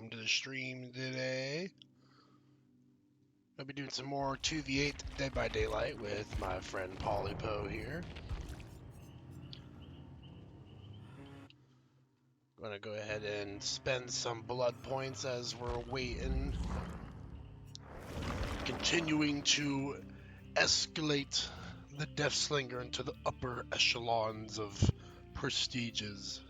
welcome to the stream today. I'll be doing some more 2v8 Dead by Daylight with my friend Polypo here. Gonna go ahead and spend some blood points as we're waiting. Continuing to escalate the Deathslinger into the upper echelons of prestiges.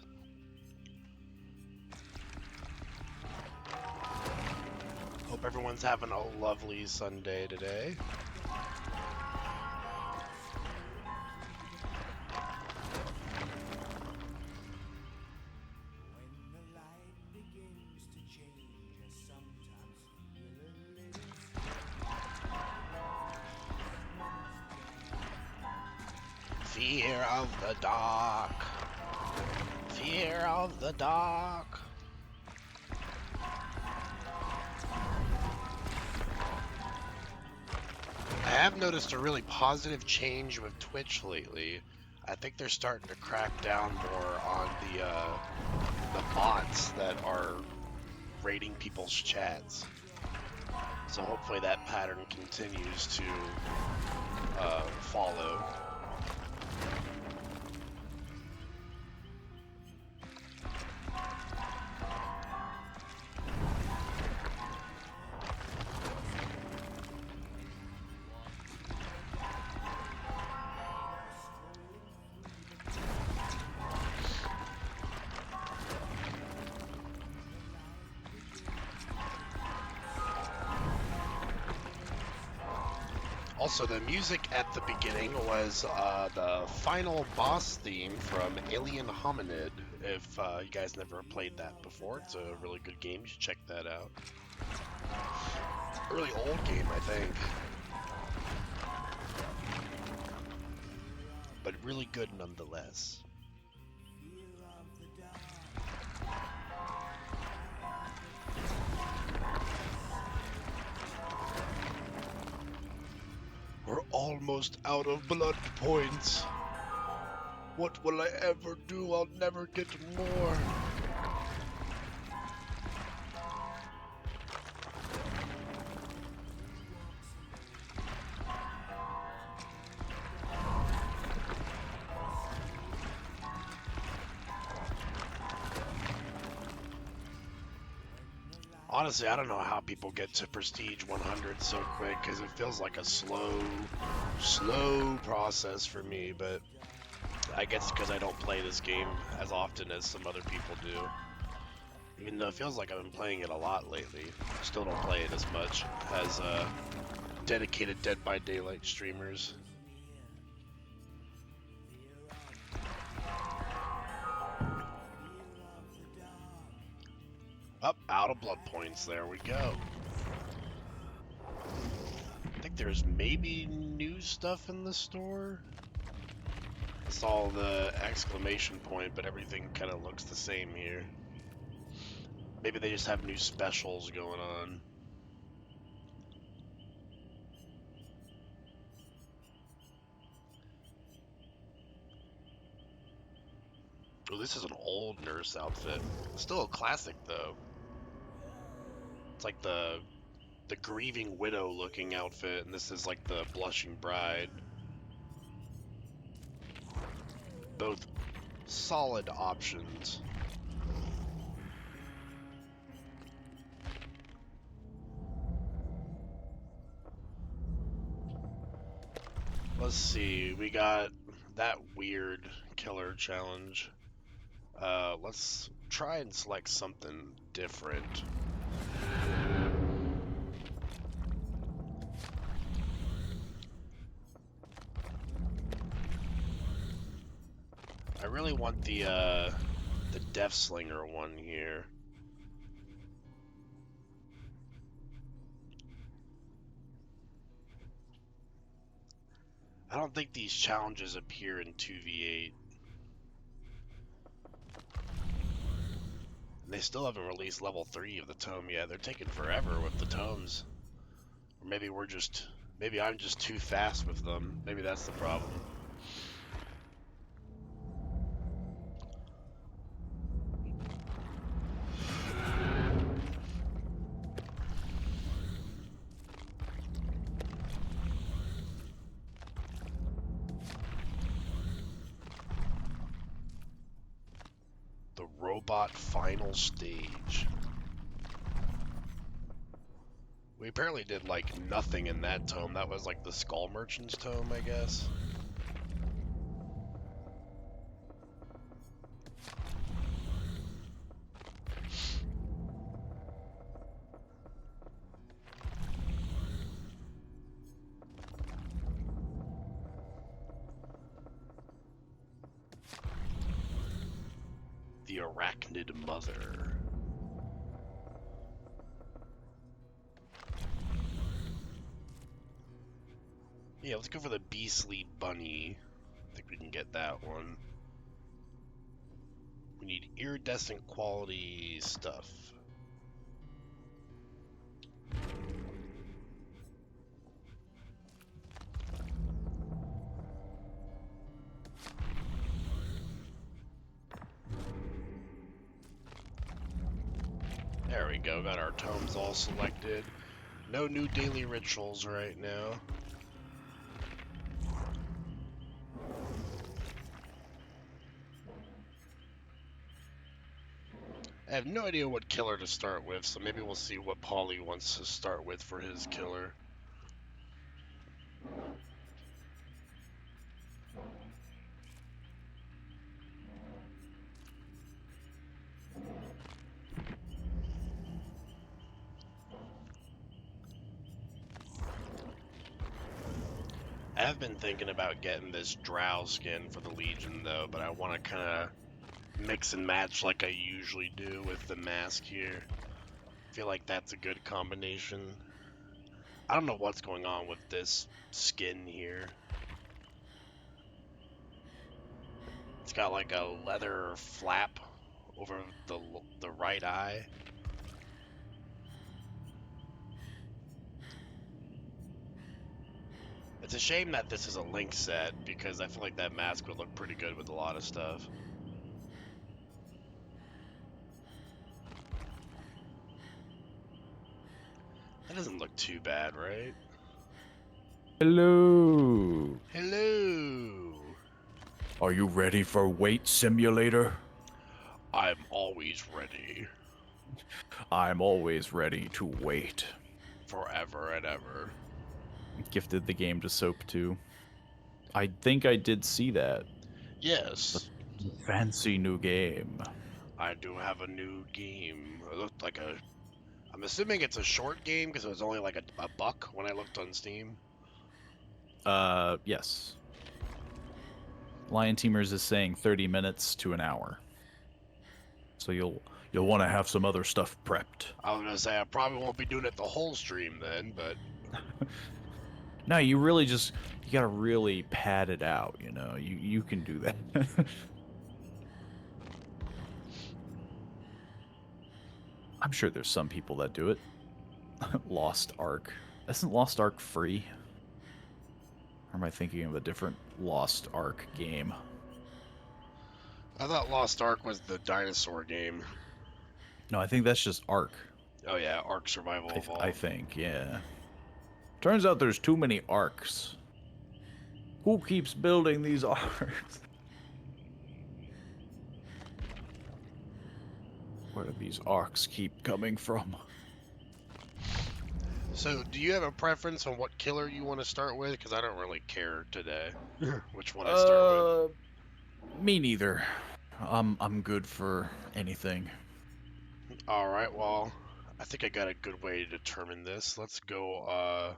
Hope everyone's having a lovely Sunday today. Fear of the dark. Fear of the dark. I have noticed a really positive change with Twitch lately. I think they're starting to crack down more on the bots that are raiding people's chats. So hopefully that pattern continues to follow. Also, the music at the beginning was the final boss theme from Alien Hominid. If you guys never played that before, it's a really good game. You should check that out. Really old game, I think. But really good nonetheless. We're almost out of blood points. What will I ever do? I'll never get more. Honestly, I don't know how people get to Prestige 100 so quick, because it feels like a slow process for me, but I guess because I don't play this game as often as some other people do. Even though it feels like I've been playing it a lot lately, I still don't play it as much as dedicated Dead by Daylight streamers. Up, out of blood points, there we go. I think there's maybe new stuff in the store. I saw the exclamation point, but everything kind of looks the same here. Maybe they just have new specials going on. Oh, this is an old nurse outfit. Still a classic, though. It's like the grieving widow looking outfit, and this is like the blushing bride. Both solid options. Let's see, we got that weird killer challenge. Let's try and select something different. I really want the Deathslinger one here. I don't think these challenges appear in 2v8. And they still haven't released level 3 of the tome yet. They're taking forever with the tomes. Or maybe maybe I'm just too fast with them. Maybe that's the problem. robot final stage. We apparently did like nothing in that tome. That was like the Skull Merchant's tome, I guess. The Arachnid Mother. Yeah, let's go for the Beastly Bunny. I think we can get that one. We need iridescent quality stuff. There we go, got our tomes all selected. No new daily rituals right now. I have no idea what killer to start with, so maybe we'll see what Paulie wants to start with for his killer. I have been thinking about getting this drow skin for the Legion though, but I want to kind of mix and match like I usually do with the mask here. I feel like that's a good combination. I don't know what's going on with this skin here. It's got like a leather flap over the right eye. It's a shame that this is a link set, because I feel like that mask would look pretty good with a lot of stuff. That doesn't look too bad, right? Hello. Hello. Are you ready for Wait Simulator? I'm always ready. I'm always ready to wait. Forever and ever. Gifted the game to Soap too. I think I did see that. Yes. Fancy new game. I do have a new game. It looked like a... I'm assuming it's a short game because it was only like a buck when I looked on Steam. Yes. Lion Teamers is saying 30 minutes to an hour. So you'll want to have some other stuff prepped. I was gonna say I probably won't be doing it the whole stream then, but... No, you really just... You gotta really pad it out, you know? You can do that. I'm sure there's some people that do it. Lost Ark. Isn't Lost Ark free? Or am I thinking of a different Lost Ark game? I thought Lost Ark was the dinosaur game. No, I think that's just Ark. Oh yeah, Ark Survival Evolved. I think, yeah. Turns out there's too many Arks. Who keeps building these Arks? Where do these Arks keep coming from? So, do you have a preference on what killer you want to start with? Because I don't really care today which one I start with. Me neither. I'm good for anything. Alright, well, I think I got a good way to determine this. Let's go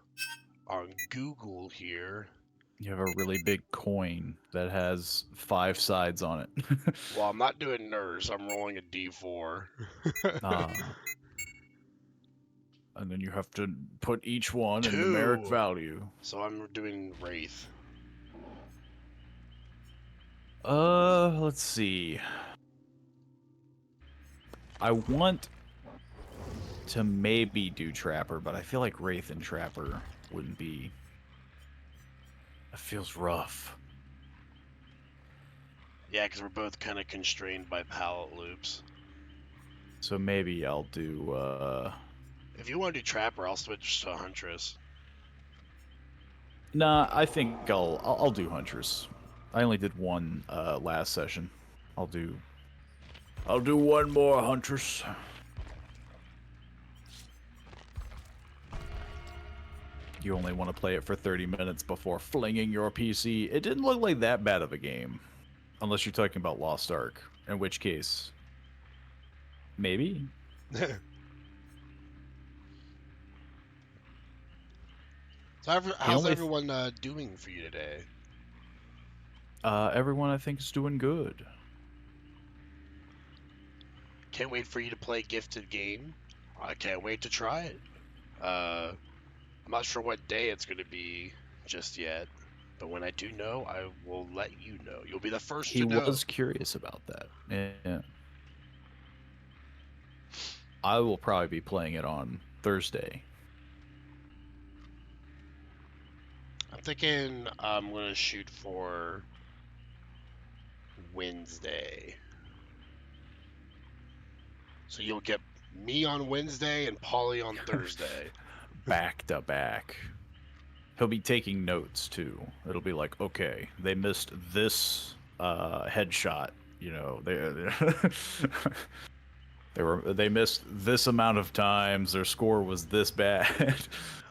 on Google here. You have a really big coin that has 5 sides on it. Well, I'm not doing nurse. I'm rolling a d4. And then you have to put each one in numeric value. So I'm doing Wraith. Let's see. I want to maybe do Trapper, but I feel like Wraith and Trapper wouldn't be... That feels rough. Yeah, because we're both kind of constrained by palette loops. So maybe I'll do, If you want to do Trapper, I'll switch to Huntress. Nah, I think I'll do Huntress. I only did one last session. I'll do I'll do one more, Huntress. You only want to play it for 30 minutes before flinging your PC. It didn't look like that bad of a game. Unless you're talking about Lost Ark. In which case, maybe? So how's everyone doing for you today? Everyone I think is doing good. Can't wait for you to play Gifted Game. I can't wait to try it. I'm not sure what day it's going to be just yet, but when I do know, I will let you know. You'll be the first to know. He was curious about that. Yeah. I will probably be playing it on Thursday. I'm thinking I'm going to shoot for Wednesday. So you'll get me on Wednesday and Polly on Thursday. Back to back. He'll be taking notes too. It'll be like, okay, they missed this headshot. You know, they missed this amount of times. Their score was this bad.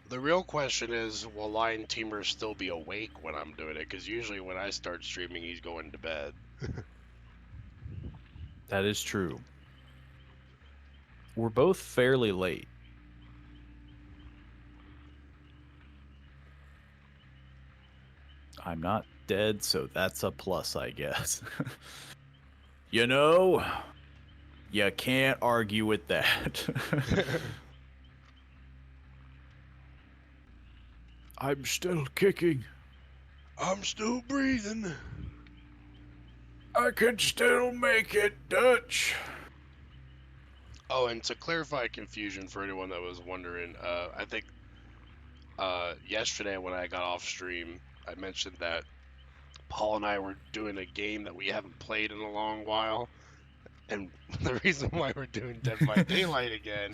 The real question is, will Lion Teamer still be awake when I'm doing it? Because usually when I start streaming, he's going to bed. That is true. We're both fairly late. I'm not dead, so that's a plus, I guess. You know, you can't argue with that. I'm still kicking. I'm still breathing. I can still make it, Dutch. Oh, and to clarify confusion for anyone that was wondering, I think yesterday when I got off stream, I mentioned that Paul and I were doing a game that we haven't played in a long while. And the reason why we're doing Dead by Daylight again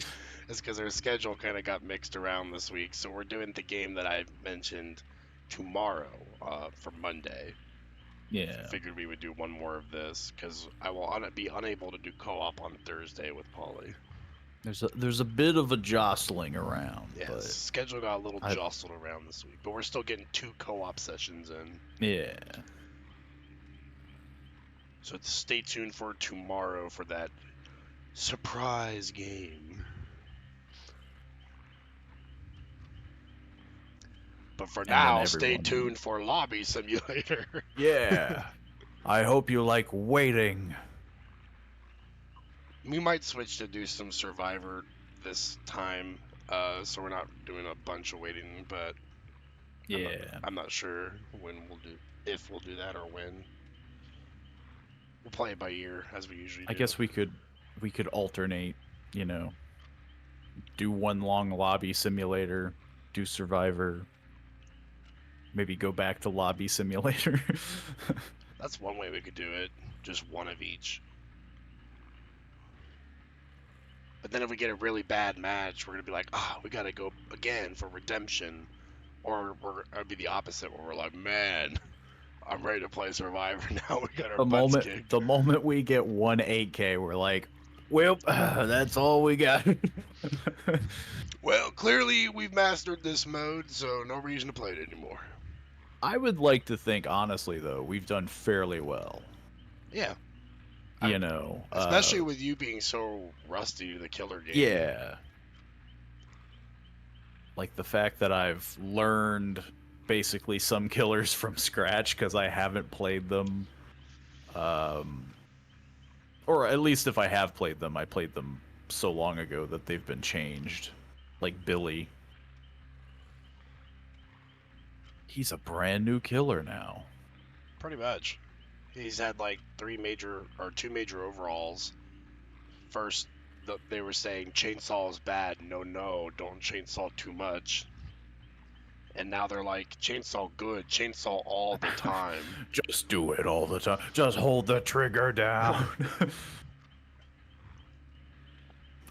is because our schedule kind of got mixed around this week. So we're doing the game that I mentioned tomorrow for Monday. Yeah. Figured we would do one more of this because I will be unable to do co-op on Thursday with Polly. There's a bit of a jostling around. Yeah, but schedule got a little jostled around this week, but we're still getting 2 co-op sessions in. Yeah. So stay tuned for tomorrow for that surprise game. But for now, stay tuned for Lobby Simulator. Yeah. I hope you like waiting. We might switch to do some Survivor this time, so we're not doing a bunch of waiting, but yeah, I'm not sure if we'll do that or when. We'll play it by ear as we usually do. I guess we could alternate, you know, do one long Lobby Simulator, do Survivor, maybe go back to Lobby Simulator. That's one way we could do it, just one of each. But then if we get a really bad match, we're going to be like, we got to go again for redemption. Or it'd be the opposite, where we're like, man, I'm ready to play Survivor now. We got our butts kicked. The moment we get 1 8K, we're like, well, that's all we got. Well, clearly we've mastered this mode, so no reason to play it anymore. I would like to think, honestly, though, we've done fairly well. Yeah. You know. Especially with you being so rusty to the killer game. Yeah. Like the fact that I've learned basically some killers from scratch because I haven't played them. Or at least if I have played them, I played them so long ago that they've been changed. Like Billy. He's a brand new killer now. Pretty much. He's had like 2 major overalls. First, they were saying chainsaw is bad. No, don't chainsaw too much. And now they're like, chainsaw good, chainsaw all the time. Just do it all the time. Just hold the trigger down.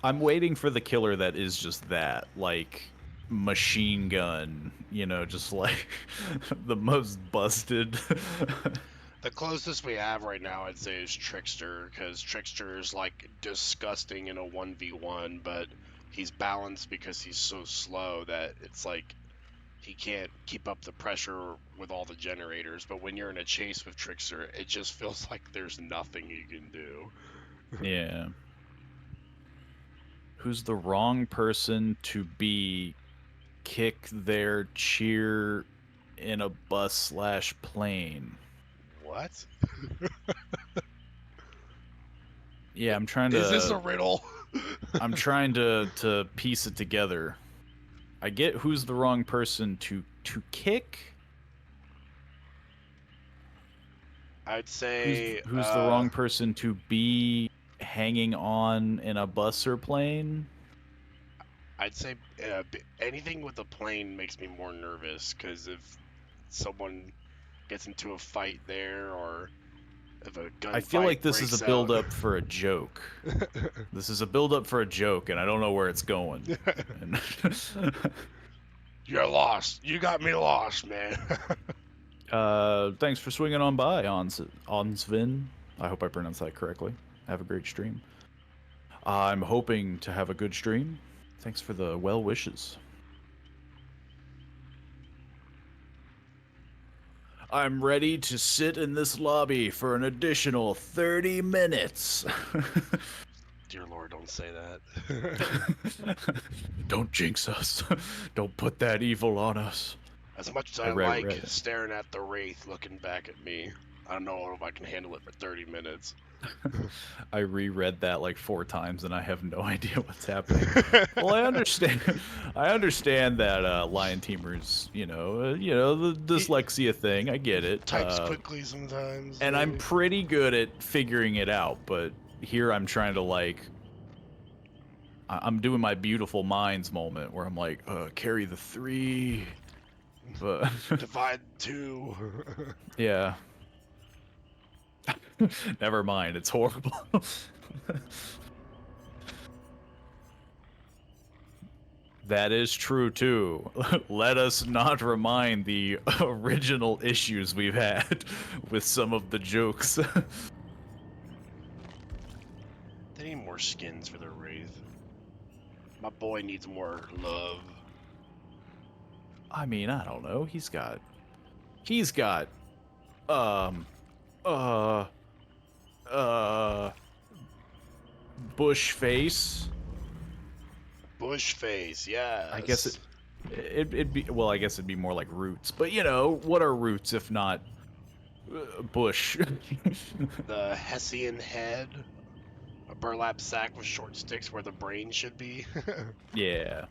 I'm waiting for the killer that is just that, like machine gun, you know, just like the most busted. The closest we have right now, I'd say, is Trickster, because Trickster is like disgusting in a 1v1, but he's balanced because he's so slow that it's like he can't keep up the pressure with all the generators. But when you're in a chase with Trickster, it just feels like there's nothing you can do. Yeah. Who's the wrong person to be kick their cheer in a bus/plane? What? Yeah, I'm trying Is this a to riddle? I'm trying to piece it together. I get who's the wrong person to kick. I'd say Who's the wrong person to be hanging on in a bus or plane? I'd say anything with a plane makes me more nervous, because if someone gets into a fight there, or if a gunfight I feel like this is breaks a out. build-up for a joke. This is a build-up for a joke, and I don't know where it's going. You're lost. You got me lost, man. Thanks for swinging on by, Onsvin. I hope I pronounced that correctly. Have a great stream. I'm hoping to have a good stream. Thanks for the well wishes. I'm ready to sit in this lobby for an additional 30 minutes. Dear Lord, don't say that. Don't jinx us. Don't put that evil on us. As much as I like staring at the Wraith looking back at me, I don't know if I can handle it for 30 minutes. I reread that like 4 times and I have no idea what's happening. Well, I understand that Lion Teamer's, you know, the dyslexia thing. I get it. Types quickly sometimes. And I'm pretty good at figuring it out, but here I'm trying to like I'm doing my beautiful minds moment where I'm like, carry the 3. But divide 2. Yeah. Never mind, it's horrible. That is true too. Let us not remind the original issues we've had with some of the jokes. They need more skins for the Wraith. My boy needs more love. I mean, I don't know. He's got bush face. Bush face, yeah. I guess it'd be, well, I guess it'd be more like roots. But you know, what are roots if not bush? The Hessian head, a burlap sack with short sticks where the brain should be. Yeah.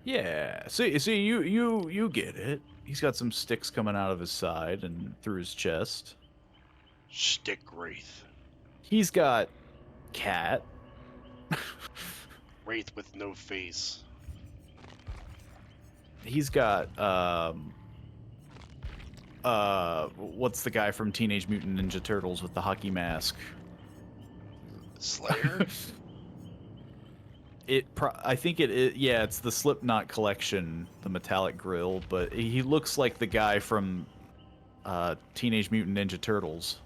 Yeah. See, you get it. He's got some sticks coming out of his side and through his chest. Stick Wraith. He's got cat. Wraith with no face. He's got what's the guy from Teenage Mutant Ninja Turtles with the hockey mask? Slayer? I think yeah, it's the Slipknot collection, the metallic grill, but he looks like the guy from Teenage Mutant Ninja Turtles,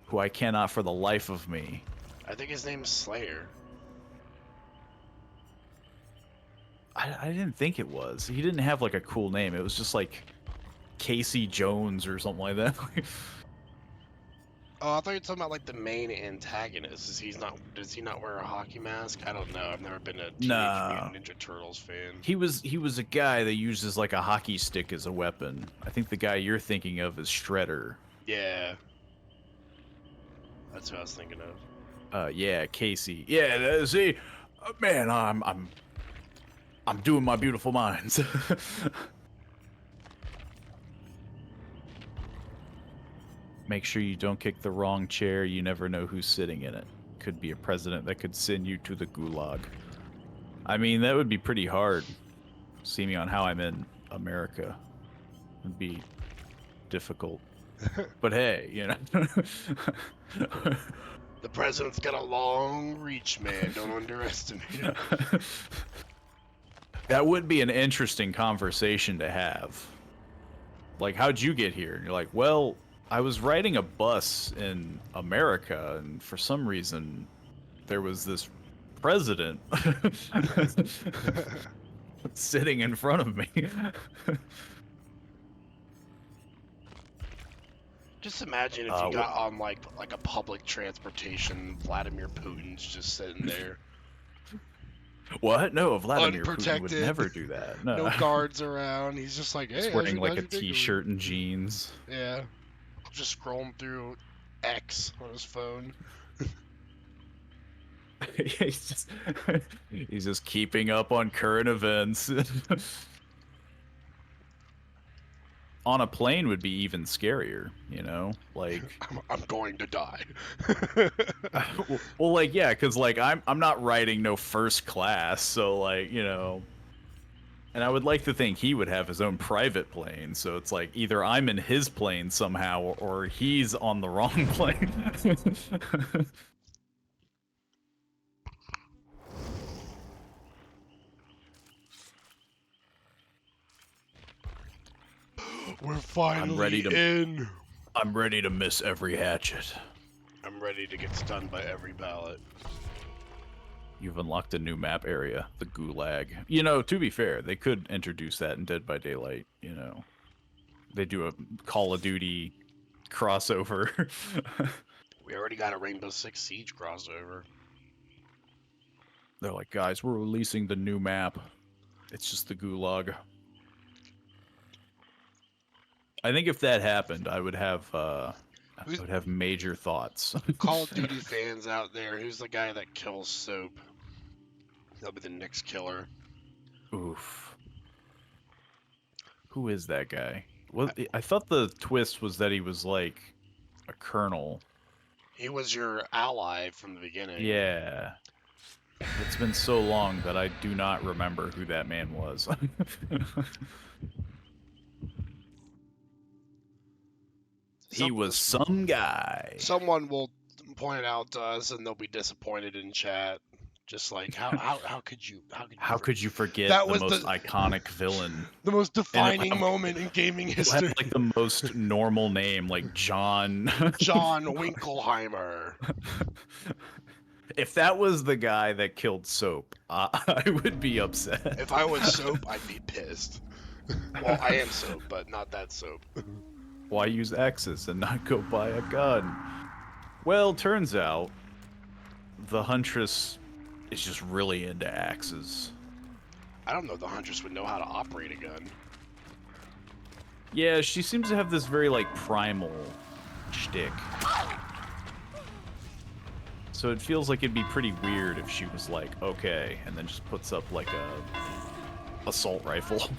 who I cannot for the life of me. I think his name's Slayer. I didn't think it was. He didn't have like a cool name. It was just like Casey Jones or something like that. Oh, I thought you were talking about like the main antagonist. Does he not wear a hockey mask? I don't know. I've never been a Teenage Mutant Ninja Turtles fan. He was a guy that uses like a hockey stick as a weapon. I think the guy you're thinking of is Shredder. Yeah. That's what I was thinking of. Yeah, Casey. Yeah, see, man, I'm doing my beautiful minds. Make sure you don't kick the wrong chair. You never know who's sitting in it. Could be a president that could send you to the gulag. I mean, that would be pretty hard. See me on How I'm in America. It'd be difficult. But hey, you know. The president's got a long reach, man. Don't underestimate it. That would be an interesting conversation to have. Like, how'd you get here? And you're like, well, I was riding a bus in America, and for some reason, there was this president sitting in front of me. Just imagine if you got on like a public transportation, Vladimir Putin's just sitting there. What? No, Vladimir Putin would Unprotected. never do that. No, No guards around. He's just like, hey, he's wearing like a t-shirt and jeans. Yeah, just scrolling through X on his phone. he's just keeping up on current events. On a plane would be even scarier, you know? Like, I'm going to die. well, like, yeah, because like I'm not riding no first class, so like, you know. And I would like to think he would have his own private plane, so it's like either I'm in his plane somehow or he's on the wrong plane. We're finally in. I'm ready to miss every hatchet. I'm ready to get stunned by every ballot. You've unlocked a new map area, the Gulag. You know, to be fair, they could introduce that in Dead by Daylight, you know. They do a Call of Duty crossover. We already got a Rainbow Six Siege crossover. They're like, guys, we're releasing the new map. It's just the Gulag. I think if that happened, I would have major thoughts. Call of Duty fans out there, who's the guy that kills Soap? That'll be the next killer. Oof. Who is that guy? Well, I thought the twist was that he was like a colonel. He was your ally from the beginning. Yeah. It's been so long that I do not remember who that man was. He was some guy. Someone will point it out to us, and they'll be disappointed in chat. Just like how could you forget that the was most iconic villain, the most defining moment in gaming history? Like the most normal name, like John Winkelheimer. If that was the guy that killed Soap, I would be upset. If I was Soap, I'd be pissed. Well, I am Soap, but not that Soap. Why use axes and not go buy a gun? Well, turns out the Huntress is just really into axes. I don't know the Huntress would know how to operate a gun. Yeah, she seems to have this very, like, primal shtick. So it feels like it'd be pretty weird if she was like, okay, and then just puts up, like, a assault rifle.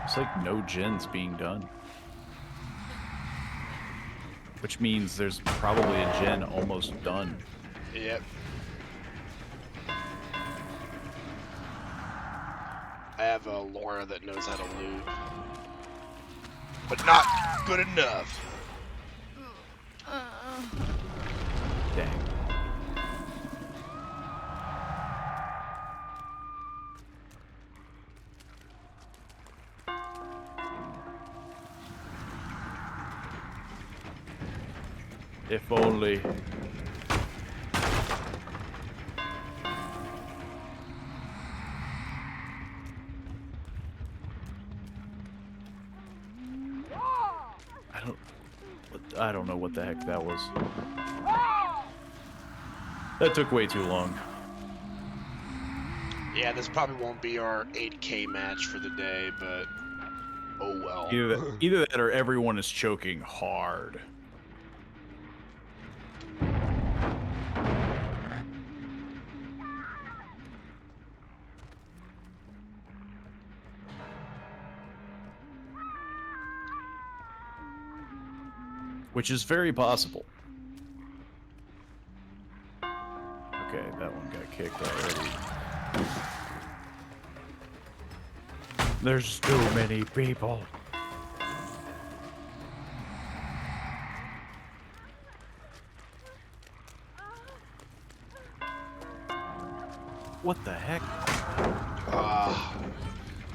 It's like no gen's being done. Which means there's probably a gen almost done. Yep. I have a Laura that knows how to loot. But not good enough. Dang. If only. I don't know what the heck that was. That took way too long. Yeah, this probably won't be our 8K match for the day, but oh well. Either that or everyone is choking hard. Which is very possible. Okay, that one got kicked already. There's too many people. What the heck?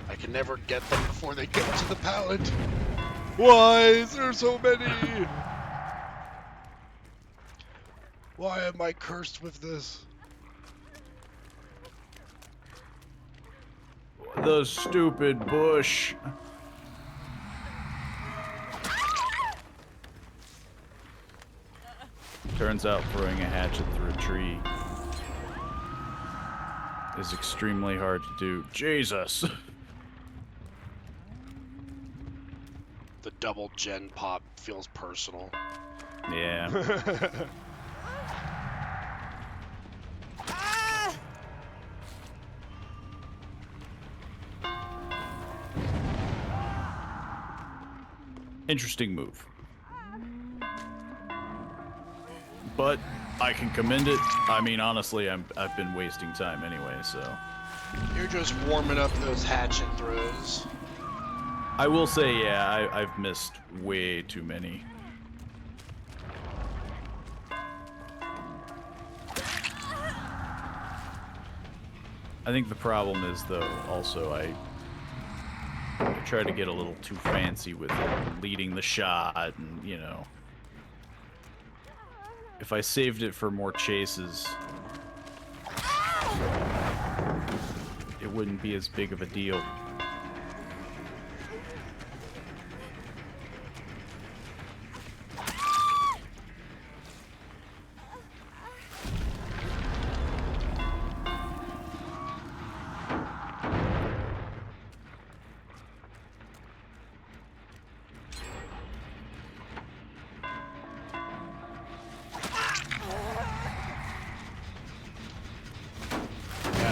I can never get them before they get to the pallet. Why is there so many? Why am I cursed with this? The stupid bush. Turns out throwing a hatchet through a tree is extremely hard to do. Jesus! The double gen pop feels personal. Yeah. Interesting move. But I can commend it. I mean, honestly, I've been wasting time anyway, so. You're just warming up those hatchet throws. I will say, yeah, I've missed way too many. I think the problem is, though, also I try to get a little too fancy with leading the shot, and, you know. If I saved it for more chases, it wouldn't be as big of a deal.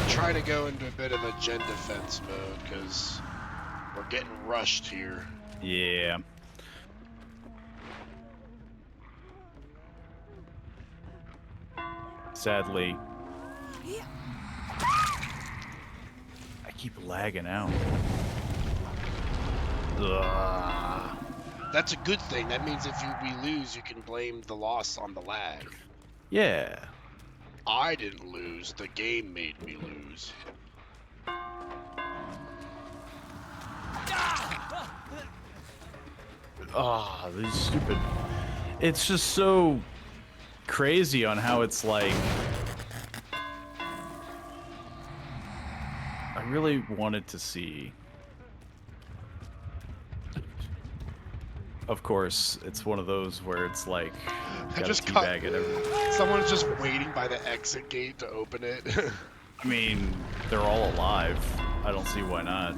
Try to go into a bit of a gen defense mode because we're getting rushed here. Yeah. Sadly, I keep lagging out. Ugh. That's a good thing. That means if we lose, you can blame the loss on the lag. Yeah. I didn't lose. The game made me lose. Ah, these stupid. It's just so crazy on how it's like. I really wanted to see. Of course, it's one of those where it's like. I just teabag it every... Someone's just waiting by the exit gate to open it. I mean, they're all alive. I don't see why not.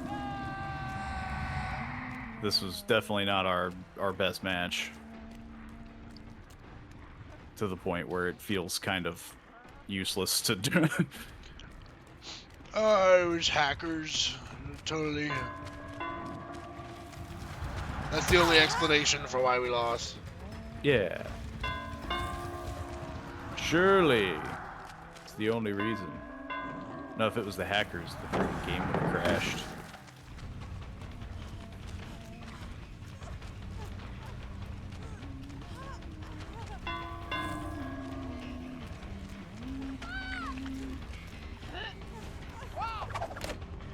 This was definitely not our best match. To the point where it feels kind of useless to do. It was hackers. Totally. That's the only explanation for why we lost. Yeah. Surely. It's the only reason. No, if it was the hackers, the freaking game would have crashed.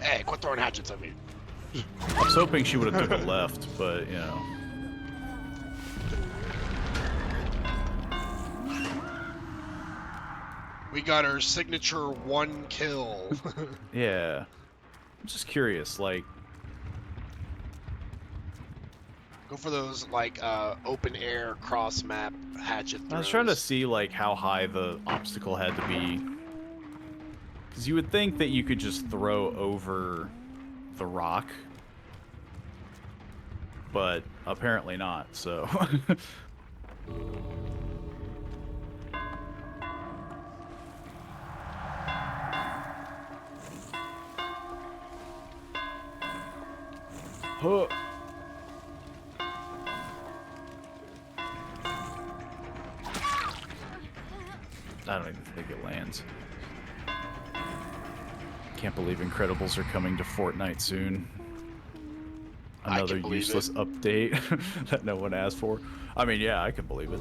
Hey, quit throwing hatchets at me. I was hoping she would have took a left, but, you know. We got our signature 1 kill. Yeah. I'm just curious, like... Go for those, like, open air, cross map hatchet throws. I was trying to see, like, how high the obstacle had to be. Because you would think that you could just throw over the rock. But apparently not, so... Huh. I don't even think it lands. Can't believe Incredibles are coming to Fortnite soon. Another useless update that no one asked for. I mean, yeah, I can believe it.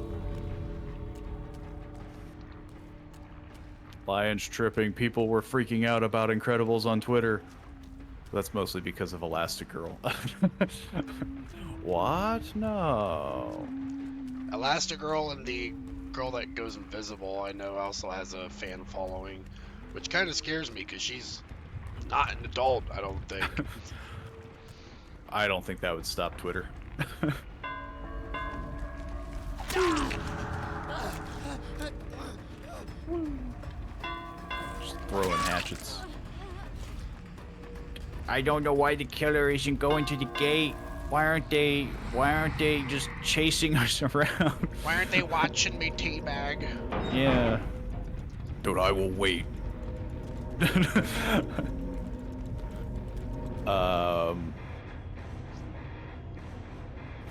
Lions tripping. People were freaking out about Incredibles on Twitter. That's mostly because of Elastigirl. What? No. Elastigirl and the girl that goes invisible, I know, also has a fan following, which kind of scares me because she's not an adult, I don't think. I don't think that would stop Twitter. Just throwing hatchets. I don't know why the killer isn't going to the gate. Why aren't they just chasing us around? Why aren't they watching me teabag? Yeah. Dude, I will wait.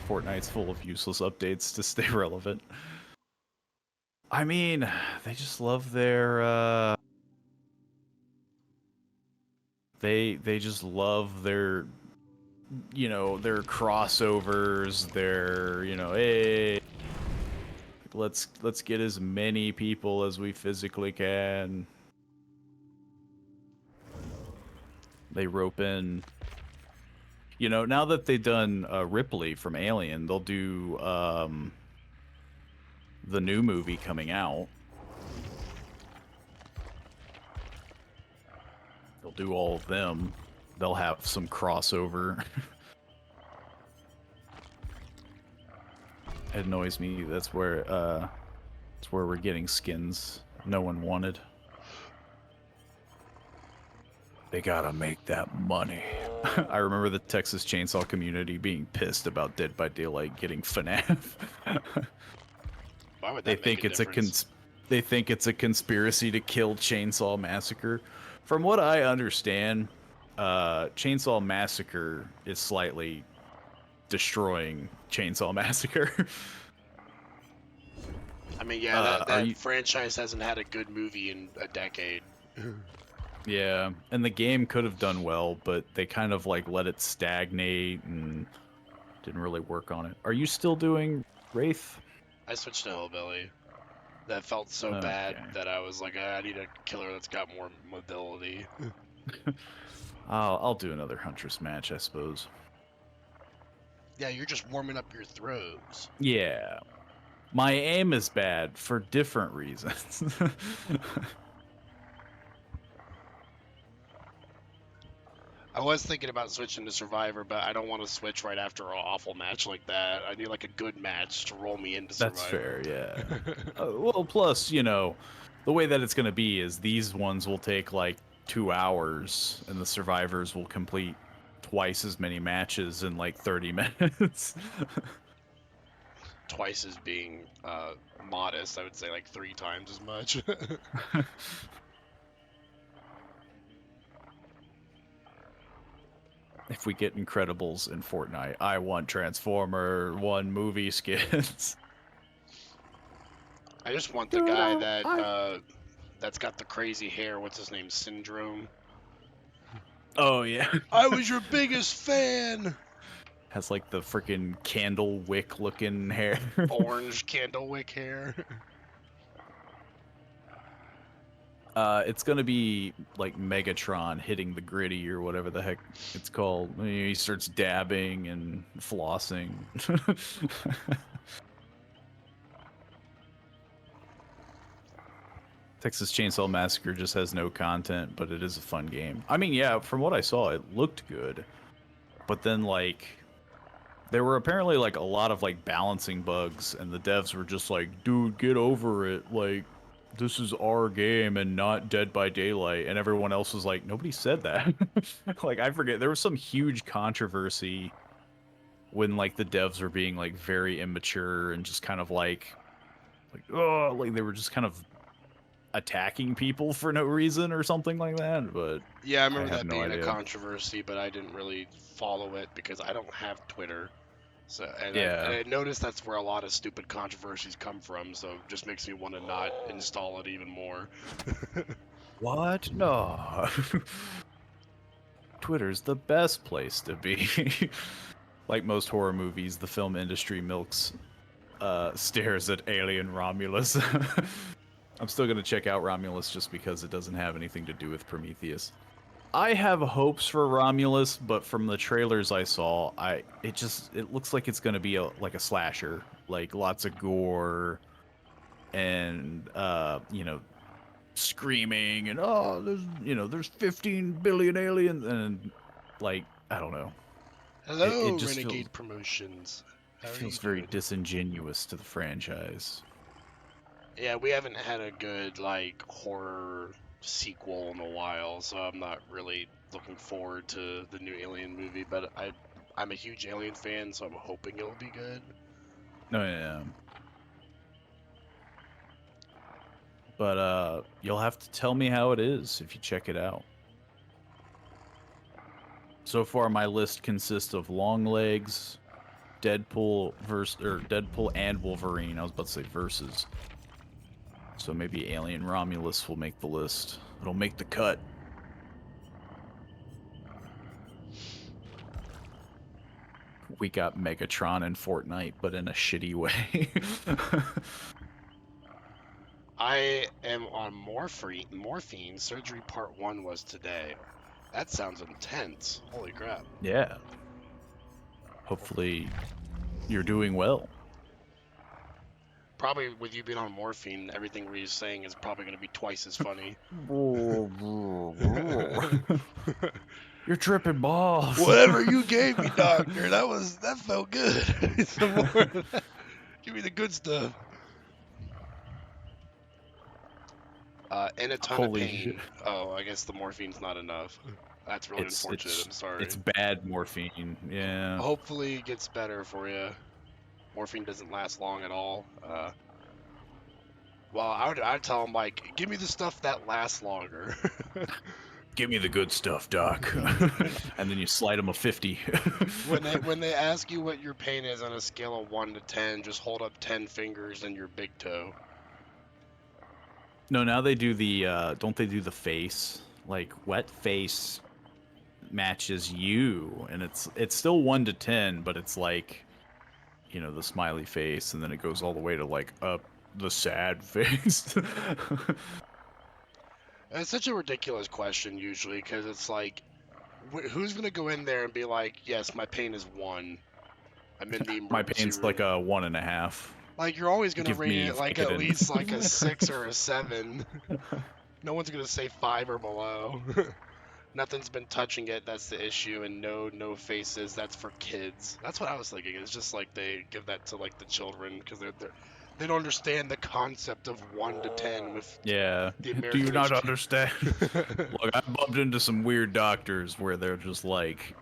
Fortnite's full of useless updates to stay relevant. I mean, they just love their they just love their their crossovers, their hey, let's get as many people as we physically can. They rope in, now that they've done Ripley from Alien, they'll do the new movie coming out. They'll do all of them. They'll have some crossover. It annoys me. That's where we're getting skins no one wanted. They gotta make that money. I remember the Texas Chainsaw community being pissed about Dead by Daylight getting FNAF. Why would They that think make a it's difference? they think it's a conspiracy to kill Chainsaw Massacre. From what I understand, Chainsaw Massacre is slightly destroying Chainsaw Massacre. I mean, yeah, that you... franchise hasn't had a good movie in a decade. Yeah, and the game could have done well, but they kind of like let it stagnate and didn't really work on it. Are you still doing Wraith? I switched to Hillbilly. That felt so bad that I was like, I need a killer that's got more mobility. I'll do another Huntress match, I suppose. Yeah, you're just warming up your throws. Yeah. My aim is bad for different reasons. I was thinking about switching to Survivor, but I don't want to switch right after an awful match like that. I need like a good match to roll me into Survivor. That's fair, yeah. Well, plus, the way that it's going to be is these ones will take like 2 hours, and the Survivors will complete twice as many matches in like 30 minutes. Twice as being modest, I would say like 3 times as much. If we get Incredibles in Fortnite, I want Transformer 1 movie skins. I just want the guy that that's got the crazy hair. What's his name? Syndrome. Oh yeah. I was your biggest fan. Has like the freaking candle wick looking hair. Orange candle wick hair. It's gonna be like Megatron hitting the gritty or whatever the heck it's called. He starts dabbing and flossing. Texas Chainsaw Massacre just has no content, but it is a fun game. I mean, yeah, from what I saw, it looked good. But then, like, there were apparently, like, a lot of, like, balancing bugs, and the devs were just like, dude, get over it. Like, this is our game and not Dead by Daylight. And everyone else was like, nobody said that. Like, I forget. There was some huge controversy when, like, the devs were being, like, very immature and just kind of, like, oh, like, they were just kind of attacking people for no reason or something like that. But yeah, I remember that no being idea. a controversy, but I didn't really follow it because I don't have Twitter. So and I noticed that's where a lot of stupid controversies come from. So it just makes me want to not install it even more. What? No. Twitter's the best place to be. Like most horror movies, the film industry milks stares at alien Romulus. I'm still gonna check out Romulus just because it doesn't have anything to do with Prometheus. I have hopes for Romulus, but from the trailers I saw, it looks like it's gonna be like a slasher, like lots of gore and screaming and there's 15 billion aliens and like I don't know. It Hello, just feels Renegade Promotions. it How are feels you very doing? disingenuous to the franchise. Yeah, we haven't had a good like horror sequel in a while, so I'm not really looking forward to the new Alien movie. But I'm a huge Alien fan, so I'm hoping it'll be good. No, yeah. But you'll have to tell me how it is if you check it out. So far, my list consists of Longlegs, Deadpool and Wolverine. I was about to say versus. So maybe Alien Romulus will make the list. It'll make the cut. We got Megatron and Fortnite, but in a shitty way. I am on morphine. Surgery part 1 was today. That sounds intense. Holy crap. Yeah. Hopefully, you're doing well. Probably with you being on morphine, everything Ree's saying is probably going to be twice as funny. You're tripping balls. Whatever you gave me, doctor, that felt good. Some more of that. Give me the good stuff. In a ton of Holy pain. shit. Oh, I guess the morphine's not enough. That's really unfortunate. I'm sorry. It's bad morphine. Yeah. Hopefully it gets better for you. Morphine doesn't last long at all. Well, I'd tell him like, give me the stuff that lasts longer. Give me the good stuff, doc. And then you slide them a 50. when they ask you what your pain is on a scale of 1 to 10, just hold up 10 fingers and your big toe. No, now they do the don't they do the face? Like wet face matches you, and it's still 1 to 10, but it's like the smiley face, and then it goes all the way to like up the sad face. It's such a ridiculous question usually because it's like, who's gonna go in there and be like, yes, my pain is 1. I'm in the My emergency pain's room. like a 1.5. Like you're always gonna Give rate me it like at Vicodin. least like a 6 or a 7. No one's gonna say 5 or below. Nothing's been touching it. That's the issue, and no faces. That's for kids. That's what I was thinking. It's just like they give that to like the children because they don't understand the concept of 1 to 10 with Yeah. the Do you American not education. understand? Look, I bumped into some weird doctors where they're just like,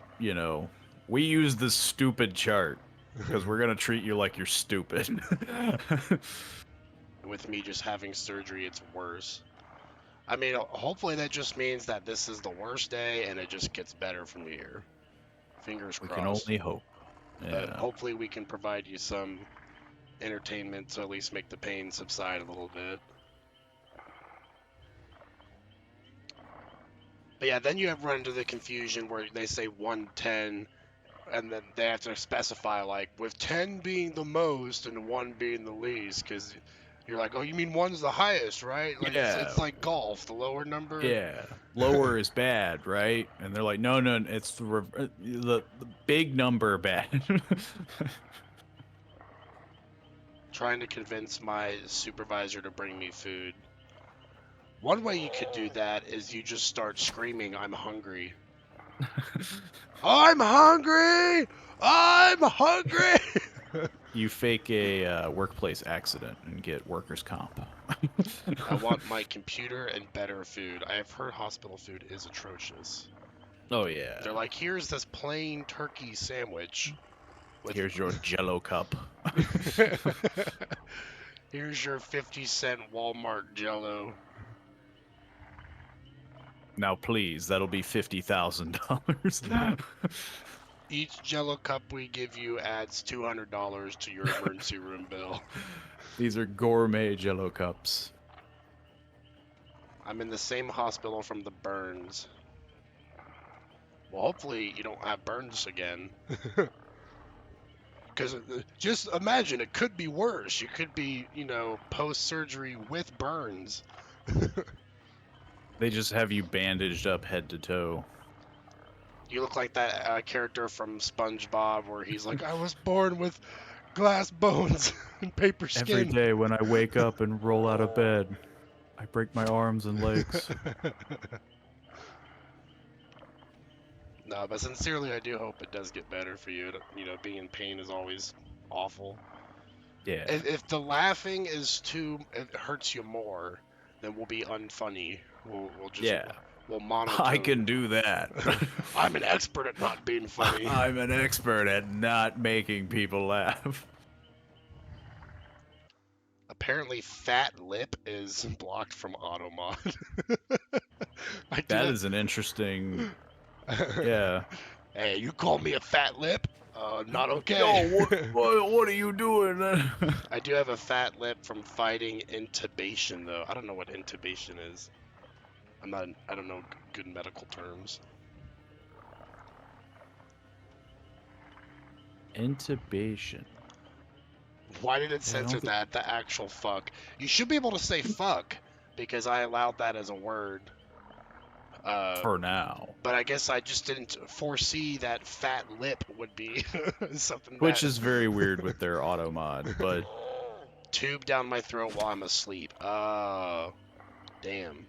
we use this stupid chart because we're gonna treat you like you're stupid. With me just having surgery, it's worse. I mean, hopefully that just means that this is the worst day and it just gets better from here. Fingers We can crossed. only hope. But Yeah. hopefully we can provide you some entertainment to at least make the pain subside a little bit. But yeah, then you have run into the confusion where they say 110 and then they have to specify like with 10 being the most and 1 being the least because you're like, oh, you mean 1's the highest, right? Like Yeah. it's like golf, the lower number. Yeah. Lower is bad, right? And they're like, no, it's the big number bad. Trying to convince my supervisor to bring me food. One way you could do that is you just start screaming, I'm hungry. I'm hungry! I'm hungry! You fake a workplace accident and get workers' comp. I want my computer and better food. I have heard hospital food is atrocious. Oh, yeah. They're like, here's this plain turkey sandwich. Here's your Jello cup. Here's your 50-cent Walmart Jello. Now, please, that'll be $50,000. Each Jello cup we give you adds $200 to your emergency room bill. These are gourmet Jello cups. I'm in the same hospital from the burns. Well, hopefully you don't have burns again. Because just imagine, it could be worse. You could be, post-surgery with burns. They just have you bandaged up head to toe. You look like that character from SpongeBob where he's like, I was born with glass bones and paper Every skin. day when I wake up and roll out of bed, I break my arms and legs. No, but sincerely, I do hope it does get better for you. You know, being in pain is always awful. Yeah. If the laughing is it hurts you more, then we'll be unfunny. We'll just Yeah. we'll monotone. I can do that. I'm an expert at not being funny. I'm an expert at not making people laugh. Apparently, fat lip is blocked from automod. That is an interesting. Yeah. Hey, you call me a fat lip? Not okay. Yo, what are you doing? I do have a fat lip from fighting intubation, though. I don't know what intubation is. I don't know good medical terms. Intubation. Why did it censor that? The actual fuck. You should be able to say fuck, because I allowed that as a word. For now. But I guess I just didn't foresee that fat lip would be something Which bad. is very weird with their auto mod, but Tube down my throat while I'm asleep. Oh, damn.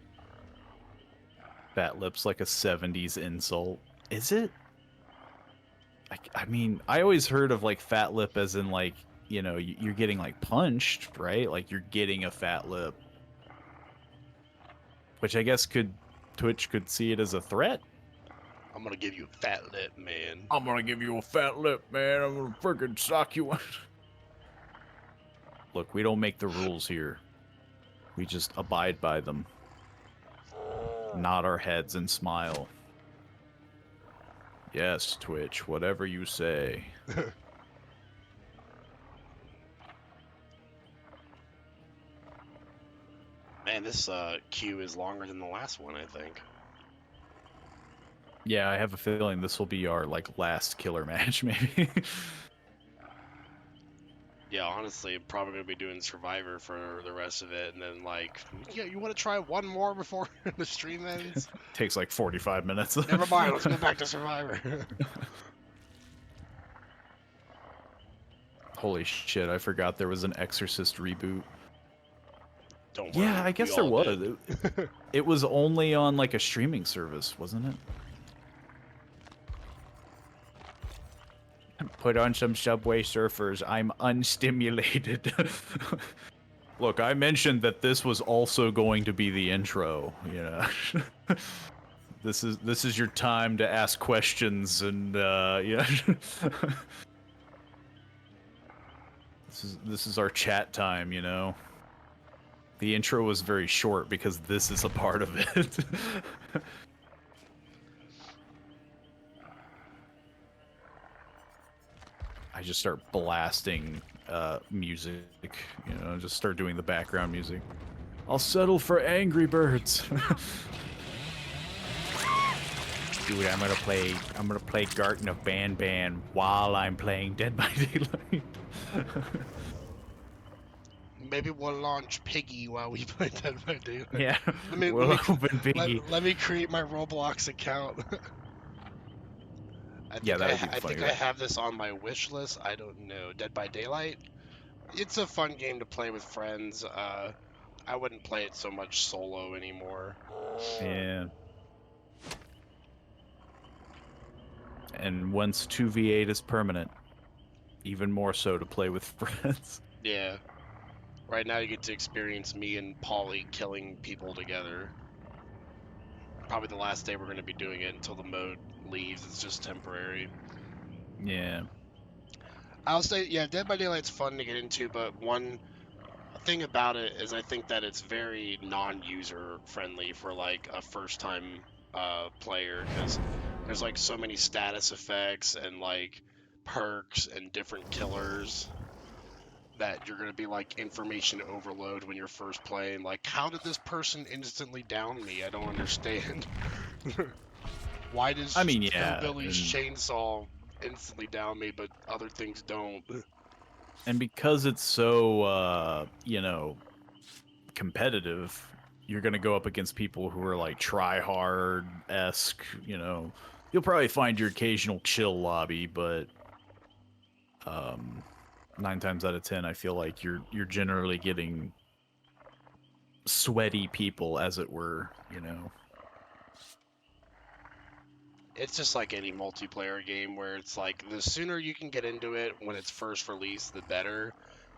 fat lips like a 70s insult. Is it? I mean, I always heard of like fat lip as in like, you know, you're getting like punched, right? Like you're getting a fat lip. Which I guess Twitch could see it as a threat. I'm gonna give you a fat lip, man. I'm gonna give you a fat lip, man. I'm gonna freaking sock you. Look, we don't make the rules here. We just abide by them. Nod our heads and smile. Yes, Twitch, whatever you say. Man, this queue is longer than the last one, I think. Yeah, I have a feeling this will be our like last killer match, maybe. Yeah, honestly, I'm probably gonna be doing Survivor for the rest of it, and then like, yeah, you want to try one more before the stream ends? Takes like 45 minutes. Never mind, let's go back to Survivor. Holy shit, I forgot there was an Exorcist reboot. Don't worry. Yeah, I guess there was. It was only on like a streaming service, wasn't it? Put on some Subway Surfers. I'm unstimulated. Look, I mentioned that this was also going to be the intro, you know. This is your time to ask questions and yeah. This is our chat time, you know. The intro was very short because this is a part of it. I just start blasting music, you know, just start doing the background music. I'll settle for Angry Birds. Dude, I'm gonna play Garten of Ban while I'm playing Dead by Daylight. Maybe we'll launch Piggy while we play Dead by Daylight. Yeah, We'll open Piggy. Let me create my Roblox account. I think I have this on my wish list. I don't know. Dead by Daylight? It's a fun game to play with friends. I wouldn't play it so much solo anymore. Yeah. And once 2v8 is permanent, even more so to play with friends. Yeah. Right now you get to experience me and Polly killing people together. Probably the last day we're going to be doing it until the mode leaves. It's just temporary. Yeah. I'll say, yeah, Dead by Daylight's fun to get into, but one thing about it is I think that it's very non-user friendly for like a first-time player, because there's like so many status effects and like perks and different killers that you're gonna be like information overload when you're first playing. Like, how did this person instantly down me? I don't understand. Why does Billy's chainsaw instantly down me, but other things don't? And because it's so, you know, competitive, you're gonna go up against people who are like try-hard-esque, you know. You'll probably find your occasional chill lobby, but 9 times out of 10, I feel like you're generally getting sweaty people, as it were, you know. It's just like any multiplayer game where it's like the sooner you can get into it when it's first released, the better.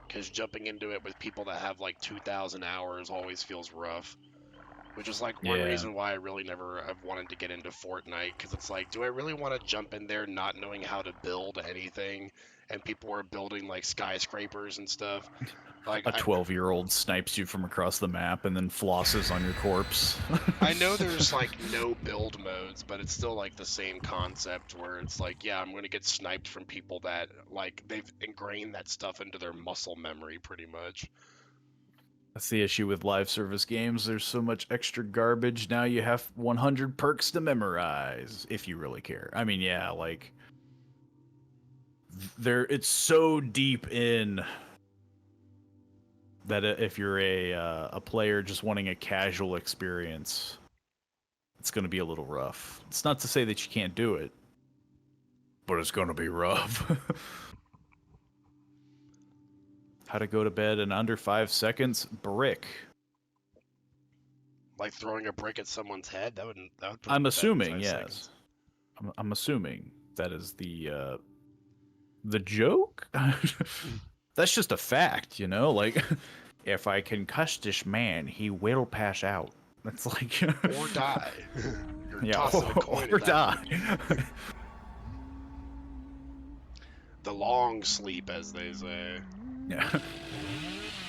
Because jumping into it with people that have like 2,000 hours always feels rough. Which is like one Yeah. reason why I really never have wanted to get into Fortnite. Because it's like, do I really want to jump in there not knowing how to build anything? And people are building like skyscrapers and stuff. Like, A 12-year-old snipes you from across the map and then flosses on your corpse. I know there's like no build modes, but it's still like the same concept where it's like, yeah, I'm gonna get sniped from people that like they've ingrained that stuff into their muscle memory pretty much. That's the issue with live service games. There's so much extra garbage. Now you have 100 perks to memorize, if you really care. I mean, yeah, like it's so deep in that if you're a player just wanting a casual experience, it's going to be a little rough. It's not to say that you can't do it, but it's going to be rough. How to go to bed in under 5 seconds? Brick. Like throwing a brick at someone's head, that would put I'm them to bed in assuming, 5 yes. seconds. I'm assuming that is the joke. That's just a fact, you know. Like, if I concuss this man, he will pass out. That's like Or die. You're yeah, tossing a coin or at that die. The long sleep, as they say. Yeah.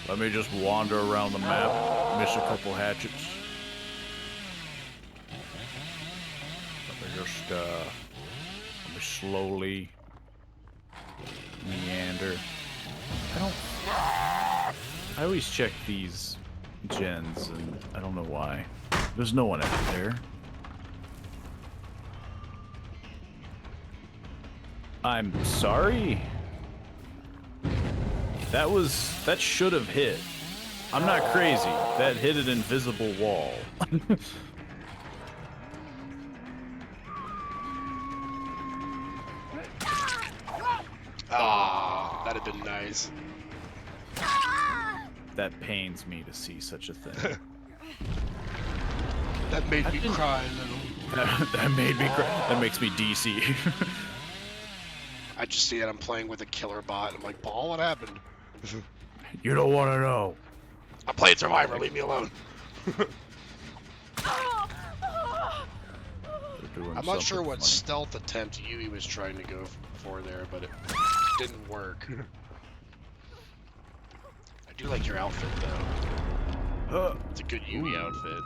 Let me just wander around the map, miss a couple hatchets. Let me slowly meander. I always check these gens, and I don't know why. There's no one out there. I'm sorry? That should have hit. I'm not crazy. That hit an invisible wall. Ah, that'd have been nice. That pains me to see such a thing. That made me cry a little. That made me cry. That makes me DC. I just see it. I'm playing with a killer bot. I'm like, Paul, what happened? You don't want to know. I'm playing Survivor. Leave me alone. I'm not sure what stealth attempt Yui was trying to go for there, but it didn't work. I do like your outfit, though. It's a good Yui outfit.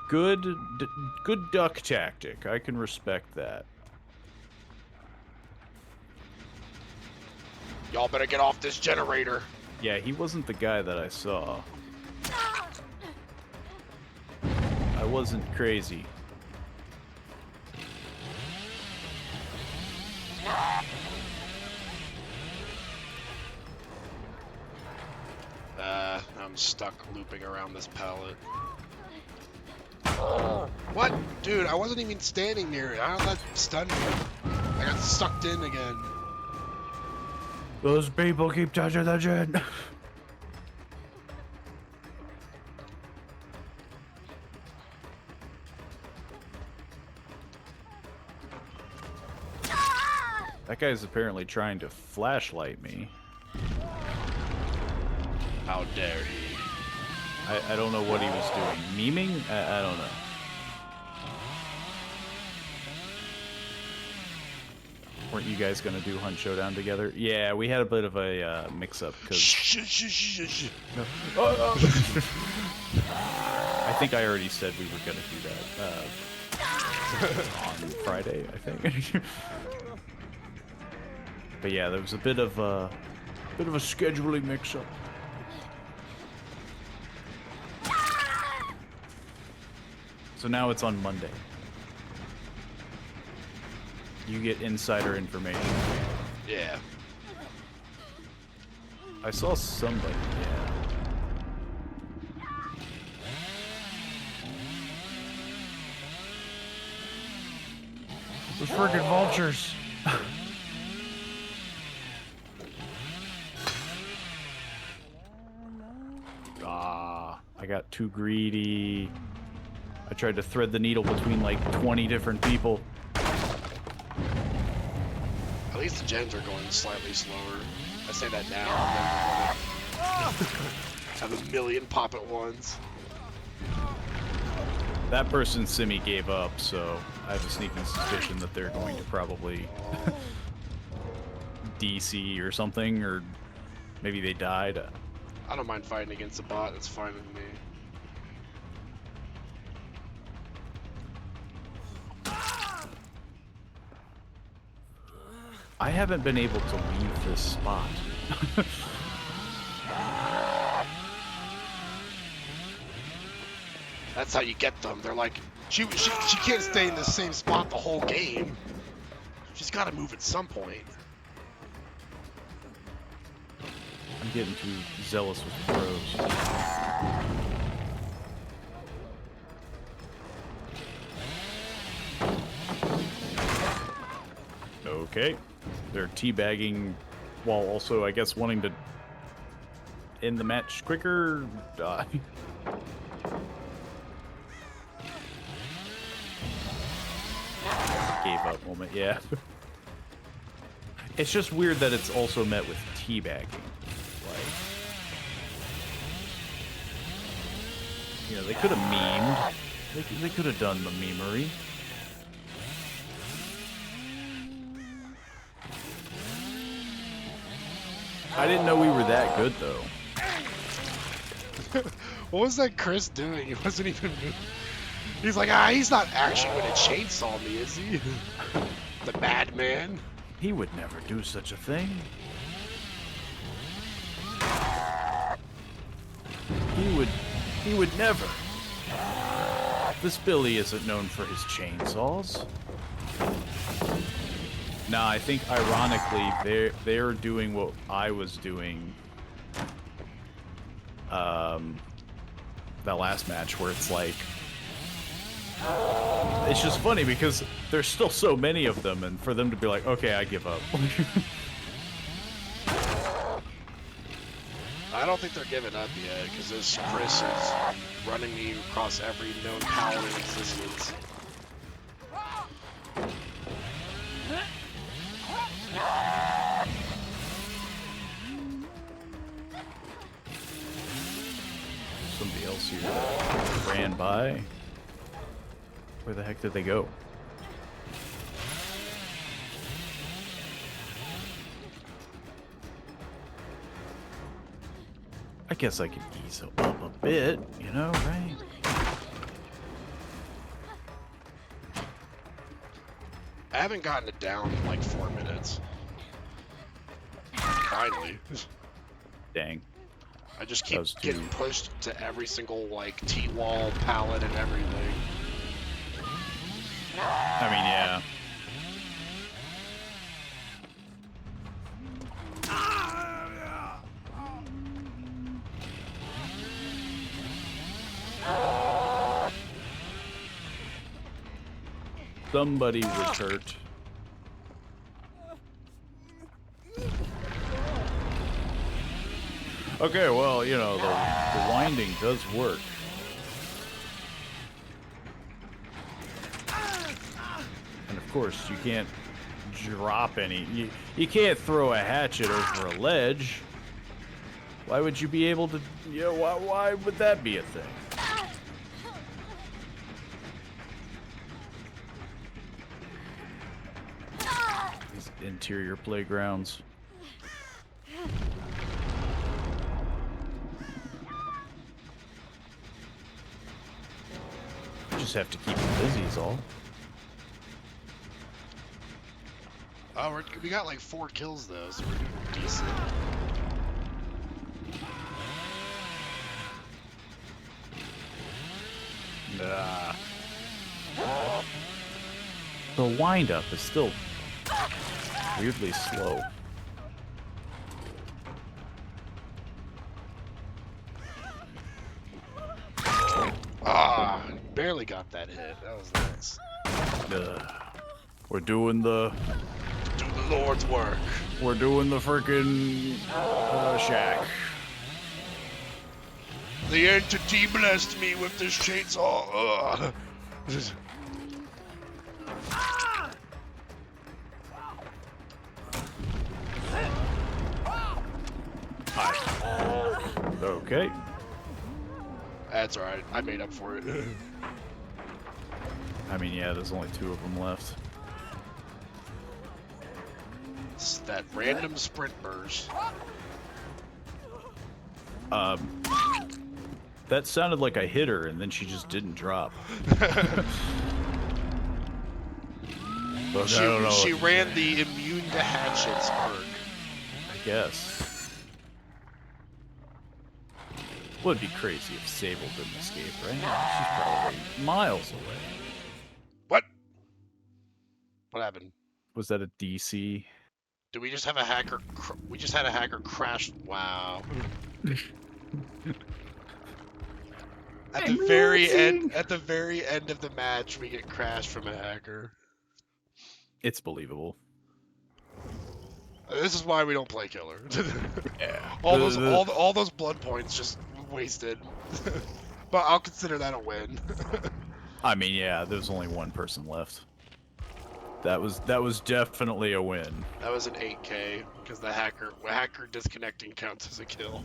Good duck tactic. I can respect that. Y'all better get off this generator. Yeah, he wasn't the guy that I saw. I wasn't crazy. I'm stuck looping around this pallet. What? Dude, I wasn't even standing near it. How did that stun me? I got sucked in again. Those people keep touching the gen. That guy's apparently trying to flashlight me. How dare he? I don't know what he was doing. Memeing? I don't know. Weren't you guys gonna do Hunt Showdown together? Yeah, we had a bit of a mix-up because I think I already said we were gonna do that on Friday, I think. But yeah, there was a bit of a scheduling mix-up. So now it's on Monday. You get insider information. Yeah. I saw somebody, yeah. friggin' vultures. I got too greedy. I tried to thread the needle between like 20 different people. At least the gens are going slightly slower. I say that now, and then have a million pop at once. That person's simi gave up, so I have a sneaking suspicion that they're going to probably DC or something, or maybe they died. I don't mind fighting against a bot, it's fine with me. I haven't been able to leave this spot. That's how you get them. They're like, she can't stay in the same spot the whole game. She's got to move at some point. I'm getting too zealous with the pros. Okay. They're teabagging while also, I guess, wanting to end the match quicker. Gave up moment, yeah. It's just weird that it's also met with teabagging. Like, you know, they could have memed. They could have done the memery. I didn't know we were that good, though. What was that Chris doing? He wasn't even moving. He's like, he's not actually going to chainsaw me, is he? The madman. He would never do such a thing. He would never. This Billy isn't known for his chainsaws. Nah, I think ironically they're doing what I was doing that last match, where it's like, it's just funny because there's still so many of them, and for them to be like, okay, I give up. I don't think they're giving up yet, because this Chris is running me across every known paladin in existence. Somebody else here ran by. Where the heck did they go? I guess I could ease up a bit, you know, right? I haven't gotten it down in like 4 minutes. Finally. Dang. I just keep getting pushed to every single like T-wall, pallet, and everything. I mean, yeah. Somebody was hurt. Okay, well, you know, the winding does work. And of course, you can't drop any. You can't throw a hatchet over a ledge. Why would you be able to? You know, why would that be a thing? These interior playgrounds. Just have to keep them busy is all. Oh, we got like 4 kills though, so we're doing decent. The wind-up is still weirdly slow. Ah, barely got that hit. That was nice. We're doing the... Do the Lord's work. We're doing the frickin' shack. The entity blessed me with this chainsaw. Ugh. Okay. That's alright. I made up for it. I mean, yeah, there's only 2 of them left. It's that random sprint burst. That sounded like I hit her, and then she just didn't drop. But I don't know. She ran the immune to hatchets perk. I guess. Would be crazy if Sable didn't escape, right? She's probably miles away. What? What happened? Was that a DC? Did we just have a hacker? We just had a hacker crash. Wow. At the very end of the match, we get crashed from a hacker. It's believable. This is why we don't play killer. Yeah. all those blood points just wasted. But I'll consider that a win. I mean, yeah, there's only 1 person left. That was definitely a win. That was an 8K because the hacker disconnecting counts as a kill.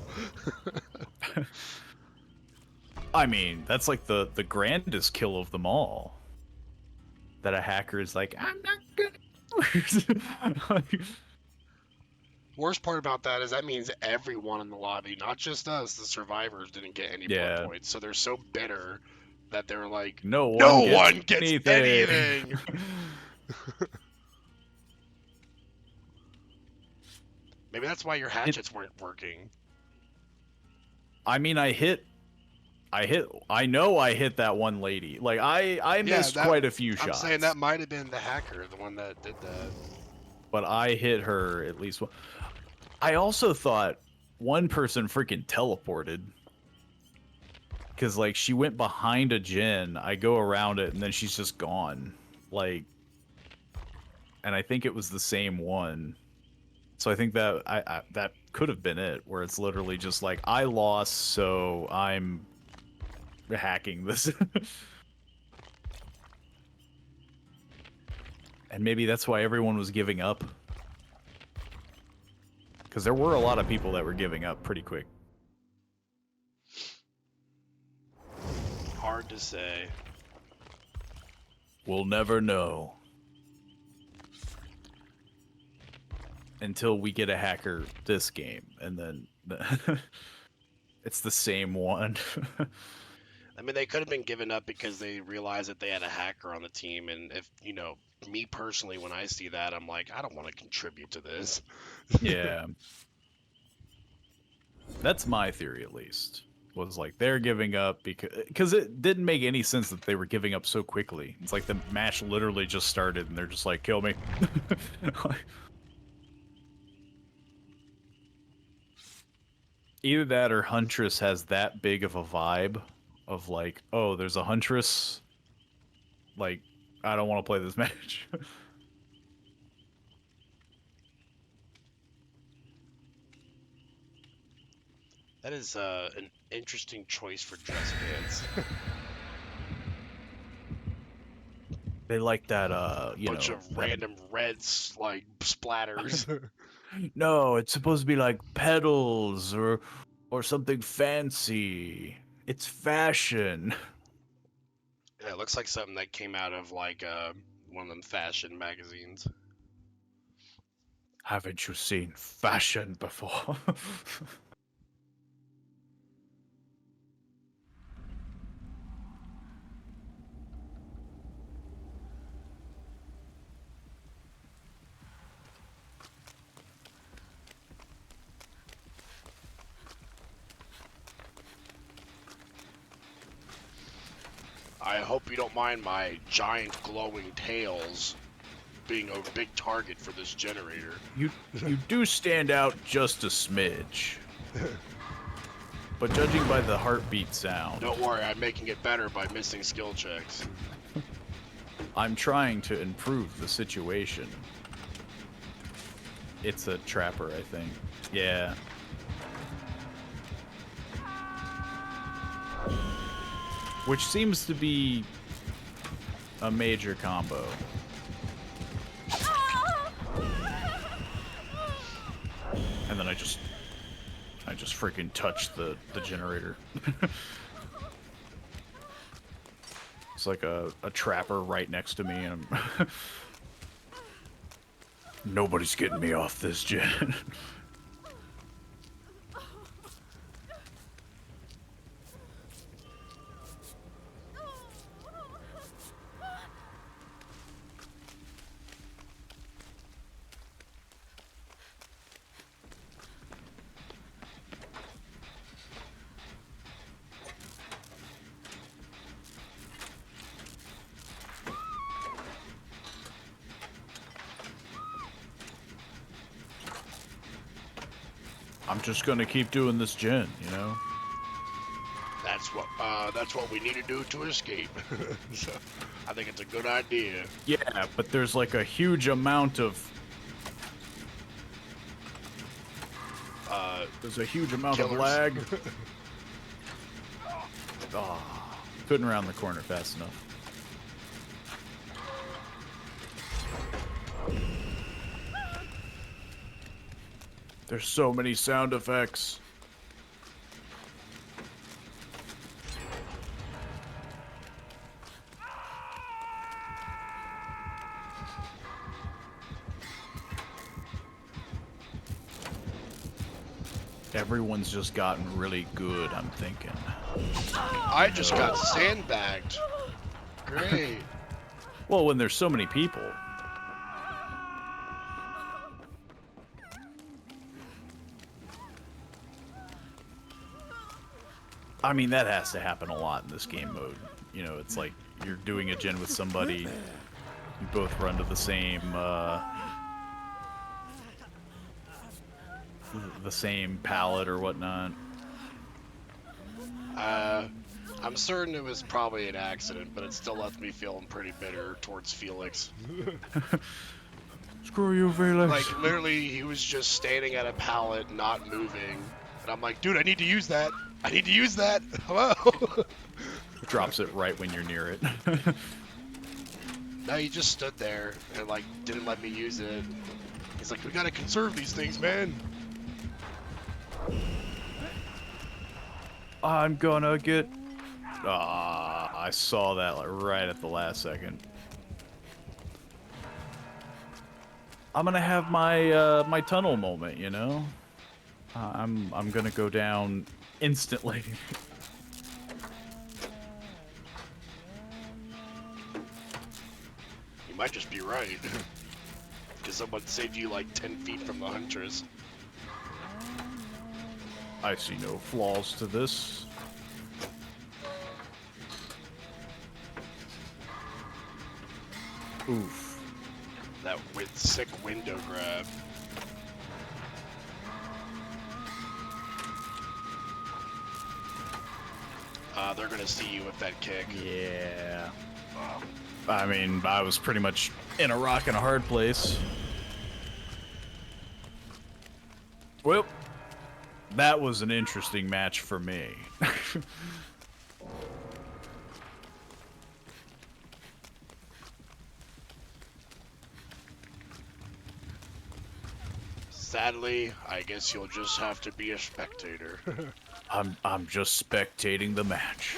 I mean, that's like the grandest kill of them all. That a hacker is like, I'm not gonna. Worst part about that is that means everyone in the lobby, not just us, the survivors, didn't get any blood points. So they're so bitter that they're like, no one gets anything. Maybe that's why your hatchets weren't working. I mean, I know I hit that one lady. Like, I missed quite a few shots. I'm saying that might have been the hacker, the one that did that. But I hit her at least. I also thought one person freaking teleported. Because, like, she went behind a gen. I go around it, and then she's just gone. Like, and I think it was the same one. So I think that that could have been it, where it's literally just like, I lost, so I'm hacking this. And maybe that's why everyone was giving up. Because there were a lot of people that were giving up pretty quick. Hard to say. We'll never know. Until we get a hacker this game, and then it's the same one. I mean, they could have been given up because they realized that they had a hacker on the team, and if, you know, me personally, when I see that, I'm like, I don't want to contribute to this. Yeah. That's my theory, at least. Was like, they're giving up because it didn't make any sense that they were giving up so quickly. It's like the match literally just started, and they're just like, kill me. Either that or Huntress has that big of a vibe of like, oh, there's a Huntress. Like, I don't want to play this match. That is an interesting choice for dress pants. They like that, bunch of random reds, like, splatters. No, it's supposed to be like petals or something fancy. It's fashion. Yeah, it looks like something that came out of, like, one of them fashion magazines. Haven't you seen fashion before? I hope you don't mind my giant glowing tails being a big target for this generator. You do stand out just a smidge. But judging by the heartbeat sound... Don't worry, I'm making it better by missing skill checks. I'm trying to improve the situation. It's a trapper, I think. Yeah. Which seems to be a major combo. And then I just freaking touched the generator. It's like a trapper right next to me, and I'm nobody's getting me off this gen. I'm just gonna keep doing this gen, you know? That's what we need to do to escape. So, I think it's a good idea. Yeah, but there's like a huge amount of... there's a huge amount killers. of lag. Oh, couldn't round the corner fast enough. There's so many sound effects. Everyone's just gotten really good, I'm thinking. I just got sandbagged. Great. Well, when there's so many people. I mean, that has to happen a lot in this game mode. You know, it's like you're doing a gen with somebody, you both run to the same palette or whatnot. I'm certain it was probably an accident, but it still left me feeling pretty bitter towards Felix. Screw you, Felix. Like, literally, he was just standing at a pallet, not moving. And I'm like, dude, I need to use that. I need to use that. Hello? Drops it right when you're near it. No, he just stood there and, like, didn't let me use it. He's like, we gotta conserve these things, man. I'm gonna get... I saw that like right at the last second. I'm gonna have my my tunnel moment, you know? I'm gonna go down instantly. You might just be right. Because someone saved you like 10 feet from the Huntress. I see no flaws to this. Oof. That sick window grab. They're gonna see you with that kick. Yeah. I mean, I was pretty much in a rock and a hard place. Well, that was an interesting match for me. Sadly, I guess you'll just have to be a spectator. I'm just spectating the match.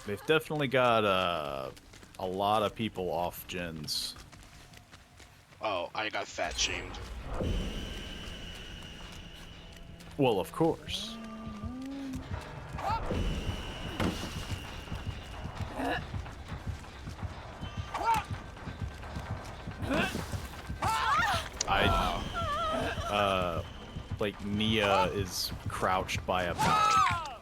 They've definitely got a lot of people off gens. Oh, I got fat shamed. Well, of course. Like Nia is crouched by a pallet.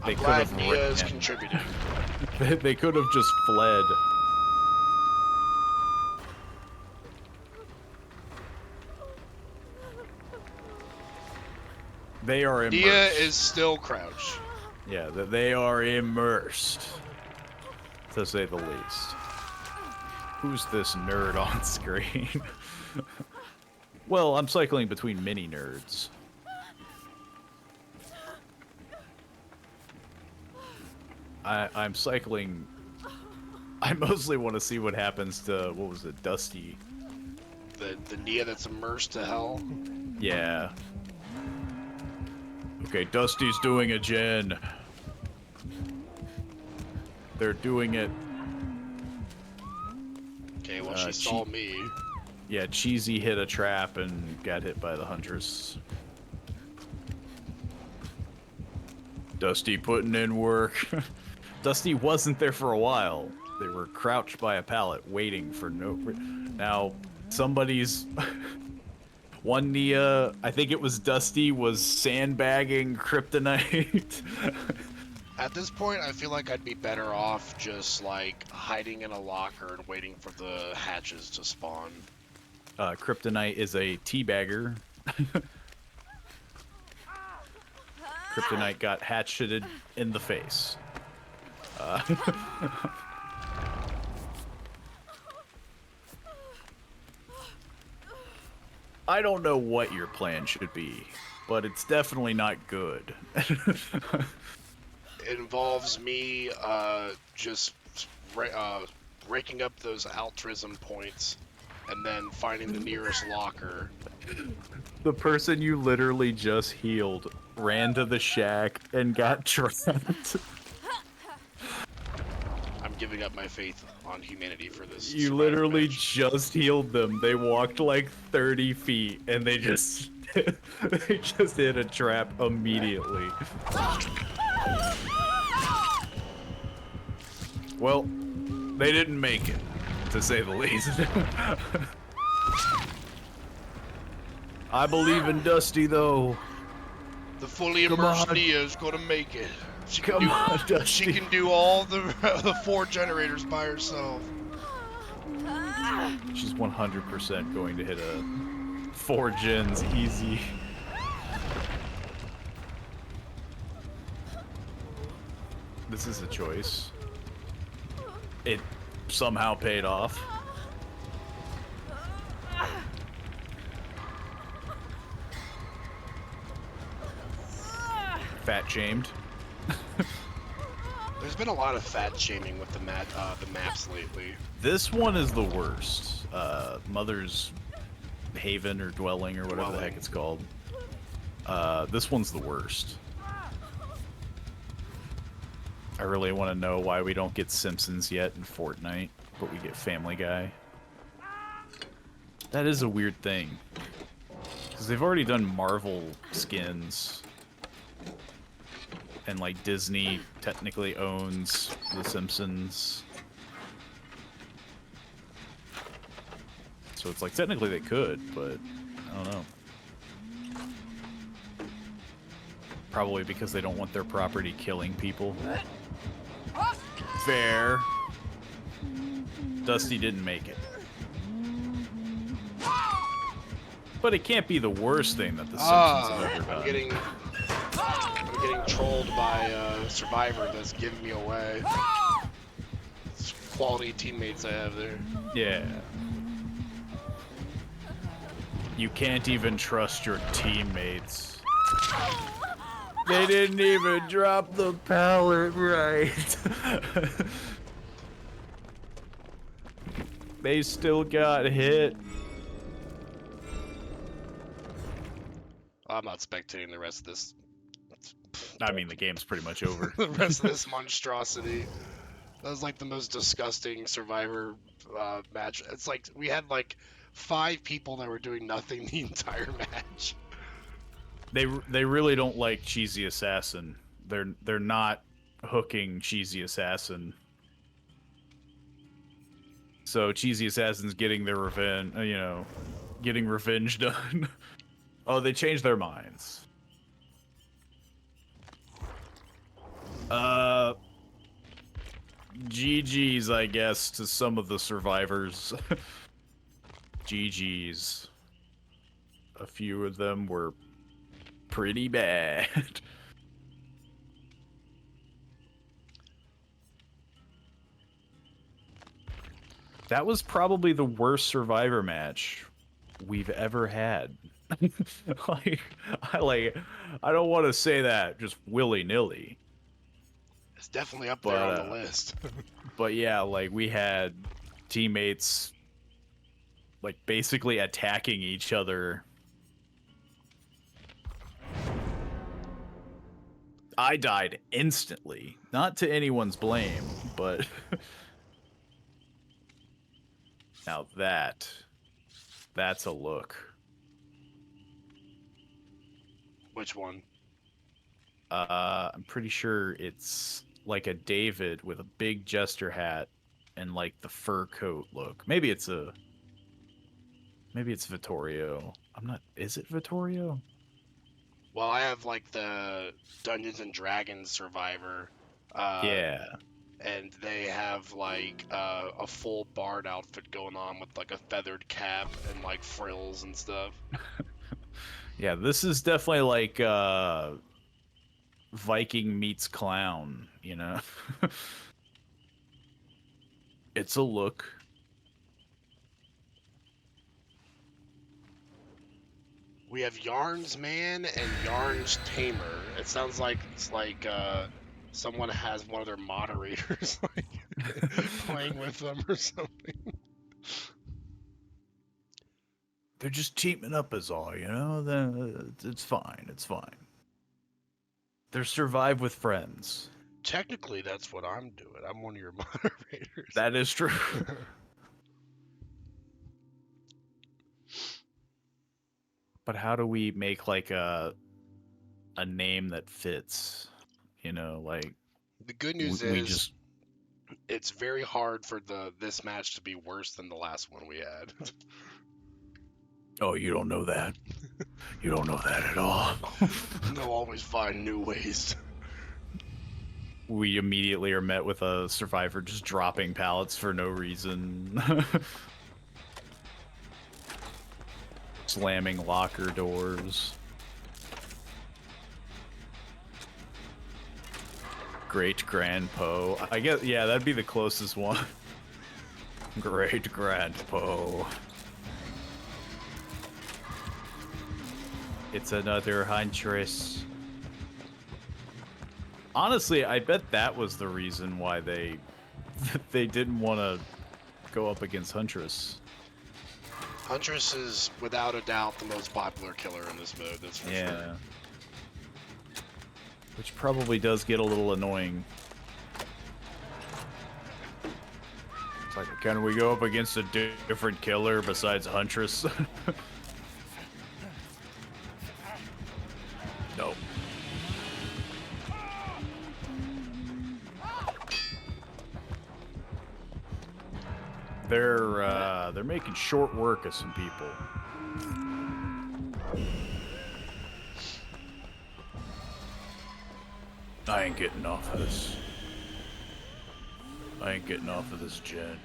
They I'm could glad have Nia is ran. contributing. They could have just fled. They are immersed. Nia is still crouched. Yeah, they are immersed, to say the least. Who's this nerd on screen? Well, I'm cycling between mini nerds. I'm cycling... I mostly want to see what happens to, what was it, Dusty? The Nia that's immersed to hell. Yeah. Okay, Dusty's doing a gen. They're doing it. Okay, well, she saw me. Yeah, Cheesy hit a trap and got hit by the Huntress. Dusty putting in work. Dusty wasn't there for a while. They were crouched by a pallet waiting for no... Now, somebody's... One Nia, I think it was Dusty, was sandbagging Kryptonite. At this point, I feel like I'd be better off just, like, hiding in a locker and waiting for the hatches to spawn. Kryptonite is a teabagger. Kryptonite got hatcheted in the face. I don't know what your plan should be, but it's definitely not good. It involves me just raking up those altruism points and then finding the nearest locker. The person you literally just healed ran to the shack and got trapped. I'm giving up my faith on humanity for this. You literally just healed them. They walked like 30 feet and they just they just hit a trap immediately. Well, they didn't make it, to say the least. I believe in Dusty, though. The fully immersed Nia is gonna make it. She can Come on, Dusty. She can do all the 4 generators by herself. She's 100% going to hit a 4 gens easy. This is a choice. It somehow paid off. Fat shamed. There's been a lot of fat shaming with the maps lately. This one is the worst. Mother's Haven or Dwelling or whatever the heck it's called. This one's the worst. I really want to know why we don't get Simpsons yet in Fortnite, but we get Family Guy. That is a weird thing. Because they've already done Marvel skins. And, like, Disney technically owns The Simpsons. So it's like, technically they could, but I don't know. Probably because they don't want their property killing people. Fair. Dusty didn't make it. But it can't be the worst thing that the Simpsons have ever done. I'm getting trolled by a survivor that's giving me away. It's quality teammates I have there. Yeah. You can't even trust your teammates. They didn't even drop the pallet right. They still got hit. I'm not spectating the rest of this. I mean, the game's pretty much over. The rest of this monstrosity. That was like the most disgusting Survivor match. It's like we had like 5 people that were doing nothing the entire match. They really don't like Cheesy Assassin. They're not hooking Cheesy Assassin. So Cheesy Assassin's getting their revenge, getting revenge done. Oh, they changed their minds. GG's, I guess, to some of the survivors. GG's. A few of them were pretty bad. That was probably the worst Survivor match we've ever had. like, I don't want to say that just willy-nilly, It's definitely up there but on the list. but yeah, like we had teammates like basically attacking each other. I died instantly, not to anyone's blame, but now that's a look. Which one? I'm pretty sure it's like a David with a big jester hat and like the fur coat look. Maybe it's Vittorio. I'm not. Is it Vittorio? Well, I have like the Dungeons and Dragons Survivor, Yeah. and they have like a full bard outfit going on with like a feathered cap and like frills and stuff. Yeah, this is definitely like Viking meets clown, you know? It's a look. We have Yarn's Man and Yarn's Tamer. It sounds like it's like someone has one of their moderators like playing with them or something. They're just teaming up is all, you know? It's fine. It's fine. They're survive with friends. Technically, that's what I'm doing. I'm one of your moderators. That is true. But how do we make like a name that fits? You know, like The good news we is just it's very hard for this match to be worse than the last one we had. Oh, you don't know that. You don't know that at all. They'll always find new ways. We immediately are met with a survivor just dropping pallets for no reason. Slamming locker doors. Great Grand Poe. I guess, yeah, that'd be the closest one. Great Grand Poe. It's another huntress. Honestly, I bet that was the reason why they didn't want to go up against Huntress. Huntress is without a doubt the most popular killer in this mode, that's for sure. Which probably does get a little annoying. It's like, can we go up against a different killer besides Huntress? No. They're making short work of some people. I ain't getting off of this. I ain't getting off of this jet.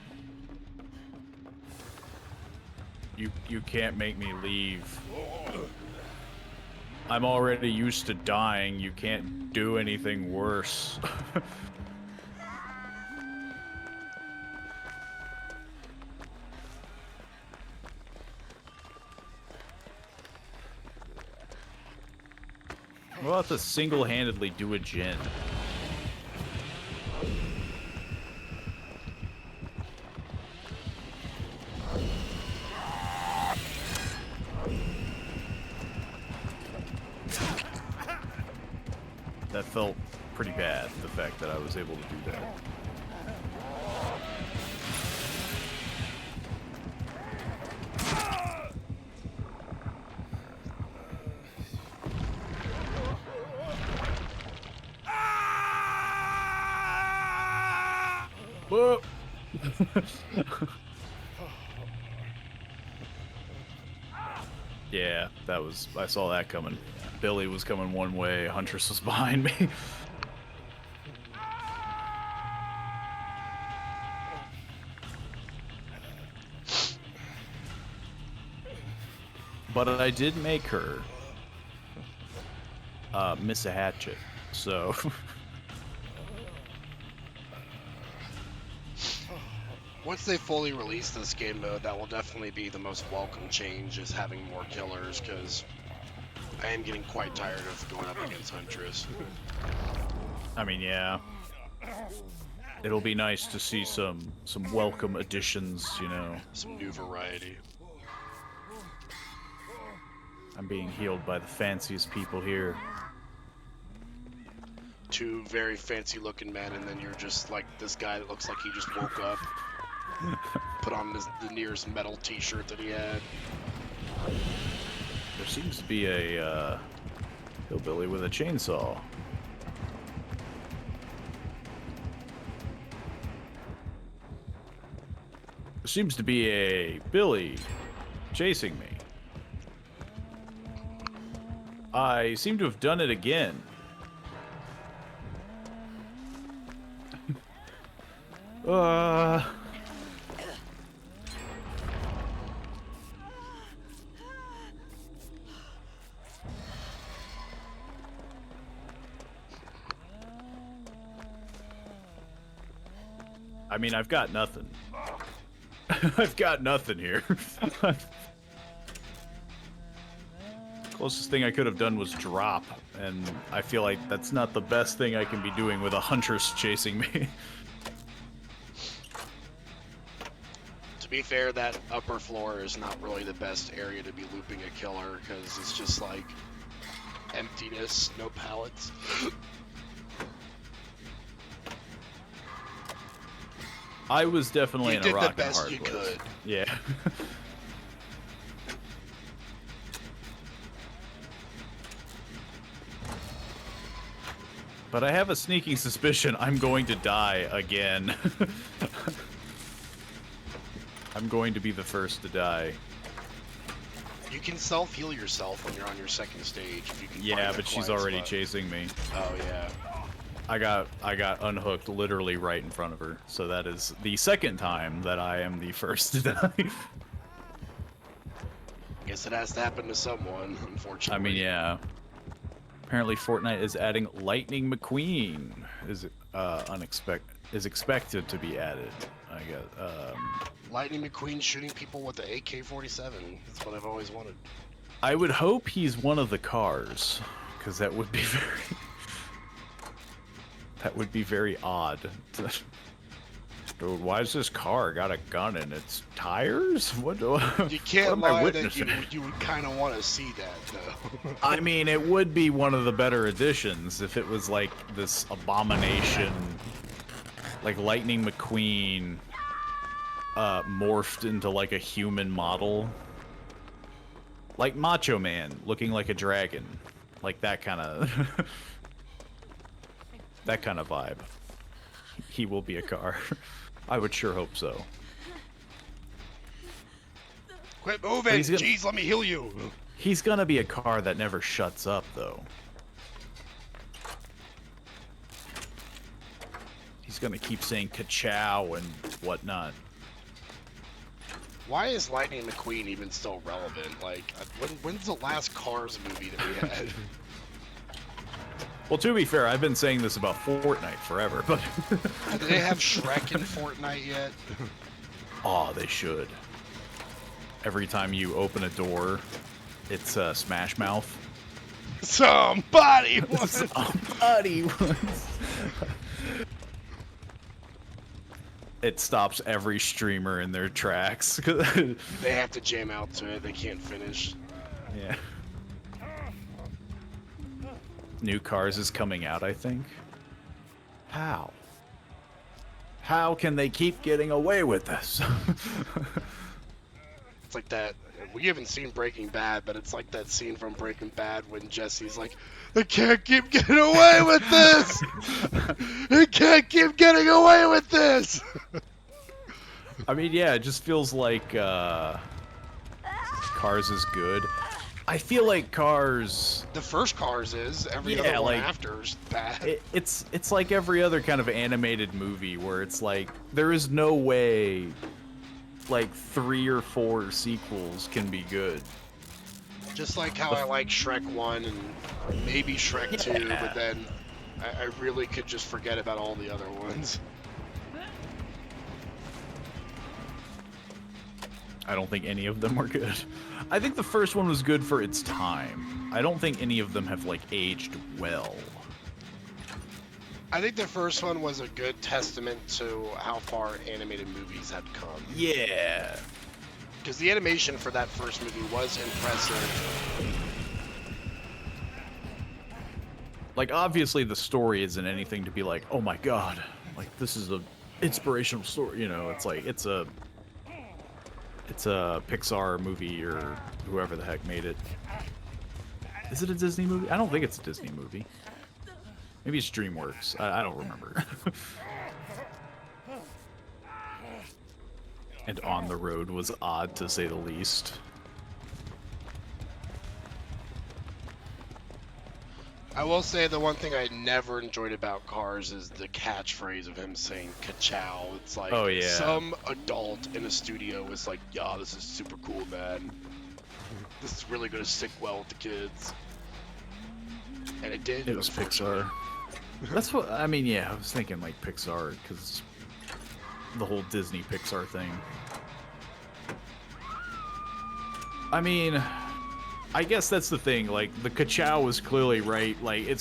You can't make me leave. I'm already used to dying. You can't do anything worse. We'll have to single-handedly do a Jin. That felt pretty bad, the fact that I was able to do that. Whoa! Yeah, that was... I saw that coming. Billy was coming one way, Huntress was behind me. But I did make her. miss a hatchet. So Once they fully release this game mode, that will definitely be the most welcome change, is having more killers, because I am getting quite tired of going up against Huntress. I mean, yeah. It'll be nice to see some welcome additions, you know. Some new variety. I'm being healed by the fanciest people here. Two very fancy looking men, and then you're just like this guy that looks like he just woke up. Put on the nearest metal t-shirt that he had. There seems to be a hillbilly with a chainsaw. There seems to be a Billy chasing me. I seem to have done it again. I mean, I've got nothing. I've got nothing here. Closest thing I could have done was drop, and I feel like that's not the best thing I can be doing with a huntress chasing me. To be fair, that upper floor is not really the best area to be looping a killer, because it's just like emptiness, no pallets. I was definitely in a rock and hard You did the best you could. Yeah. But I have a sneaking suspicion I'm going to die again. I'm going to be the first to die. You can self-heal yourself when you're on your second stage if you can. Yeah, but she's already chasing me. Oh yeah. I got unhooked literally right in front of her. So that is the second time that I am the first to die. Guess it has to happen to someone, unfortunately. I mean, yeah. Apparently Fortnite is adding Lightning McQueen. Is expected to be added, I guess. Lightning McQueen shooting people with the AK-47. That's what I've always wanted. I would hope he's one of the cars, because that would be very odd. Dude, why is this car got a gun in its tires? What do I? You can't what am I lie witnessing? that you would kind of want to see that, though. I mean, it would be one of the better additions if it was like this abomination, like Lightning McQueen, morphed into like a human model, like Macho Man looking like a dragon, like that kind of that kind of vibe. He will be a car. I would sure hope so. Quit moving! Jeez, let me heal you! He's gonna be a car that never shuts up, though. He's gonna keep saying ka-chow and whatnot. Why is Lightning McQueen even still relevant? Like, when's the last Cars movie that we had? Well, to be fair, I've been saying this about Fortnite forever, but... Do they have Shrek in Fortnite yet? Oh, they should. Every time you open a door, it's Smash Mouth. Somebody once! Somebody once! It stops every streamer in their tracks. They have to jam out to it, they can't finish. Yeah. New Cars is coming out, I think. How? How can they keep getting away with this? It's like that. We haven't seen Breaking Bad, but it's like that scene from Breaking Bad when Jesse's like, I can't keep getting away with this! I can't keep getting away with this! I mean, yeah, it just feels like Cars is good. I feel like Cars... The first Cars is. Every other one after is bad. It's like every other kind of animated movie where it's like, there is no way like 3 or 4 sequels can be good. Just like how I like Shrek 1 and maybe Shrek 2, but then I really could just forget about all the other ones. I don't think any of them were good. I think the first one was good for its time. I don't think any of them have, like, aged well. I think the first one was a good testament to how far animated movies had come. Yeah. Because the animation for that first movie was impressive. Like, obviously the story isn't anything to be like, oh my god, like, this is a inspirational story, you know, it's like, it's a Pixar movie or whoever the heck made it. Is it a Disney movie? I don't think it's a Disney movie. Maybe it's DreamWorks. I don't remember. And On the Road was odd, to say the least. I will say the one thing I never enjoyed about Cars is the catchphrase of him saying "ka-chow." It's like, oh, yeah. Some adult in a studio was like, "Yeah, this is super cool, man. This is really gonna stick well with the kids." And it did. It was Pixar. That's what, I mean, yeah, I was thinking like Pixar, because the whole Disney Pixar thing. I mean, I guess that's the thing, like, the ka-chow was clearly right, like, it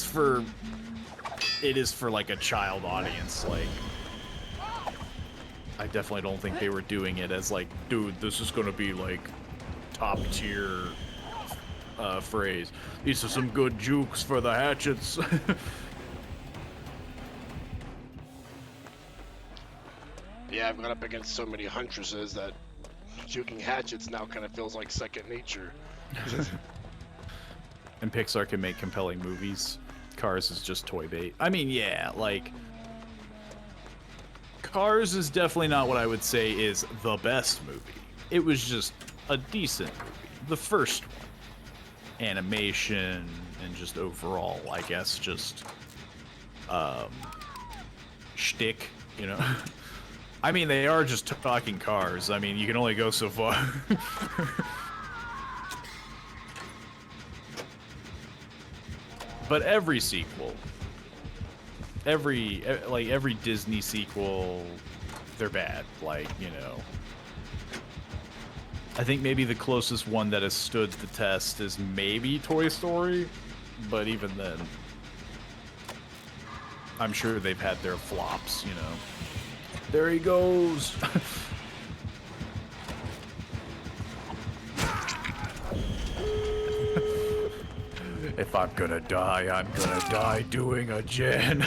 is for, like, a child audience, like, I definitely don't think they were doing it as, like, dude, this is gonna be, like, top-tier, phrase. These are some good jukes for the hatchets. Yeah, I've gone up against so many huntresses that juking hatchets now kind of feels like second nature. And Pixar can make compelling movies. Cars is just toy bait. I mean, yeah, like, Cars is definitely not what I would say is the best movie. It was just a decent movie. The first one. Animation and just overall, I guess, just shtick, you know. I mean, they are just talking cars. I mean, you can only go so far. But every sequel, every Disney sequel, they're bad. Like, you know, I think maybe the closest one that has stood the test is maybe Toy Story, but even then, I'm sure they've had their flops, you know. There he goes. If I'm gonna die doing a gen.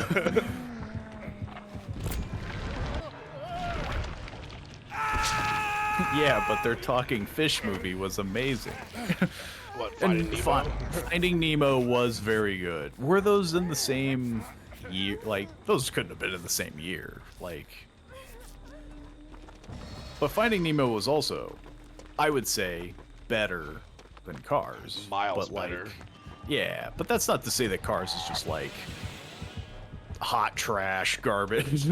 Yeah, but their talking fish movie was amazing. What, Finding Nemo? Finding Nemo was very good. Were those in the same year? Like, those couldn't have been in the same year. Like, but Finding Nemo was also, I would say, better than Cars. Miles but, like, better. Yeah, but that's not to say that Cars is just like hot trash garbage.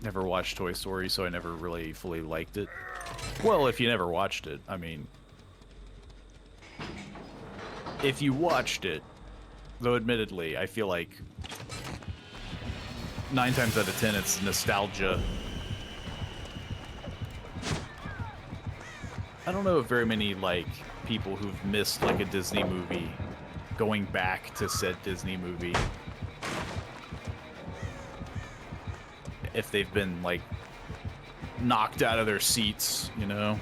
Never watched Toy Story, so I never really fully liked it. Well, if you never watched it, I mean, if you watched it, though admittedly, I feel like 9 times out of 10 it's nostalgia. I don't know of very many, like, people who've missed, like, a Disney movie going back to said Disney movie. If they've been, like, knocked out of their seats, you know?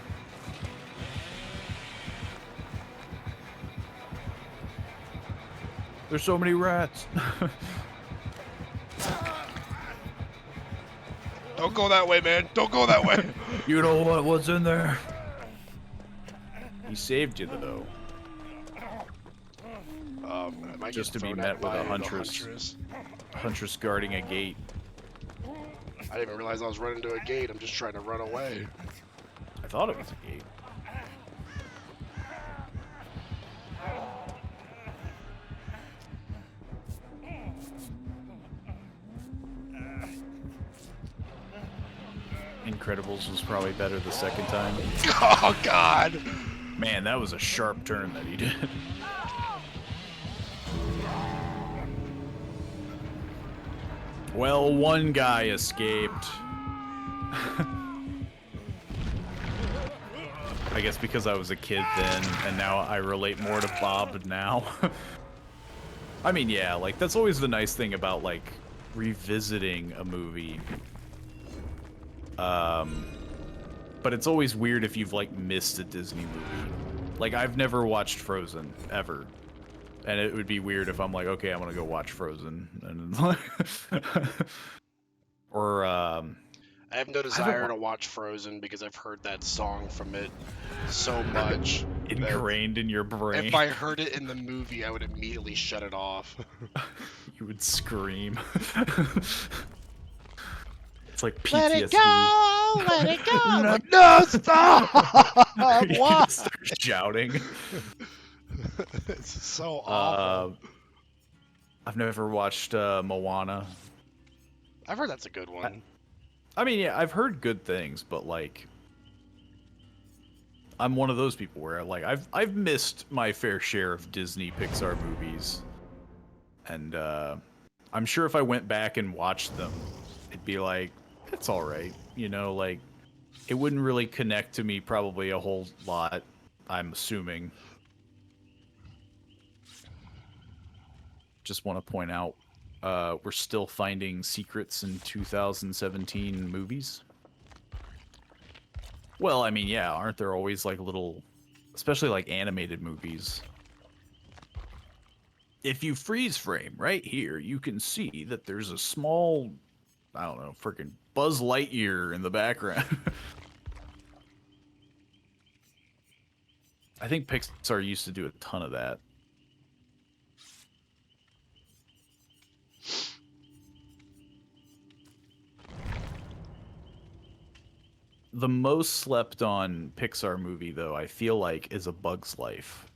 There's so many rats. Don't go that way, man. Don't go that way. You know what's in there? He saved you, though. Just to be met with a huntress. Huntress guarding a gate. I didn't even realize I was running to a gate. I'm just trying to run away. I thought it was a gate. In Incredibles was probably better the second time. Oh God! Man, that was a sharp turn that he did. Well, one guy escaped. I guess because I was a kid then, and now I relate more to Bob now. I mean, yeah, like, that's always the nice thing about, like, revisiting a movie. But it's always weird if you've, like, missed a Disney movie. Like, I've never watched Frozen, ever. And it would be weird if I'm like, okay, I'm gonna go watch Frozen. And or, I have no desire to watch Frozen because I've heard that song from it so much. Ingrained in your brain. If I heard it in the movie, I would immediately shut it off. You would scream. It's like PTSD. Let it go! Let it go! Like, no, stop! Why? Start shouting. It's so awful. I've never watched Moana. I've heard that's a good one. I mean, yeah, I've heard good things, but like, I'm one of those people where like I've missed my fair share of Disney Pixar movies, and I'm sure if I went back and watched them, it'd be like, it's all right, you know, like it wouldn't really connect to me probably a whole lot, I'm assuming. Just want to point out, we're still finding secrets in 2017 movies. Well, I mean, yeah, aren't there always like little, especially like animated movies? If you freeze frame right here, you can see that there's a small, I don't know, freaking Buzz Lightyear in the background. I think Pixar used to do a ton of that. The most slept on Pixar movie, though, I feel like, is A Bug's Life.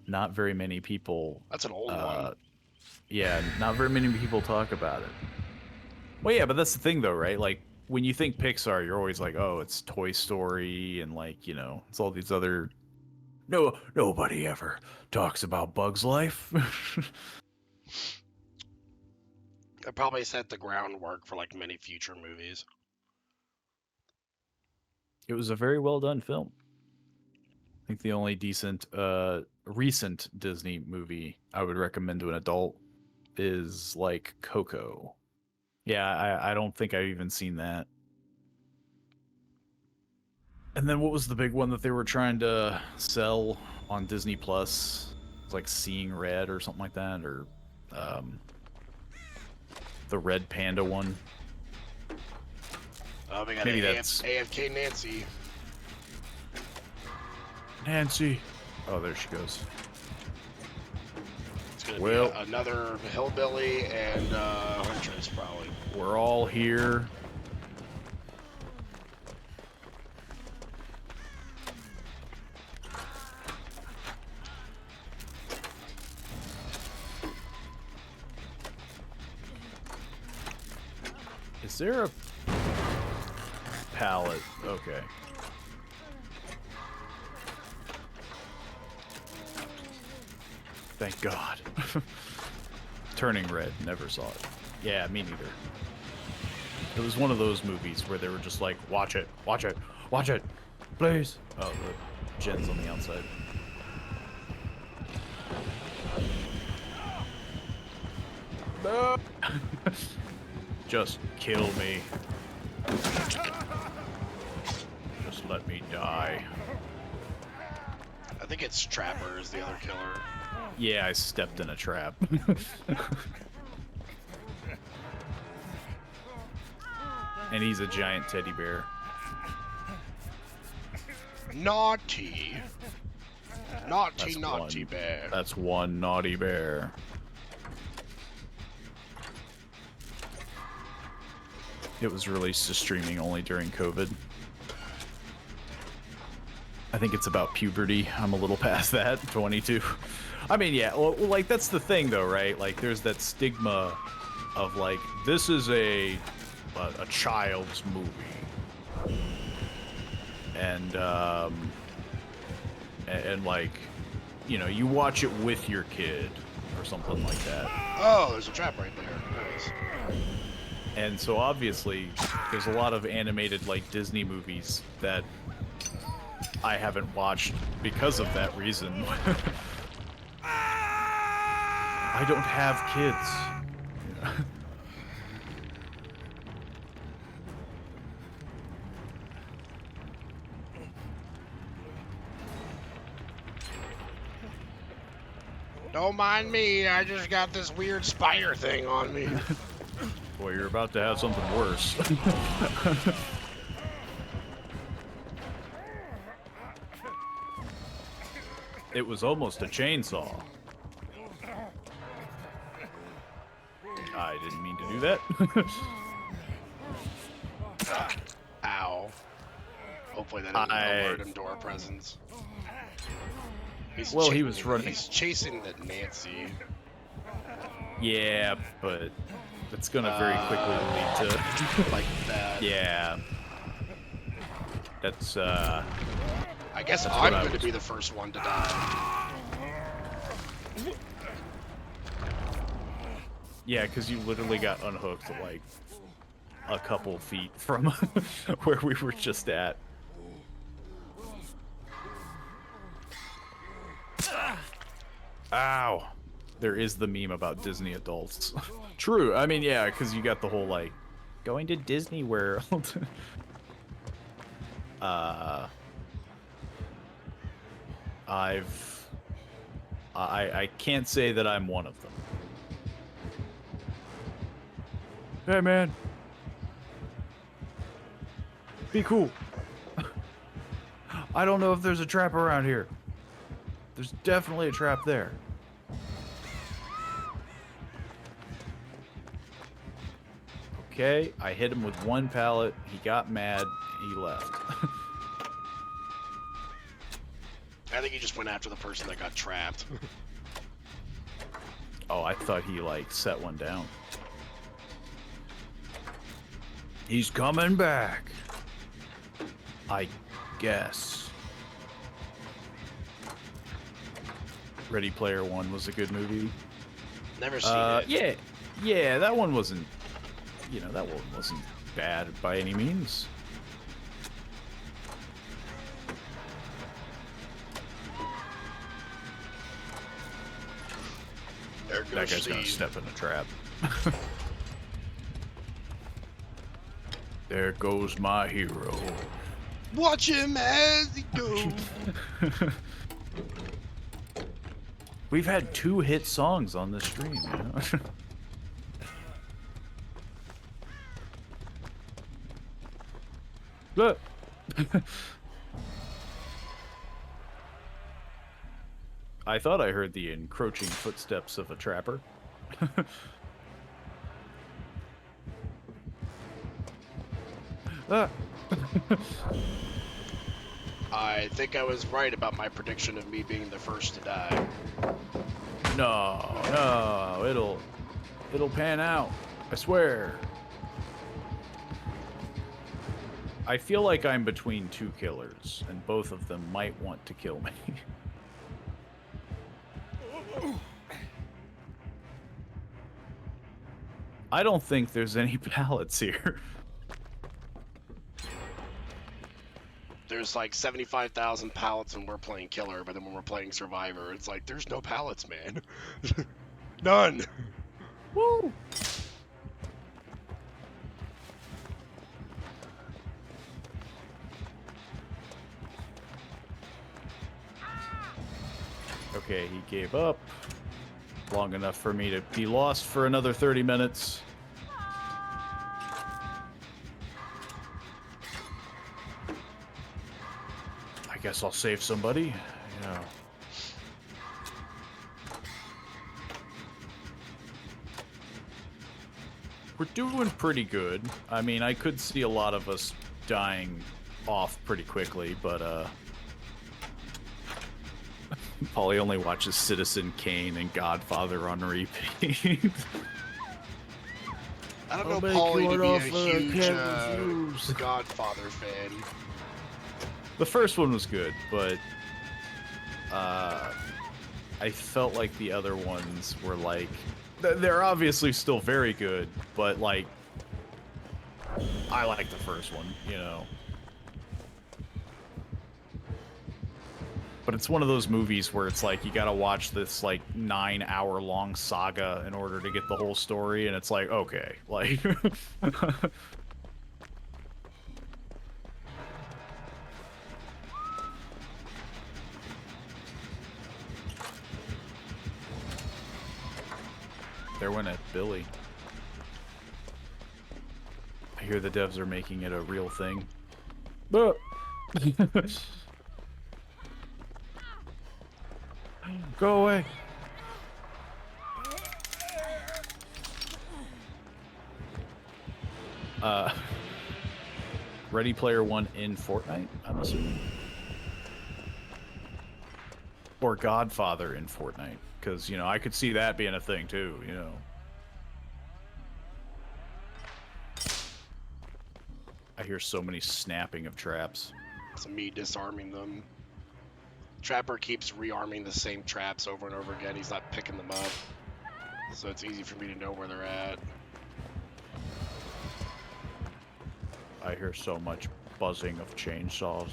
Not very many people... That's an old one. Yeah, not very many people talk about it. Well, yeah, but that's the thing, though, right? Like, when you think Pixar, you're always like, oh, it's Toy Story, and, like, you know, it's all these other... No, nobody ever talks about Bug's Life. It probably set the groundwork for, like, many future movies. It was a very well done film. I think the only decent recent Disney movie I would recommend to an adult is like Coco. Yeah, I don't think I've even seen that. And then what was the big one that they were trying to sell on Disney Plus? It was like Seeing Red or something like that, or the Red Panda one. Oh, we got Maybe that's AFK Nancy. Nancy. Oh, there she goes. It's gonna be another hillbilly and huntress, probably. We're all here. Is there a pallet? Okay. Thank God. Turning Red, never saw it. Yeah, me neither. It was one of those movies where they were just like, watch it, watch it, watch it, please. Oh, the gen's on the outside. No. Just kill me. Just let me die. I think it's Trapper is the other killer. Yeah, I stepped in a trap. And he's a giant teddy bear. Naughty. Naughty, naughty bear. That's one naughty bear. It was released to streaming only during COVID. I think it's about puberty. I'm a little past that, 22. I mean, yeah, well, like, that's the thing, though, right? Like, there's that stigma of, like, this is a a child's movie, and like, you know, you watch it with your kid or something like that. Oh, there's a trap right there. Nice. And so obviously, there's a lot of animated like Disney movies that I haven't watched because of that reason. I don't have kids. Don't mind me, I just got this weird spire thing on me. Boy, you're about to have something worse. It was almost a chainsaw. I didn't mean to do that. Ow. Hopefully that doesn't alert him to our presence. Well, he was running. He's chasing the Nancy. Yeah, but it's gonna very quickly lead to like that. Yeah. That's I guess I'm going to be the first one to die. Yeah, because you literally got unhooked like a couple feet from where we were just at. Ow. There is the meme about Disney adults. True. I mean, yeah, because you got the whole, like, going to Disney World. I can't say that I'm one of them. Hey, man. Be cool. I don't know if there's a trap around here. There's definitely a trap there. Okay, I hit him with one pallet. He got mad. He left. I think he just went after the person that got trapped. Oh, I thought he, like, set one down. He's coming back. I guess. Ready Player One was a good movie. Never seen it. Yeah, that one wasn't, you know, that one wasn't bad by any means. That guy's gonna step in a trap. There goes my hero. Watch him as he goes. We've had 2 hit songs on this stream, you know? Look. I thought I heard the encroaching footsteps of a trapper. Ah. I think I was right about my prediction of me being the first to die. No, it'll pan out. I swear. I feel like I'm between 2 killers, and both of them might want to kill me. I don't think there's any pallets here. There's like 75,000 pallets when we're playing killer, but then when we're playing survivor, it's like, there's no pallets, man. None. Woo! Okay, he gave up. Long enough for me to be lost for another 30 minutes. I guess I'll save somebody, you know. We're doing pretty good. I mean, I could see a lot of us dying off pretty quickly, but Polly only watches Citizen Kane and Godfather on repeat. I don't I'll know make Paulie you to an be a offer I huge can't refuse. Godfather fan. The first one was good, but I felt like the other ones were like they're obviously still very good, but like I like the first one, you know. But it's one of those movies where it's like you gotta watch this like 9-hour-long saga in order to get the whole story, and it's like, okay, like there went at Billy. I hear the devs are making it a real thing. But go away. Ready Player One in Fortnite, I'm assuming. Or Godfather in Fortnite, because, you know, I could see that being a thing too, you know. I hear so many snapping of traps. It's me disarming them. Trapper keeps rearming the same traps over and over again. He's not picking them up. So it's easy for me to know where they're at. I hear so much buzzing of chainsaws.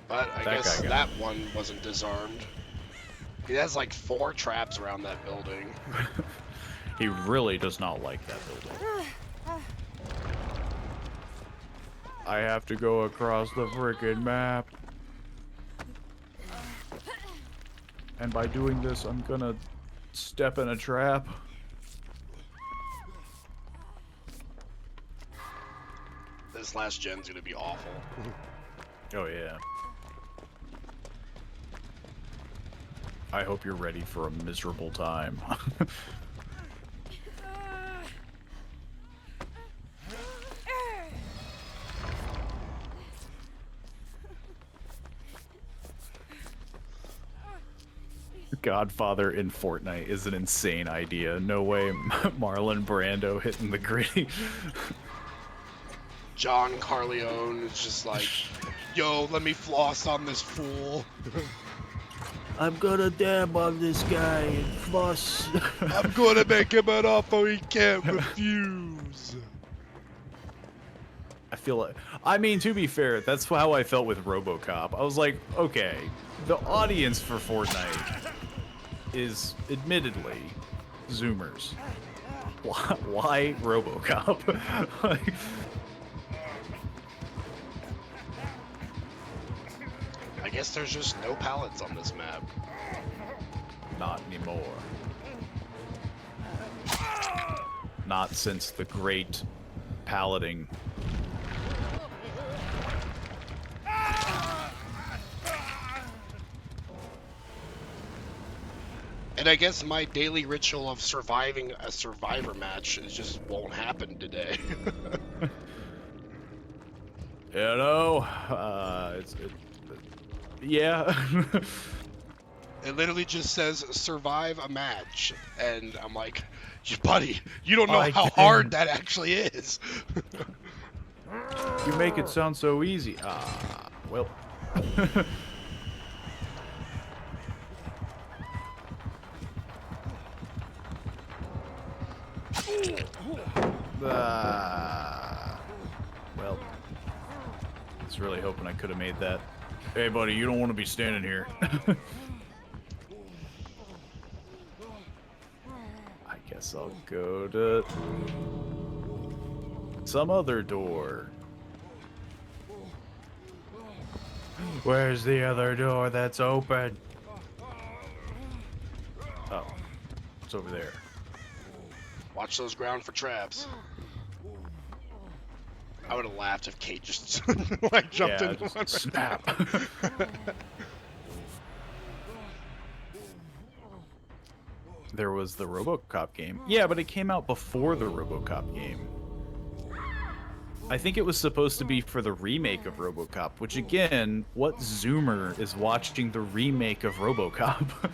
But I That guess guy got that one wasn't disarmed. He has like 4 traps around that building. He really does not like that building. I have to go across the frickin' map. And by doing this, I'm gonna step in a trap. This last gen's gonna be awful. Oh yeah. I hope you're ready for a miserable time. Godfather in Fortnite is an insane idea. No way Marlon Brando hitting the gritty. John Carleone is just like, yo, let me floss on this fool. I'm gonna dab on this guy and floss. I'm gonna make him an offer he can't refuse. I feel like, I mean, to be fair, that's how I felt with RoboCop. I was like, okay, the audience for Fortnite is admittedly Zoomers. Why RoboCop? Like, I guess there's just no pallets on this map. not anymore. Not since the great paletting. And I guess my daily ritual of surviving a survivor match just won't happen today. You know, yeah. It literally just says survive a match, and I'm like, buddy, you don't know how hard that actually is. You make it sound so easy. Well. Well. I was really hoping I could have made that. Hey, buddy, you don't want to be standing here. I guess I'll go to some other door. Where's the other door that's open? Oh, it's over there. Watch those ground for traps. I would have laughed if Kate just like jumped in one. Snap. There was the RoboCop game. Yeah, but it came out before the RoboCop game. I think it was supposed to be for the remake of RoboCop, which again, what Zoomer is watching the remake of RoboCop?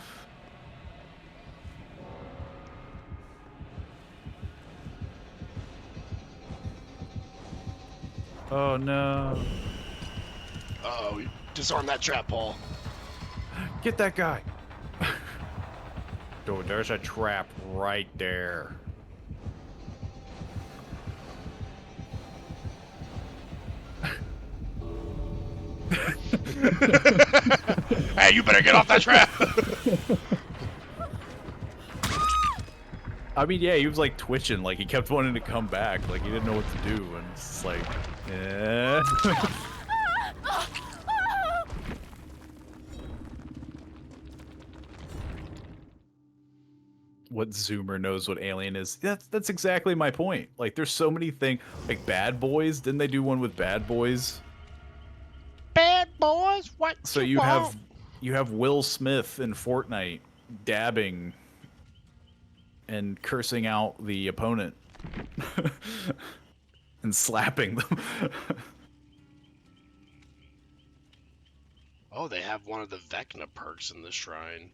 Oh no. Uh-oh, disarm that trap, Paul. Get that guy. Dude, there's a trap right there. Hey, you better get off that trap! I mean, yeah, he was like twitching, like he kept wanting to come back, like he didn't know what to do, and it's just like, eh. What Zoomer knows what Alien is? That's exactly my point. Like, there's so many things, like Bad Boys. Didn't they do one with Bad Boys? Bad boys, what So you want? you have Will Smith in Fortnite dabbing and cursing out the opponent and slapping them. Oh, they have one of the Vecna perks in the Shrine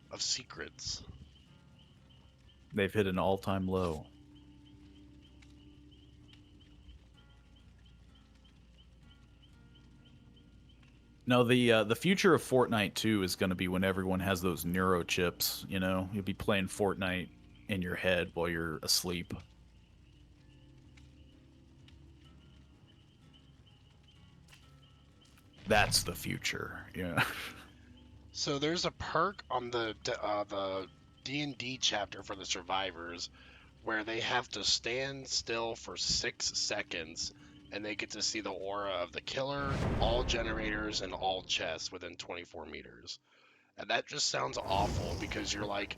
of Secrets. They've hit an all-time low. No, the future of Fortnite 2 is going to be when everyone has those neurochips, you know? You'll be playing Fortnite in your head while you're asleep. That's the future, yeah. So there's a perk on the D&D chapter for the survivors where they have to stand still for 6 seconds and they get to see the aura of the killer, all generators, and all chests within 24 meters. And that just sounds awful because you're like,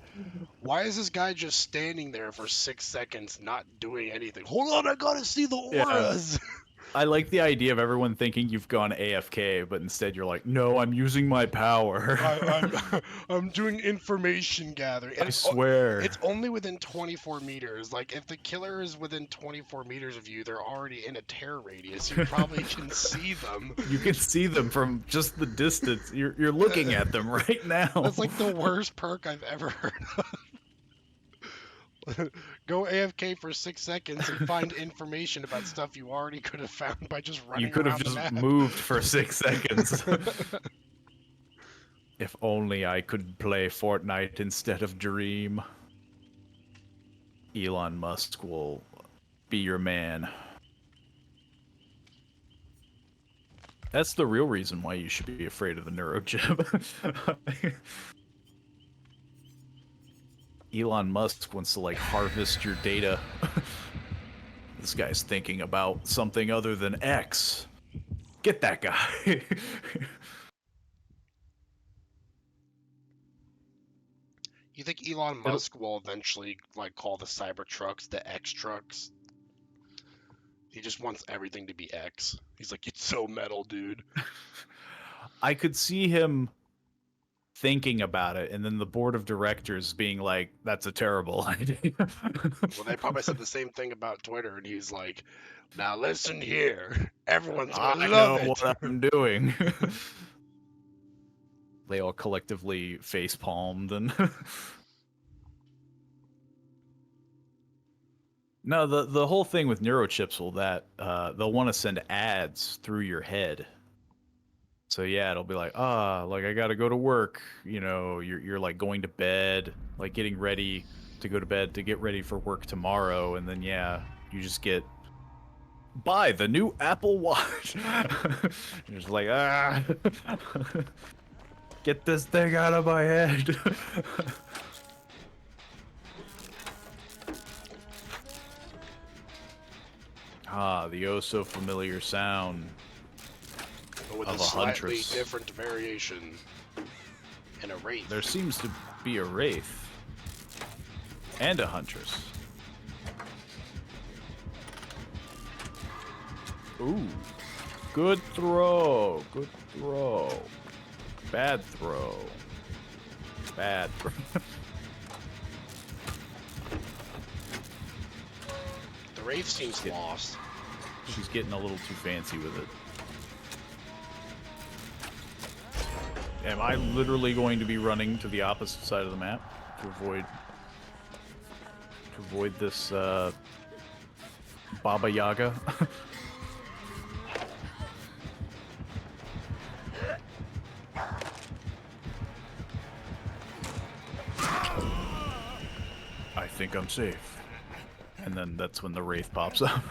why is this guy just standing there for 6 seconds not doing anything? Hold on, I gotta see the auras! Yeah. I like the idea of everyone thinking you've gone AFK, but instead you're like, no, I'm using my power. I'm doing information gathering. And I swear. It's only within 24 meters. Like, if the killer is within 24 meters of you, they're already in a terror radius. You probably can see them. You can see them from just the distance. You're looking at them right now. That's like the worst perk I've ever heard of. Go AFK for 6 seconds and find information about stuff you already could have found by just running. You could have just moved for 6 seconds. If only I could play Fortnite instead of Dream. Elon Musk will be your man. That's the real reason why you should be afraid of the neurochip. Elon Musk wants to, like, harvest your data. This guy's thinking about something other than X. Get that guy. You think Elon Musk will eventually, like, call the Cybertrucks the X trucks? He just wants everything to be X. He's like, it's so metal, dude. I could see him thinking about it, and then the board of directors being like, that's a terrible idea. Well, they probably said the same thing about Twitter, and he's like, now listen here. Everyone's gonna love it. I know what I'm doing. They all collectively face palmed and no, the whole thing with neurochips will that they'll want to send ads through your head. So yeah, it'll be like, like I gotta go to work. You know, you're like going to bed, like getting ready to go to bed to get ready for work tomorrow, and then yeah, you just get buy the new Apple Watch. You're just like, get this thing out of my head. The oh so familiar sound but with of a slightly huntress. different variation in a Wraith. There seems to be a Wraith and a huntress. Ooh. Good throw. Good throw. Bad throw. Bad throw. The Wraith seems lost. She's getting a little too fancy with it. Am I literally going to be running to the opposite side of the map to avoid this Baba Yaga? think I'm safe. And then that's when the Wraith pops up.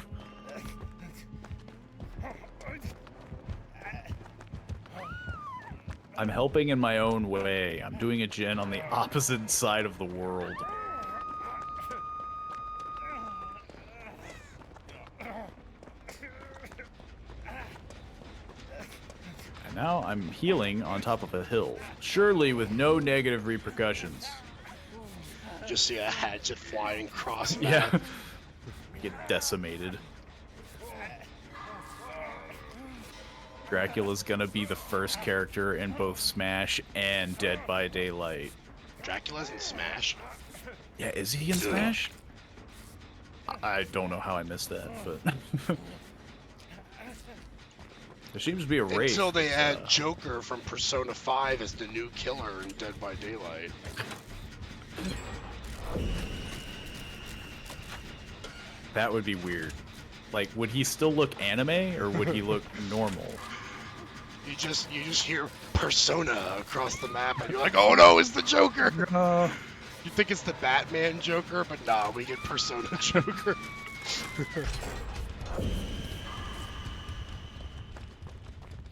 I'm helping in my own way. I'm doing a gen on the opposite side of the world. And now I'm healing on top of a hill. Surely with no negative repercussions. Just see a hatchet flying across map. Yeah. We get decimated. Dracula's gonna be the first character in both Smash and Dead by Daylight. Dracula's in Smash? Yeah, is he in Smash? I don't know how I missed that, but... There seems to be a Wraith. Until they add Joker from Persona 5 as the new killer in Dead by Daylight. That would be weird. Like, would he still look anime, or would he look normal? You just hear Persona across the map, and you're like, oh no, it's the Joker! You think it's the Batman Joker, but nah, we get Persona Joker.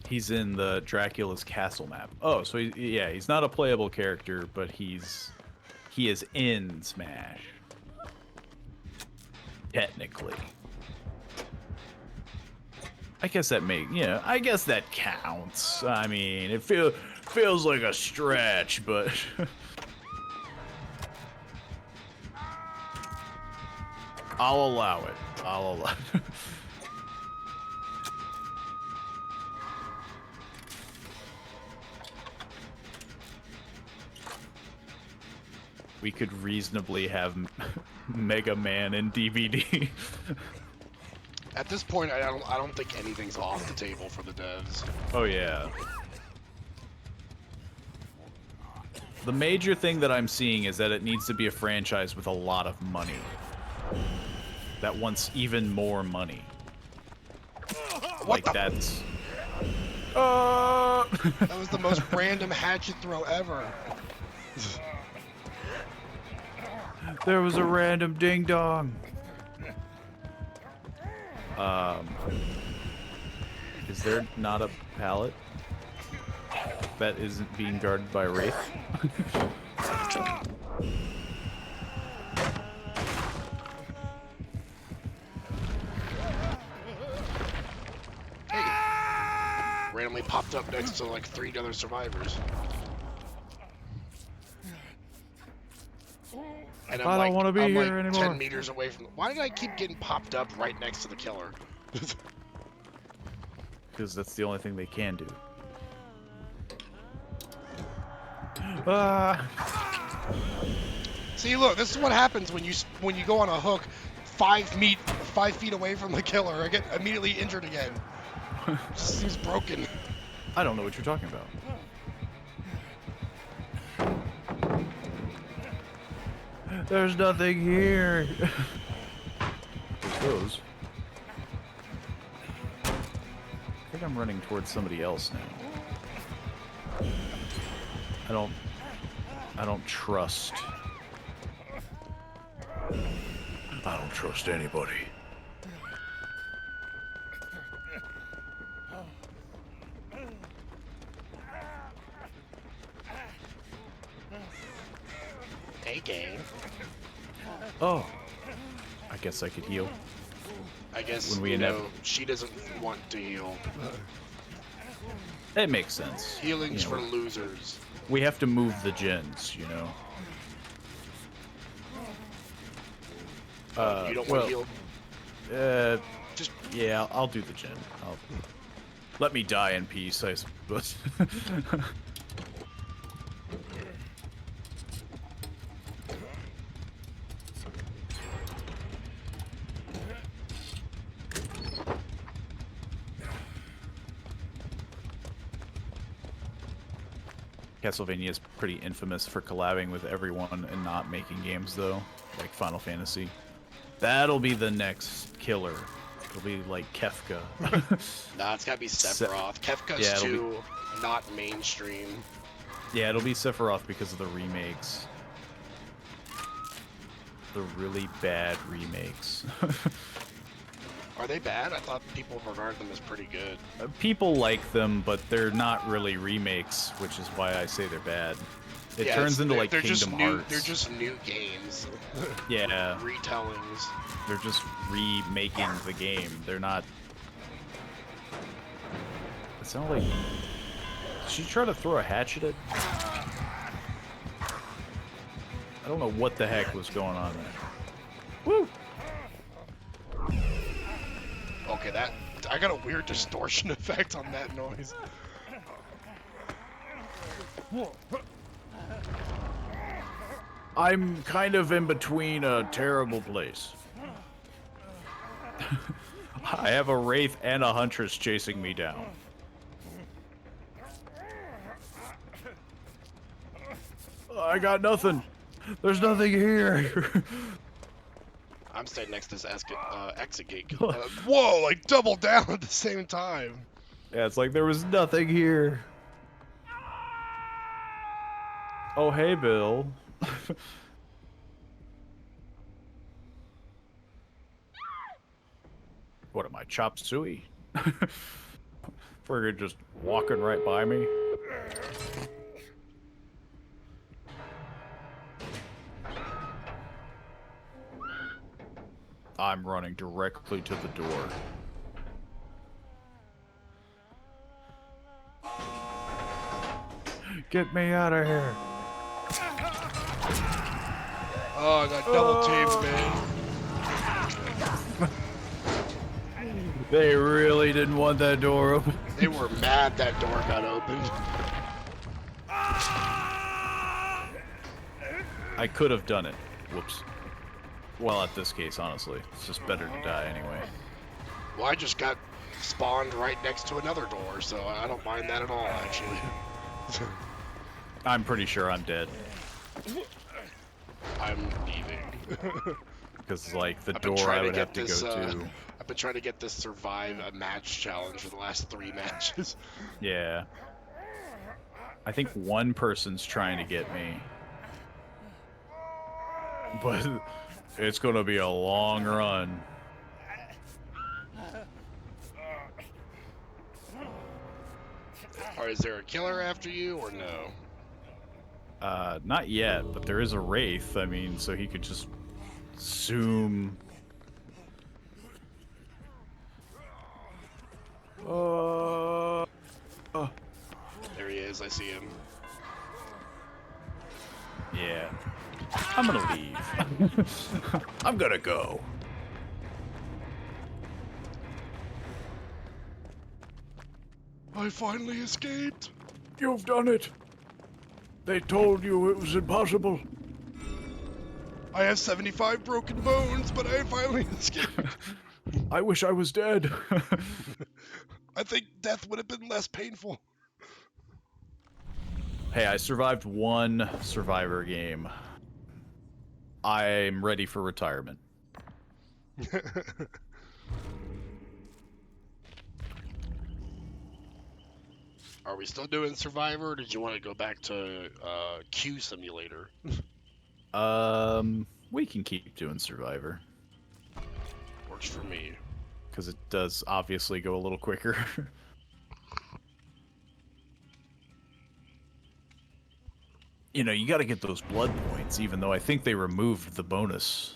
He's in the Dracula's Castle map. Oh, so yeah, he's not a playable character, but he is in Smash. Technically. I guess that I guess that counts. I mean, it feels like a stretch, but I'll allow it. I'll allow it. We could reasonably have Mega Man in DVD. At this point, I don't think anything's off the table for the devs. Oh yeah. The major thing that I'm seeing is that it needs to be a franchise with a lot of money. That wants even more money. What like that's... That was the most random hatchet throw ever. There was a random ding dong. Is there not a pallet that isn't being guarded by Wraith? Hey, randomly popped up next to like 3 other survivors. And I don't want to be I'm here like anymore. 10 meters away from. Why did I keep getting popped up right next to the killer? Because that's the only thing they can do. Ah! See, look, this is what happens when you go on a hook 5 feet away from the killer. I get immediately injured again. It just seems broken. I don't know what you're talking about. There's nothing here. There's those. I think I'm running towards somebody else now. I don't trust. I don't trust anybody. Hey, gang. Oh. I guess I could heal. I guess When we she doesn't want to heal. It makes sense. Healing's for losers. We have to move the gens, you know. You don't want to heal? Just yeah, I'll do the gen. Let me die in peace, I suppose. Castlevania is pretty infamous for collabing with everyone and not making games, though, like Final Fantasy. That'll be the next killer. It'll be like Kefka. Nah, it's gotta be Sephiroth. Kefka's too not mainstream. Yeah, it'll be Sephiroth because of the remakes. the really bad remakes. Are they bad? I thought people regard them as pretty good. People like them, but they're not really remakes, which is why I say they're bad. It Yeah, turns into like they're just Kingdom new. Hearts. They're just new games. Yeah. Retellings. They're just remaking the game. They're not. It sounded like. Did she try to throw a hatchet at? I don't know what the heck was going on there. Woo! Okay, I got a weird distortion effect on that noise. I'm kind of in between a terrible place. I have a Wraith and a Huntress chasing me down. I got nothing. There's nothing here. I'm staying next to this exit gate. Whoa, like double down at the same time. Yeah, it's like there was nothing here. Oh, hey, Bill. What am I, chop suey? Friggin' just walking right by me. I'm running directly to the door. Get me out of here. Oh, I got double teamed, man. They really didn't want that door open. They were mad that door got opened. I could have done it. Whoops. Well, at this case, honestly. It's just better to die anyway. Well, I just got spawned right next to another door, so I don't mind that at all, actually. I'm pretty sure I'm dead. I'm leaving. Because, like, the door I would have to go to... I've been trying to get this survive a match challenge for the last 3 matches. Yeah. I think one person's trying to get me. But it's gonna be a long run. Or is there a killer after you, or no? Not yet, but there is a Wraith. I mean, so he could just zoom. There he is, I see him. Yeah. I'm gonna leave. I'm gonna go. I finally escaped! You've done it. They told you it was impossible. I have 75 broken bones, but I finally escaped. I wish I was dead. I think death would have been less painful. Hey, I survived one Survivor game. I'm ready for retirement. Are we still doing Survivor, or did you want to go back to Q Simulator? We can keep doing Survivor. Works for me. Because it does obviously go a little quicker. You know, you gotta get those blood points, even though I think they removed the bonus.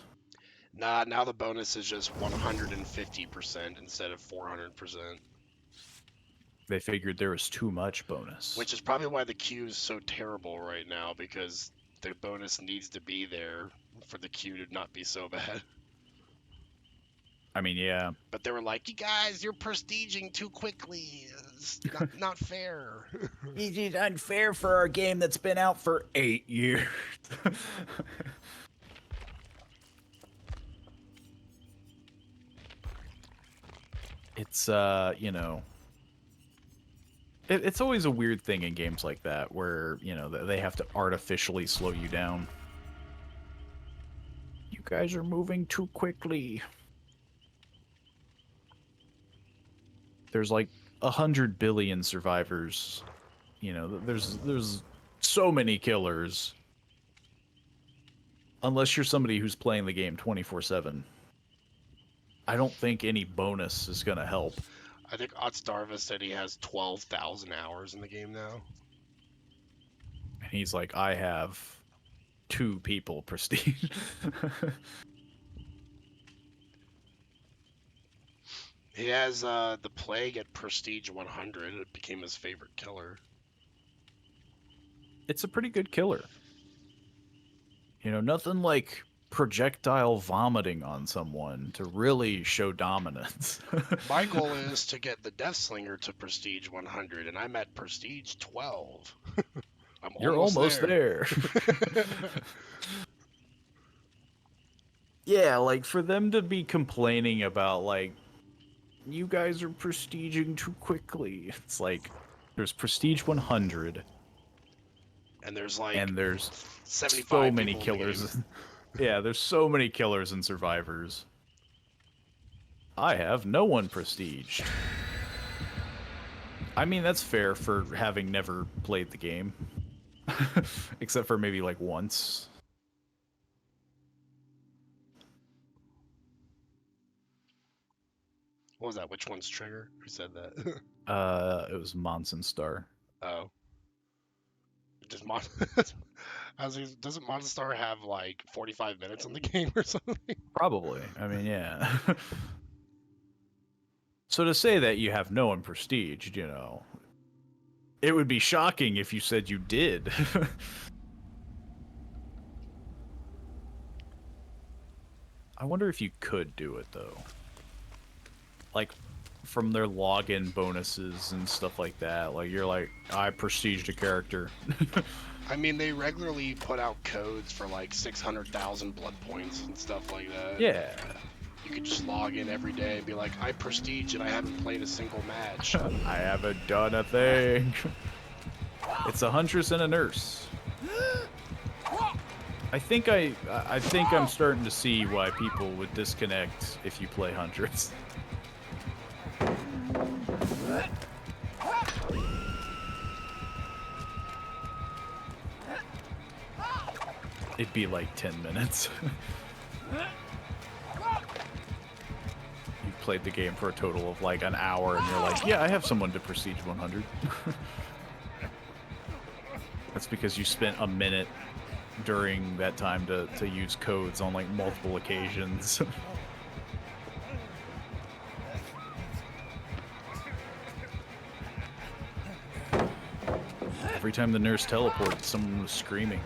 Nah, now the bonus is just 150% instead of 400%. They figured there was too much bonus. Which is probably why the queue is so terrible right now, because the bonus needs to be there for the queue to not be so bad. I mean, yeah. But they were like, you guys, you're prestiging too quickly. It's not fair. It is unfair for our game that's been out for 8 years. It's, you know... It's always a weird thing in games like that, where, you know, they have to artificially slow you down. You guys are moving too quickly. There's like 100 billion survivors. You know, there's so many killers. Unless you're somebody who's playing the game 24/7. I don't think any bonus is going to help. I think Otstarva said he has 12,000 hours in the game now. And he's like, I have 2 people prestige. He has the Plague at Prestige 100. It became his favorite killer. It's a pretty good killer. You know, nothing like projectile vomiting on someone to really show dominance. My goal is to get the Deathslinger to Prestige 100, and I'm at Prestige 12. You're almost there. Yeah, like, for them to be complaining about, like, you guys are prestiging too quickly. It's like, there's Prestige 100. And there's like, and there's 75 so many people in the killers. game. Yeah, there's so many killers and survivors. I have no one prestiged. I mean, that's fair for having never played the game. Except for maybe like once. What was that? Which one's Trigger? Who said that? It was Monson Star. Oh. Doesn't Monstar have like 45 minutes in the game or something? Probably. I mean, yeah. So to say that you have no one prestiged, you know, it would be shocking if you said you did. I wonder if you could do it, though. Like, from their login bonuses and stuff like that. Like, you're like, I prestiged a character. I mean, they regularly put out codes for like 600,000 blood points and stuff like that. Yeah. You could just log in every day and be like, I prestige and I haven't played a single match. I haven't done a thing. It's a huntress and a nurse. I think I'm starting to see why people would disconnect if you play huntress. It'd be like 10 minutes. You've played the game for a total of like an hour and you're like, yeah, I have someone to Prestige 100. That's because you spent a minute during that time to use codes on like multiple occasions. Every time the nurse teleported, someone was screaming.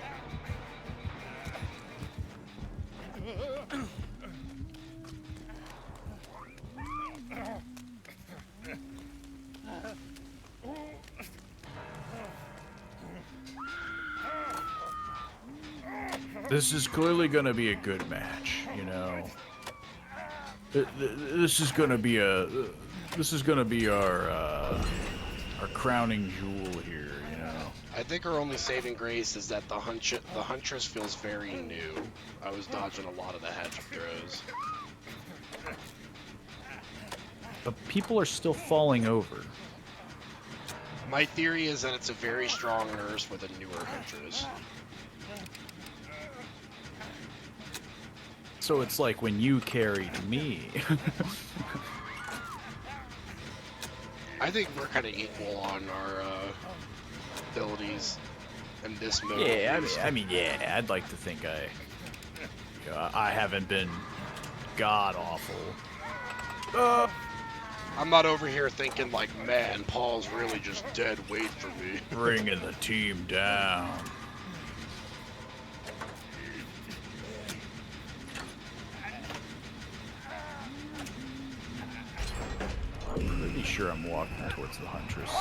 This is clearly gonna be a good match, you know. This is gonna be our crowning jewel here, you know. I think our only saving grace is that the Huntress feels very new. I was dodging a lot of the hatchet throws. But people are still falling over. My theory is that it's a very strong nurse with a newer Huntress. So it's like when you carried me. I think we're kind of equal on our abilities in this mode. Yeah, I mean, yeah, I'd like to think I haven't been god awful. I'm not over here thinking like, man, Paul's really just dead weight for me. Bringing the team down. I'm pretty sure I'm walking towards the Huntress.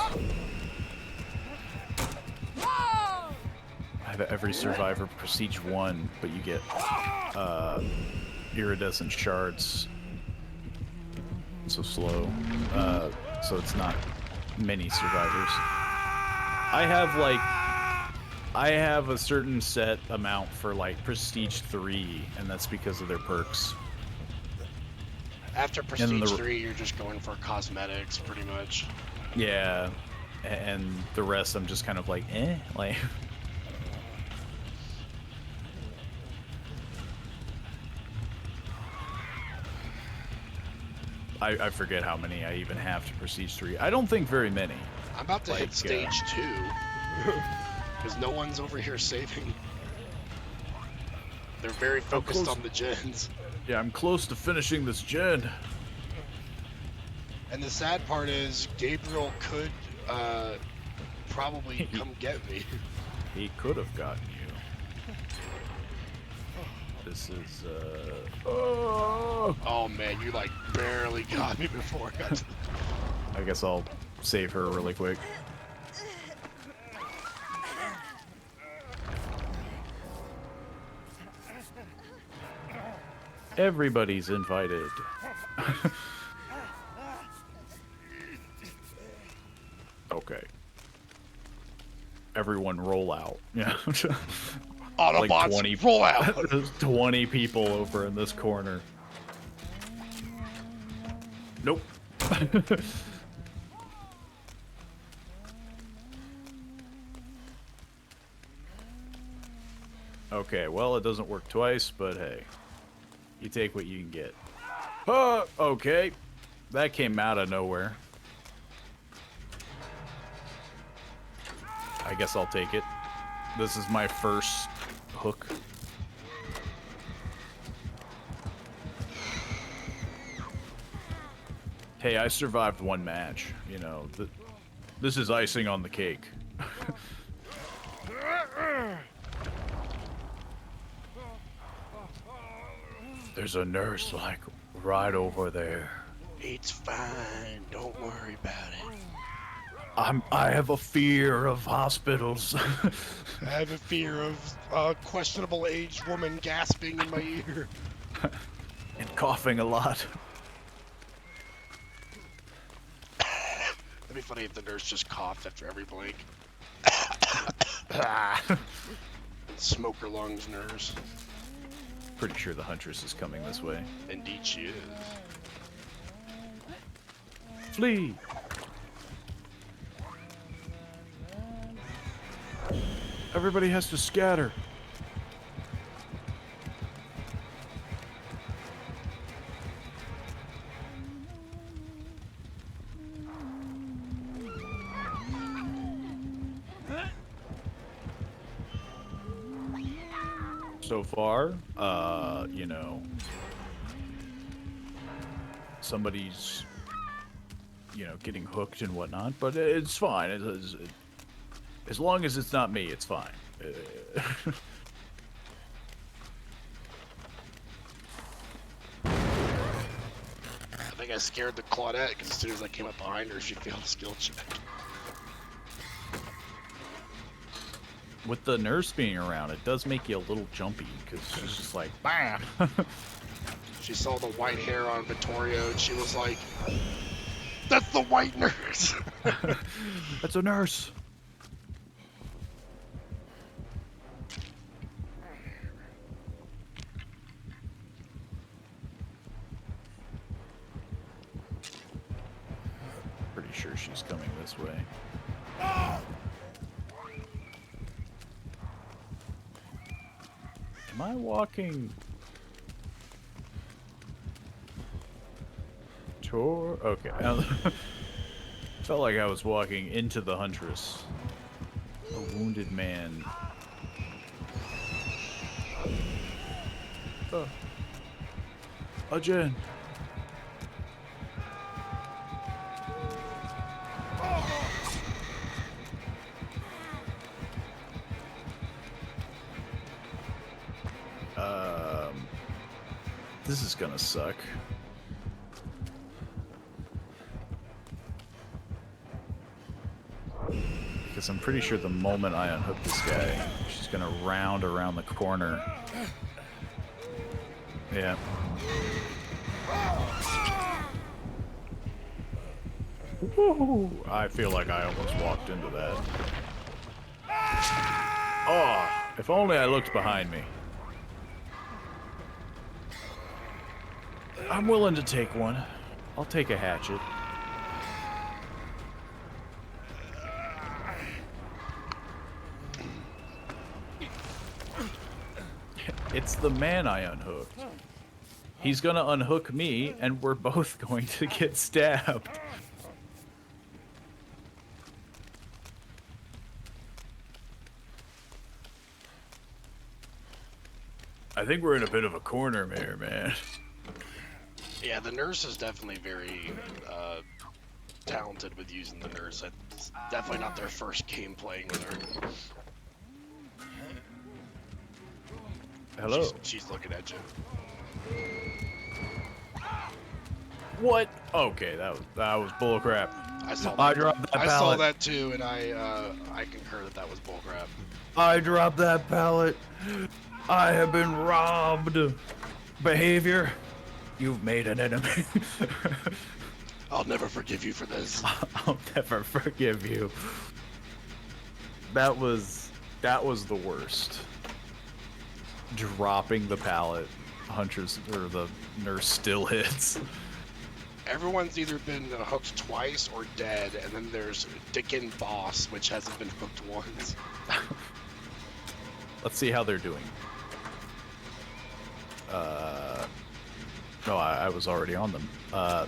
I have every survivor Prestige 1, but you get iridescent shards. So slow. So it's not many survivors. I have a certain set amount for like Prestige 3, and that's because of their perks. After Prestige 3, you're just going for cosmetics, pretty much. Yeah, and the rest I'm just kind of like, like... I forget how many I even have to Prestige 3. I don't think very many. I'm about to hit Like, stage 2. Because no one's over here saving. They're very focused on the gens. Yeah, I'm close to finishing this gen. And the sad part is, Gabriel could probably come get me. He could have gotten you. This is, Oh man, you like barely got me before I got to I guess I'll save her really quick. Everybody's invited. Okay. Everyone roll out. Yeah. Autobots, like 20, roll out! There's 20 people over in this corner. Nope. Okay, well, it doesn't work twice, but hey. You take what you can get. Okay. That came out of nowhere. I guess I'll take it. This is my first hook. Hey, I survived one match. You know, this is icing on the cake. There's a nurse, like, right over there. It's fine, don't worry about it. I have a fear of hospitals. I have a fear of a questionable aged woman gasping in my ear. And coughing a lot. That'd be funny if the nurse just coughed after every blink. Smoker lungs nurse. Pretty sure the Huntress is coming this way. Indeed she is. Flee! Everybody has to scatter. So far, you know, somebody's, you know, getting hooked and whatnot, but it's fine. As long as it's not me, it's fine. I think I scared the Claudette because as soon as I came up behind her, she failed a skill check. With the nurse being around, it does make you a little jumpy, because she's just like, BAM! She saw the white hair on Vittorio and she was like, that's the white nurse! That's a nurse! Pretty sure she's coming this way. Am I walking? Okay. Felt like I was walking into the Huntress. A wounded man. Again. This is gonna suck. Because I'm pretty sure the moment I unhook this guy, she's gonna round around the corner. Yeah. Woo! I feel like I almost walked into that. Oh, if only I looked behind me. I'm willing to take one. I'll take a hatchet. It's the man I unhooked. He's gonna unhook me, and we're both going to get stabbed. I think we're in a bit of a corner here, man. Yeah, the nurse is definitely very talented with using the nurse. It's definitely not their first game playing with her. Hello. She's looking at you. What? Okay, that was bullcrap. I saw that. I dropped that pallet. I saw that too, and I concur that was bullcrap. I dropped that pallet. I have been robbed. Behavior, you've made an enemy. I'll never forgive you for this. I'll never forgive you. That was the worst. Dropping the pallet, Huntress or the nurse still hits. Everyone's either been hooked twice or dead, and then there's Dickin' Boss, which hasn't been hooked once. Let's see how they're doing. No, I was already on them.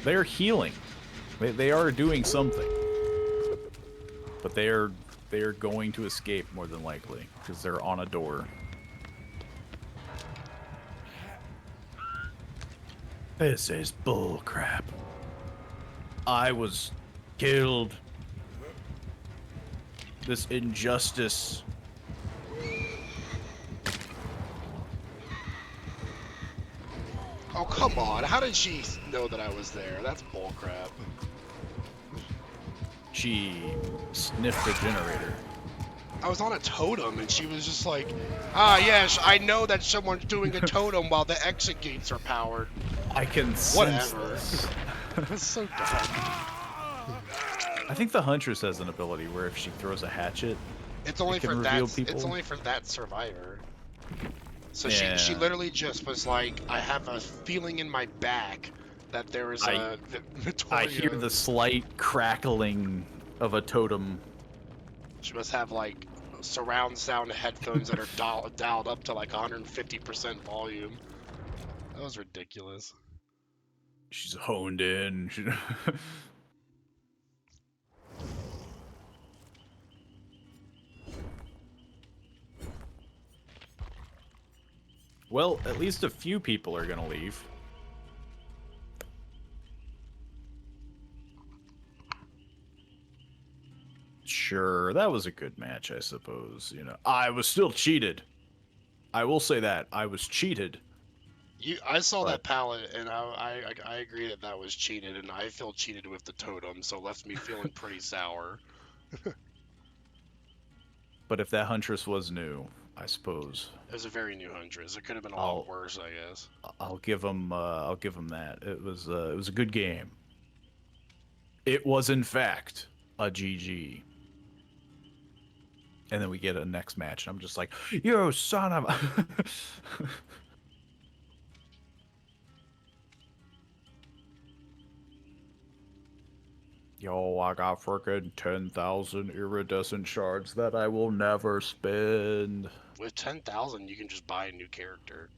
They're healing. They are doing something. But they are going to escape more than likely because they're on a door. This is bullcrap. I was killed. This injustice. Oh, come on. How did she know that I was there? That's bullcrap. She sniffed the generator. I was on a totem, and she was just like, ah, yes, I know that someone's doing a totem while the exit gates are powered. I can sense Whatever. this. That's so dumb. I think the Huntress has an ability where if she throws a hatchet, It's only it can for reveal that. people. It's only for that survivor. So Yeah. she literally just was like, I have a feeling in my back that there is a I hear the slight crackling of a totem. She must have like surround sound headphones that are dialed up to like 150% volume. That was ridiculous. She's honed in. Well, at least a few people are gonna leave. Sure, that was a good match, I suppose. You know, I was still cheated. I will say that I was cheated. I saw that palette, and I agree that that was cheated, and I feel cheated with the totem, so it left me feeling pretty sour. But if that Huntress was new, I suppose It was a very new Huntress. It could have been a lot worse, I guess. I'll give him that. It was a good game. It was in fact a GG. And then we get a next match, and I'm just like, you son of a... Yo, I got frickin' 10,000 iridescent shards that I will never spend. With 10,000, you can just buy a new character.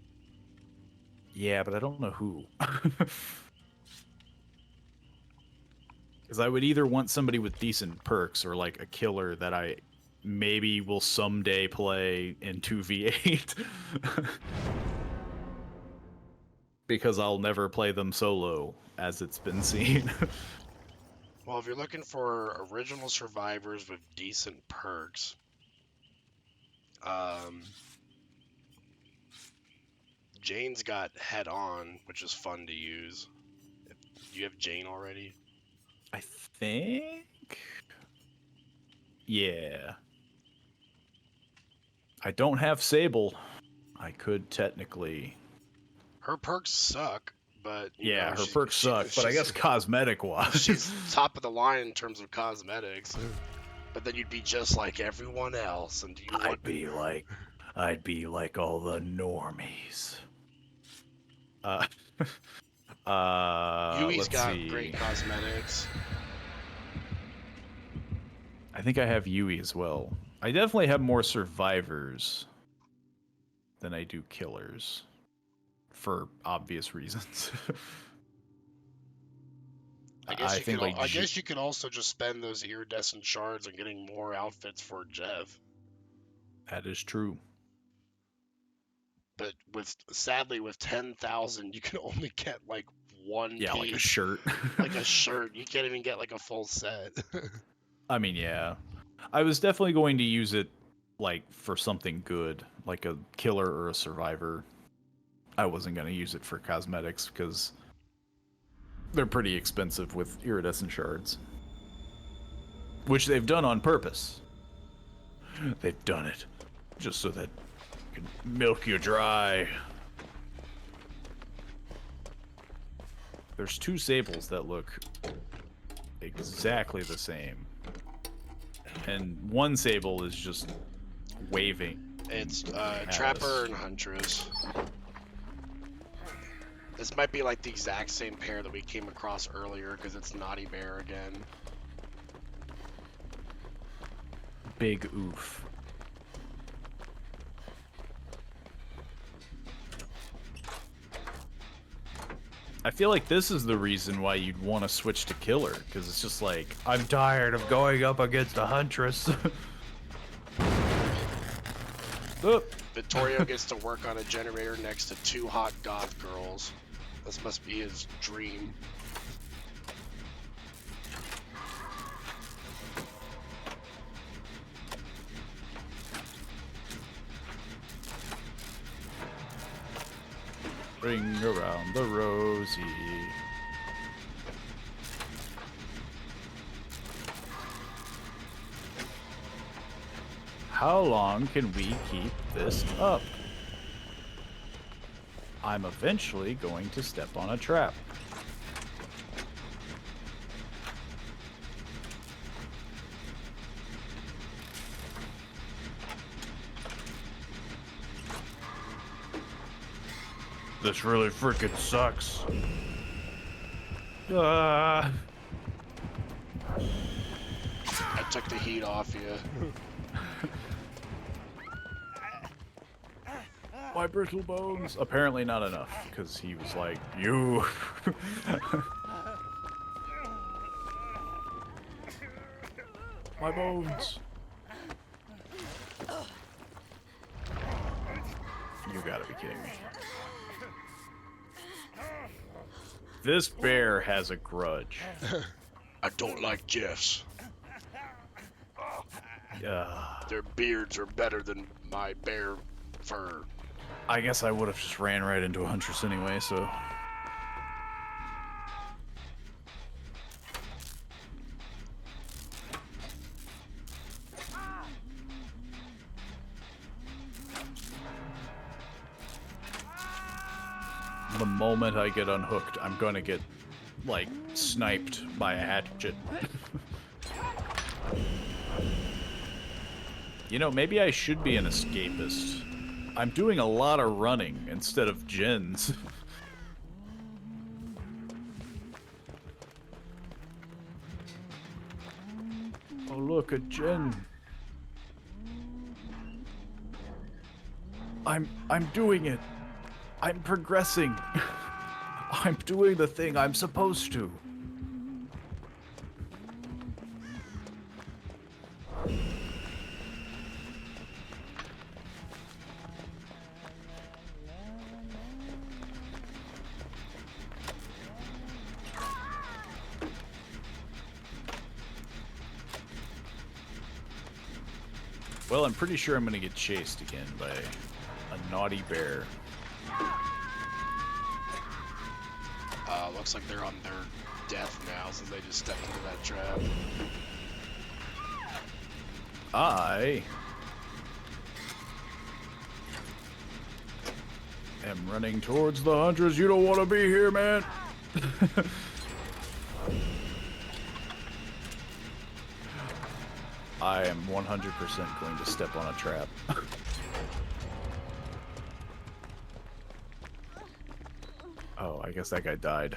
Yeah, but I don't know who. Because I would either want somebody with decent perks or like a killer that I maybe will someday play in 2v8. Because I'll never play them solo, as it's been seen. Well, if you're looking for original survivors with decent perks, Jane's got Head On, which is fun to use. Do you have Jane already? I think... Yeah. I don't have Sable. I could technically... Her perks suck, but... Yeah, her perks suck, but I guess cosmetic-wise... She's top of the line in terms of cosmetics. But then you'd be just like everyone else, and I'd be like all the normies. Yui's got great cosmetics. I think I have Yui as well. I definitely have more survivors than I do killers. for obvious reasons. I guess you think could. like I guess you could also just spend those iridescent shards on getting more outfits for Jeff. that is true. But sadly with 10,000, you can only get like one piece. Like a shirt. Like a shirt. You can't even get like a full set. I mean, yeah. I was definitely going to use it like for something good, like a killer or a survivor. I wasn't going to use it for cosmetics because they're pretty expensive with iridescent shards. Which they've done on purpose. They've done it just so that you can milk you dry. There's 2 sables that look exactly the same. And one sable is just waving. It's Trapper and Huntress. This might be like the exact same pair that we came across earlier because it's Naughty Bear again. Big oof. I feel like this is the reason why you'd want to switch to killer, because it's just like, I'm tired of going up against a huntress. Oh. Vittorio gets to work on a generator next to 2 hot goth girls. This must be his dream. Ring around the rosy. How long can we keep this up? I'm eventually going to step on a trap. This really freaking sucks. I took the heat off you. My brittle bones. Apparently not enough, because he was like, you. My bones. You gotta be kidding me. This bear has a grudge. I don't like Jeff's. Their beards are better than my bear fur. I guess I would have just ran right into a huntress anyway, so. The moment I get unhooked, I'm gonna get, like, sniped by a hatchet. You know, maybe I should be an escapist. I'm doing a lot of running instead of gens. Oh, look, a gen. I'm doing it. I'm progressing. I'm doing the thing I'm supposed to. Well, I'm pretty sure I'm gonna get chased again by a naughty bear. Looks like they're on their death now since they just stepped into that trap. I am running towards the hunters. You don't want to be here, man. I am 100% going to step on a trap. Oh, I guess that guy died.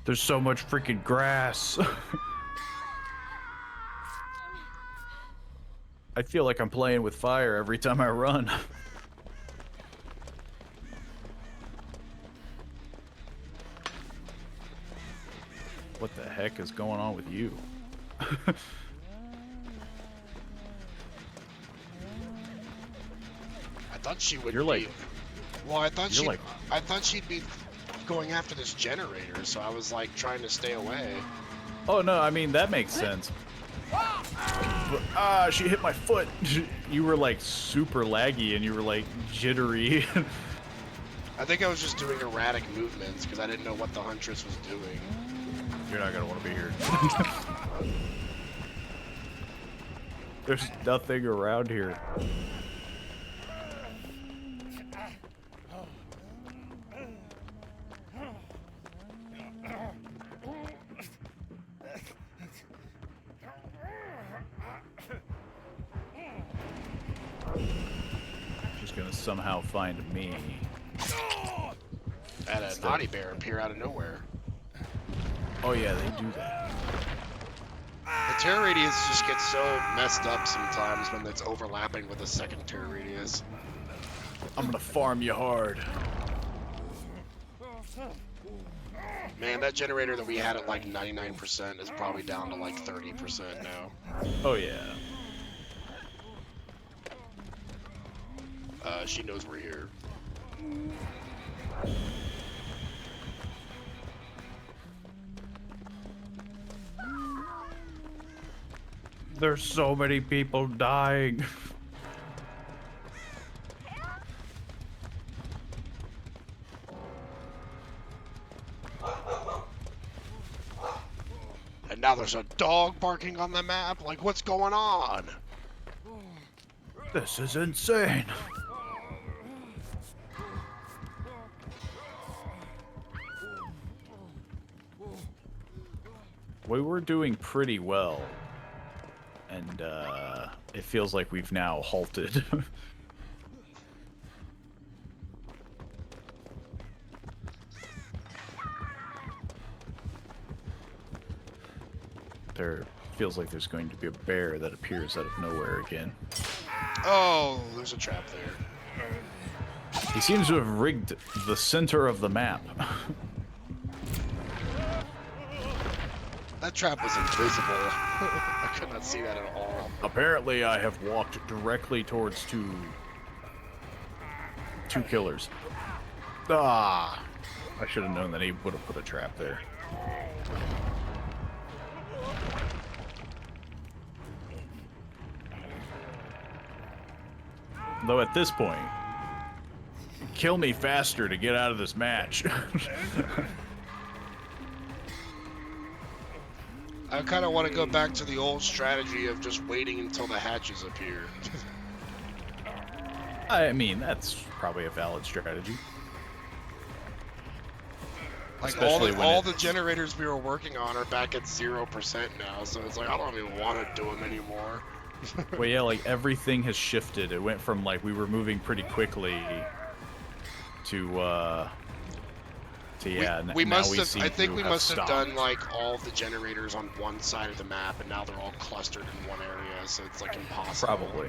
There's so much freaking grass. I feel like I'm playing with fire every time I run. What the heck is going on with you? I thought she would You're be. like, Well, I thought you're she. like, I thought she'd be going after this generator, so I was like trying to stay away. oh no, I mean that makes sense. But, she hit my foot. You were like super laggy and you were like jittery. I think I was just doing erratic movements because I didn't know what the Huntress was doing. You're not gonna want to be here. There's nothing around here. She's gonna somehow find me. Had a naughty bear appear out of nowhere. Oh yeah, they do that. The terror radius just gets so messed up sometimes when it's overlapping with a second terror radius. I'm gonna farm you hard. Man, that generator that we had at like 99% is probably down to like 30% now. Oh yeah. She knows we're here. There's so many people dying. And now there's a dog barking on the map. Like, what's going on? This is insane. We were doing pretty well. And it feels like we've now halted. There feels like there's going to be a bear that appears out of nowhere again. Oh, there's a trap there. He seems to have rigged the center of the map. That trap was invisible. I could not see that at all. Apparently, I have walked directly towards two killers. Ah! I should have known that he would have put a trap there. Though at this point, kill me faster to get out of this match. I kind of want to go back to the old strategy of just waiting until the hatches appear. I mean, that's probably a valid strategy. Like Especially all the generators we were working on are back at 0% now, so it's like I don't even want to do them anymore. Well, yeah, like everything has shifted. It went from like we were moving pretty quickly to yeah. We now must we have. seem I think to we have must have stopped. done like all the generators on one side of the map, and now they're all clustered in one area, so it's like impossible. Probably.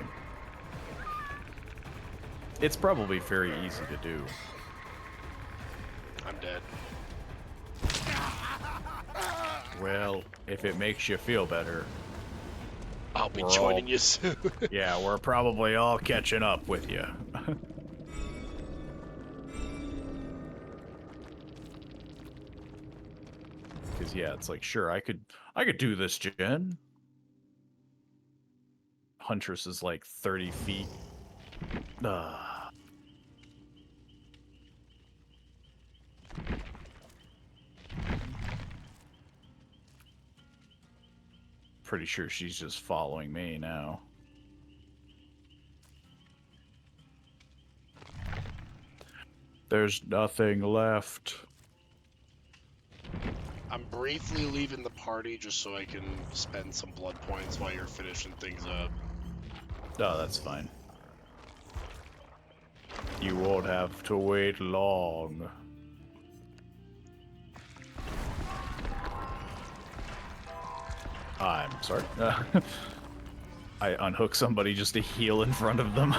It's probably very easy to do. I'm dead. Well, if it makes you feel better. I'll be We're joining all- you soon. Yeah, we're probably all catching up with you. Because yeah, it's like sure I could do this, Jen. Huntress is like 30 feet. Pretty sure she's just following me now. There's nothing left. I'm briefly leaving the party just so I can spend some blood points while you're finishing things up. Oh, that's fine. You won't have to wait long. I'm sorry. I unhook somebody just to heal in front of them.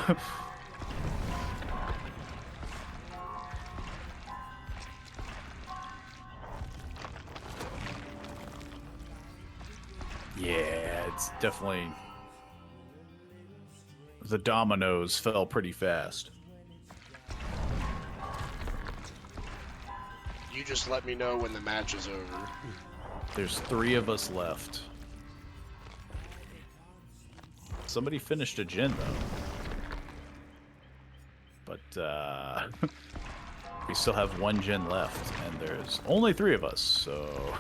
Yeah, it's definitely... The dominoes fell pretty fast. You just let me know when the match is over. There's 3 of us left. Somebody finished a gen, though. But, we still have 1 gen left, and there's only 3 of us, so...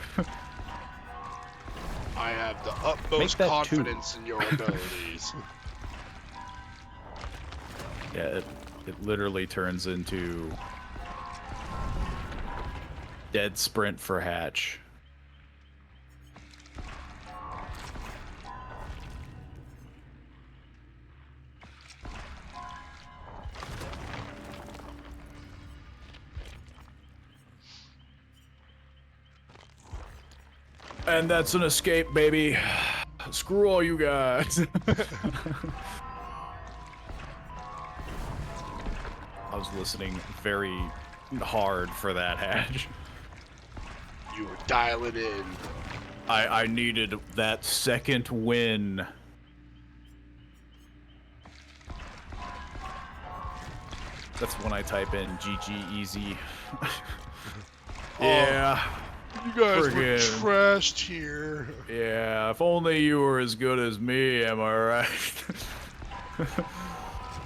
I have the utmost confidence in your abilities. Yeah, it literally turns into... dead sprint for Hatch. And that's an escape, baby. Screw all you guys. I was listening very hard for that, Hatch. You were dialing in. I needed that second win. That's when I type in GG easy. Yeah. You guys were Friggin' trashed here. Yeah, if only you were as good as me, am I right?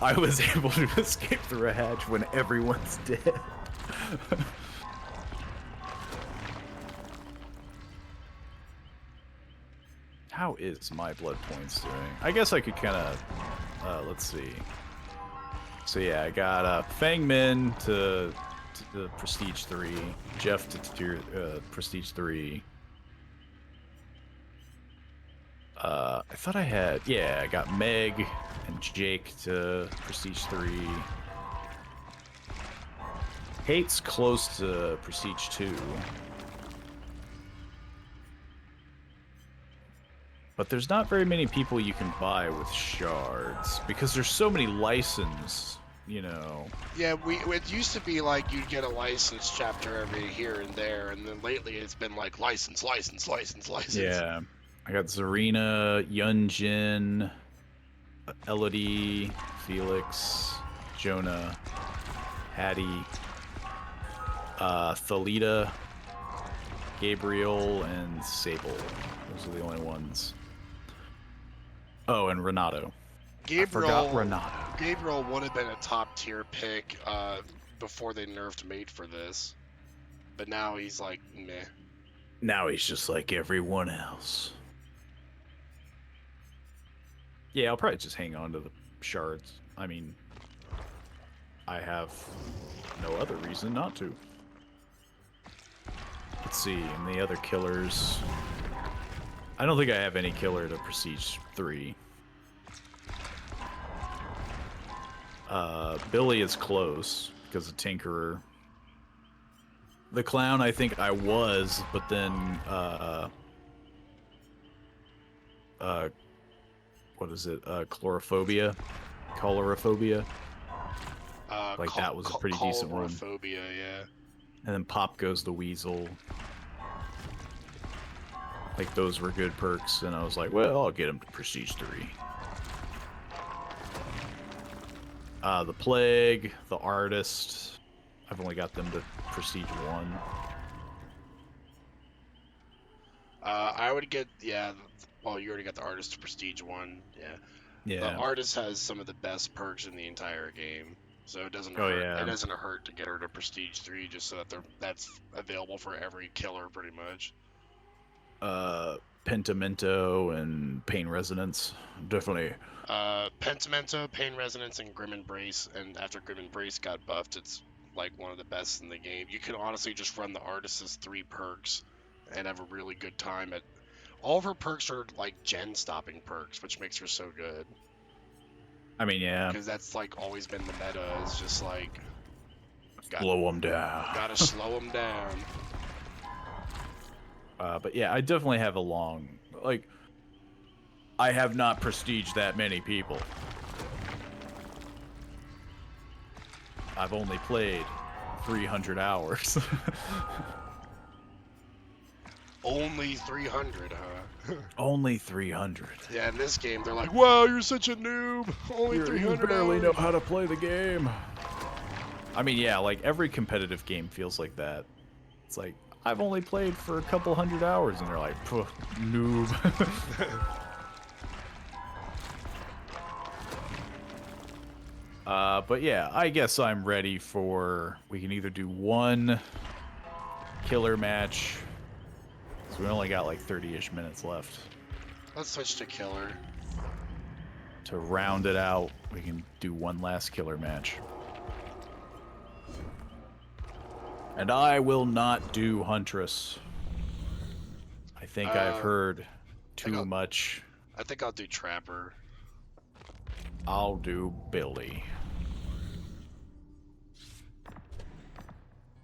I was able to escape through a hatch when everyone's dead. How is my blood points doing? I guess I could kind of, let's see. So yeah, I got Fang Min to Prestige 3, Jeff to Prestige 3. I thought I had, yeah, I got Meg and Jake to Prestige 3. Hate's close to Prestige 2. But there's not very many people you can buy with shards, because there's so many license, you know. Yeah, it used to be like you'd get a license chapter every here and there, and then lately it's been like license. Yeah. I got Zarina, Yunjin, Elodie, Felix, Jonah, Hattie, Thalita, Gabriel, and Sable. Those are the only ones. Oh, and Renato. I forgot Renato. Gabriel would have been a top tier pick before they nerfed Mate for this, but now he's like meh. Now he's just like everyone else. Yeah, I'll probably just hang on to the shards. I mean, I have no other reason not to. Let's see, and the other killers... I don't think I have any killer to Prestige 3. Billy is close, because of Tinkerer. The Clown, I think I was, but then, what is it? Chlorophobia? Cholorophobia? Like, that was a pretty decent one. Cholorophobia, yeah. And then Pop Goes the Weasel. Like, those were good perks, and I was like, well, I'll get him to Prestige 3. The Plague, the Artist, I've only got them to Prestige 1. I would get, yeah, well, you already got the Artist to Prestige 1, yeah. Yeah. The Artist has some of the best perks in the entire game, so it doesn't hurt. Yeah. It doesn't hurt to get her to Prestige 3, just so that that's available for every killer, pretty much. Pentimento and Pain Resonance, definitely. Pentimento, Pain Resonance, and Grim Embrace, and after Grim Embrace got buffed, it's like one of the best in the game. You can honestly just run the Artist's 3 perks and have a really good time. All of her perks are like gen stopping perks, which makes her so good. I mean, yeah. Because that's like always been the meta, is just like... Slow them down. Gotta slow them down. But yeah, I definitely have a long, like, I have not prestiged that many people. I've only played 300 hours. Only 300, huh? Only 300. Yeah, in this game, they're like, wow, you're such a noob. Only You 300 barely hours. know how to play the game. I mean, yeah, like every competitive game feels like that. It's like, I've only played for a couple hundred hours, and they're like, noob. But yeah, I guess I'm ready for... We can either do one killer match. So we only got like 30-ish minutes left. Let's switch to killer. To round it out, we can do one last killer match. And I will not do Huntress. I think I've heard too much. I think I'll do Trapper. I'll do Billy.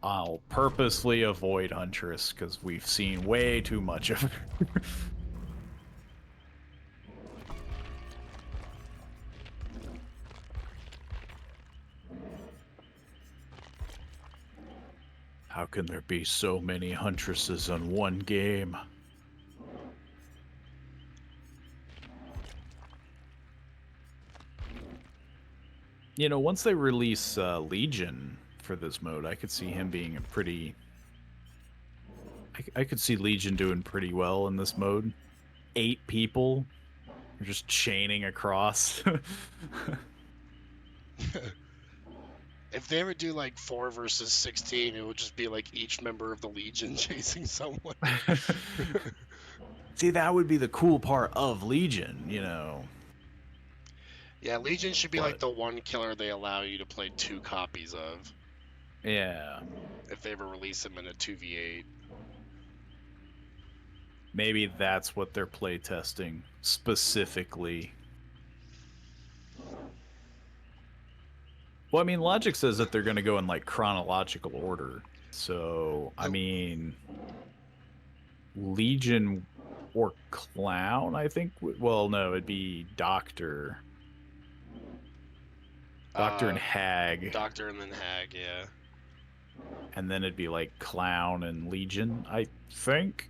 I'll purposely avoid Huntress because we've seen way too much of her. How can there be so many Huntresses in one game? You know, once they release Legion for this mode, I could see him being a pretty... I could see Legion doing pretty well in this mode. 8 people. You're just chaining across. If they ever do like 4 versus 16, it would just be like each member of the Legion chasing someone. See, that would be the cool part of Legion, you know. Yeah, Legion should be like the one killer they allow you to play 2 copies of. Yeah. If they ever release them in a 2v8. Maybe that's what they're playtesting specifically. Well, I mean, logic says that they're going to go in like chronological order. So, I mean, Legion or Clown, I think. Well, no, it'd be Doctor. Doctor and Hag. Doctor and then Hag, yeah. And then it'd be like Clown and Legion, I think.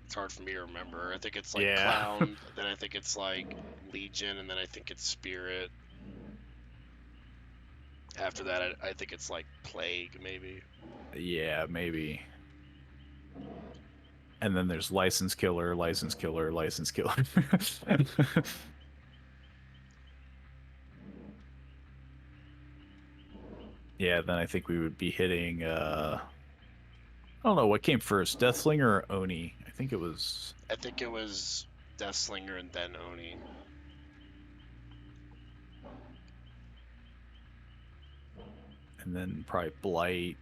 It's hard for me to remember. I think it's like Clown, then I think it's like Legion, and then I think it's Spirit. After that, I think it's like Plague, maybe. Yeah, maybe. And then there's License Killer, License Killer, License Killer. Yeah, then I think we would be hitting, I don't know, what came first, Deathslinger or Oni? I think it was Deathslinger and then Oni. And then probably Blight,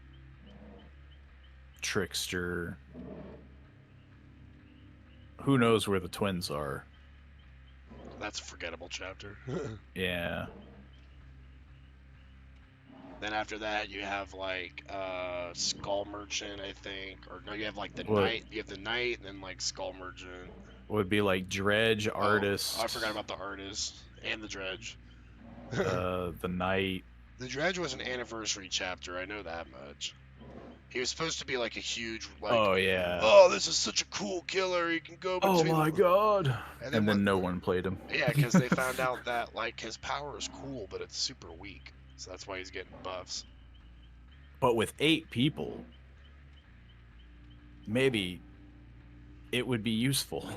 Trickster. Who knows where the twins are? That's a forgettable chapter. Yeah. Then after that, you have like Skull Merchant, I think, or no, you have like the Knight. You have the Knight, and then like Skull Merchant. Would be like Dredge, Artist. Oh, I forgot about the Artist and the Dredge. The Knight. The Dredge was an anniversary chapter. I know that much. He was supposed to be like a huge, like, oh yeah, oh, this is such a cool killer. He can go between. Oh my god! And then no one played him. Yeah, because they found out that like his power is cool, but it's super weak. So that's why he's getting buffs. But with 8 people, maybe it would be useful.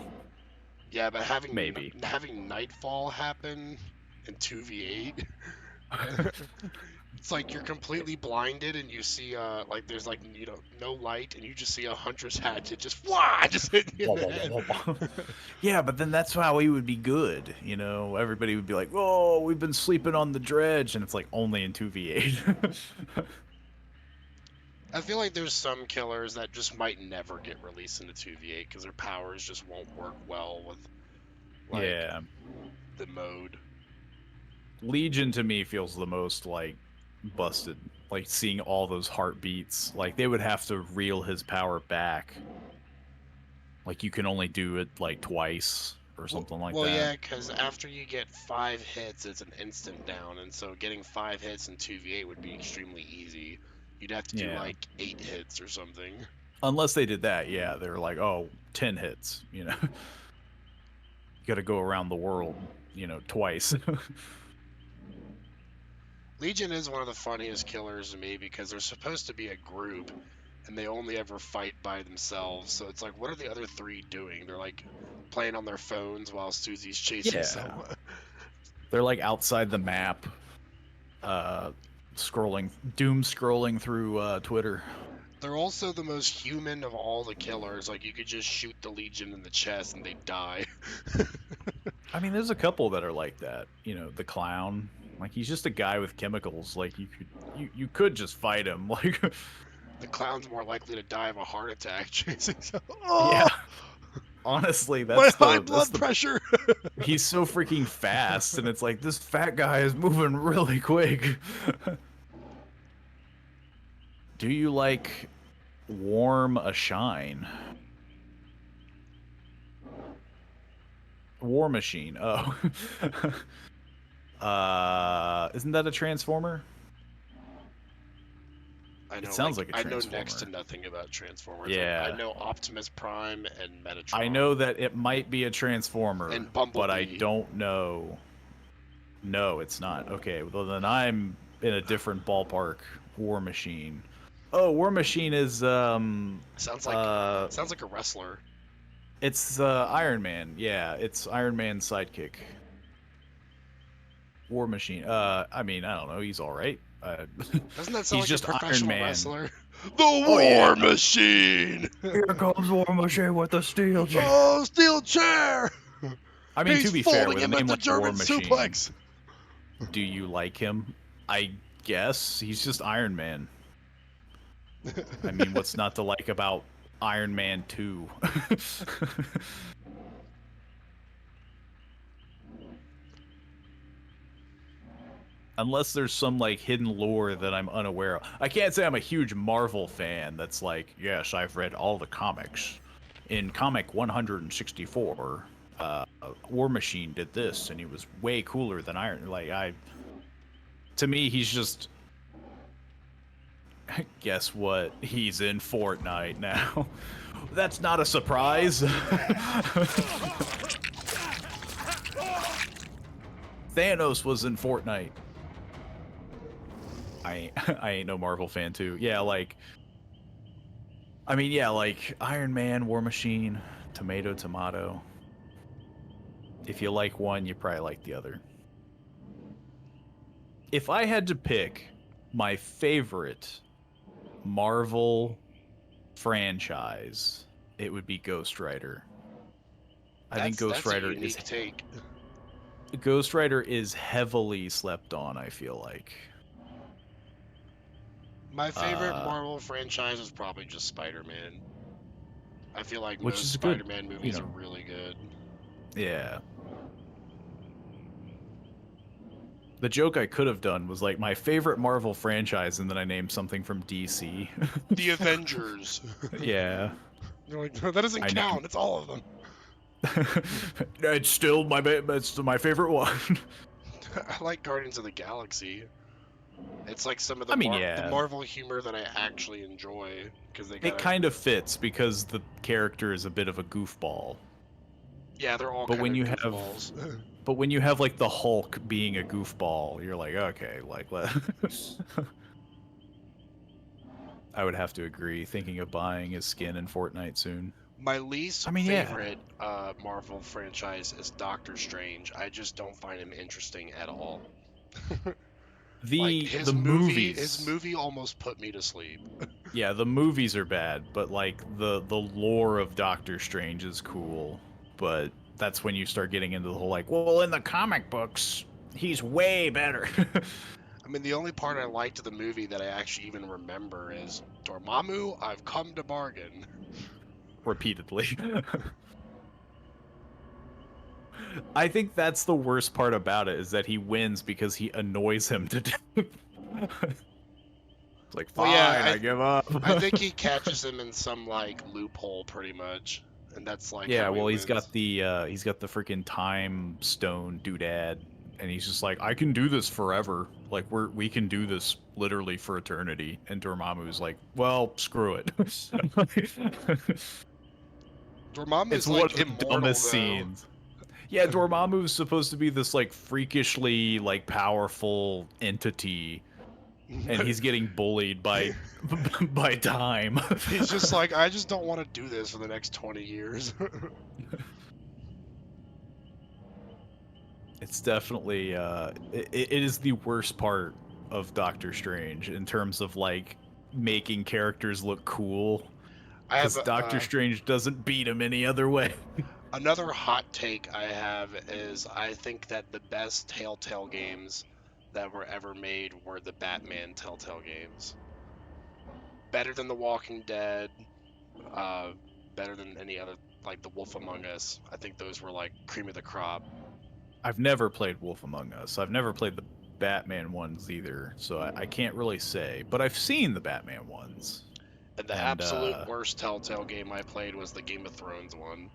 Yeah, but having having Nightfall happen in 2v8, it's like you're completely blinded and you see like there's like no light and you just see a Huntress hatchet just hitting you in the head. Yeah, but then that's how he would be good. You know, everybody would be like, "Oh, we've been sleeping on the Dredge," and it's like only in 2v8. I feel like there's some killers that just might never get released into 2v8 because their powers just won't work well with like the mode. Legion to me feels the most like busted, like seeing all those heartbeats. Like they would have to reel his power back. Like you can only do it like twice or something like well, that. yeah, because after you get 5 hits, it's an instant down, and so getting 5 hits in 2v8 would be extremely easy. You'd have to do Yeah. like 8 hits or something. Unless they did that, yeah. They're like, oh, 10 hits, you know. You gotta go around the world, you know, twice. Legion is one of the funniest killers to me because they're supposed to be a group, and they only ever fight by themselves. So it's like, what are the other 3 doing? They're like playing on their phones while Susie's chasing Yeah. someone. They're like outside the map, doom scrolling through Twitter. They're also the most human of all the killers. Like, you could just shoot the Legion in the chest and they die. I mean, there's a couple that are like that. You know, the clown. Like, he's just a guy with chemicals. Like, you could just fight him. Like, The clown's more likely to die of a heart attack chasing someone. yeah. Oh, Honestly, my high blood pressure. He's so freaking fast, and it's like, this fat guy is moving really quick. Do you like Warm a Shine? War Machine. Oh. Isn't that a Transformer? I know, It sounds like a I know Transformer. next to nothing about Transformers. Yeah. Like, I know Optimus Prime and Metatron. I know that it might be a Transformer, And Bumblebee. but I don't know. No, it's not. Okay, well then I'm in a different ballpark. War Machine. Oh, War Machine is sounds like a wrestler. It's Iron Man. Yeah, it's Iron Man's sidekick. War Machine. I mean, I don't know. He's all right. Doesn't that sound he's like just a professional Iron Man. wrestler? The War Machine. Here comes War Machine with the steel chair. Oh, steel chair. I mean, He's to be fair, folding with a him name at the like War German Machine, suplex. do you like him? I guess he's just Iron Man. I mean, what's not to like about Iron Man 2? Unless there's some like hidden lore that I'm unaware of. I can't say I'm a huge Marvel fan that's like, yes, I've read all the comics. In comic 164, War Machine did this and he was way cooler than Iron. To me, he's just, guess what? He's in Fortnite now. That's not a surprise. Thanos was in Fortnite. I ain't no Marvel fan too. Yeah, like, I mean, yeah, like Iron Man, War Machine, tomato. If you like one, you probably like the other. If I had to pick my favorite Marvel franchise, it would be Ghost Rider. I think Ghost Rider is take. Ghost Rider is heavily slept on, I feel like. My favorite Marvel franchise is probably just Spider-Man. I feel like Which most is good, Spider-Man movies are really good. Yeah. The joke I could have done was like my favorite Marvel franchise, and then I named something from DC. The Avengers. Yeah. You're like, that doesn't count. It's all of them. It's still it's my favorite one. I like Guardians of the Galaxy. It's like some of the, the Marvel humor that I actually enjoy because it kind of fits because the character is a bit of a goofball. Yeah, they're all. But when you goofballs. But when you have like the Hulk being a goofball, you're like, okay, like I would have to agree. Thinking of buying his skin in Fortnite soon. My least favorite Marvel franchise is Doctor Strange. I just don't find him interesting at all. The movies. His movie almost put me to sleep. Yeah, the movies are bad, but like the lore of Doctor Strange is cool. But that's when you start getting into the whole like, well, in the comic books, he's way better. I mean, the only part I liked of the movie that I actually even remember is Dormammu, I've come to bargain. Repeatedly. I think that's the worst part about it, is that he wins because he annoys him to death. It's like, fine, I give up. I think he catches him in some, like, loophole, pretty much. and that's like Yeah, how he well, wins. he's got the freaking time stone doodad, and he's just like, I can do this forever. Like we can do this literally for eternity. And Dormammu's like, well, screw it. It's Dormammu's one like of the immortal dumbest though. scenes. Yeah, Dormammu's supposed to be this like freakishly like powerful entity, and he's getting bullied by by time. He's just like, I just don't want to do this for the next 20 years. It's definitely it is the worst part of Doctor Strange in terms of like making characters look cool, I have because Doctor Strange doesn't beat him any other way. another hot take I have is I think that the best Telltale games that were ever made were the Batman Telltale games. Better than The Walking Dead, uh, better than any other, like The Wolf Among Us. I think those were like cream of the crop. I've never played Wolf Among Us. I've never played the Batman ones either, so I can't really say. But I've seen the Batman ones. And the absolute worst Telltale game I played was the Game of Thrones one.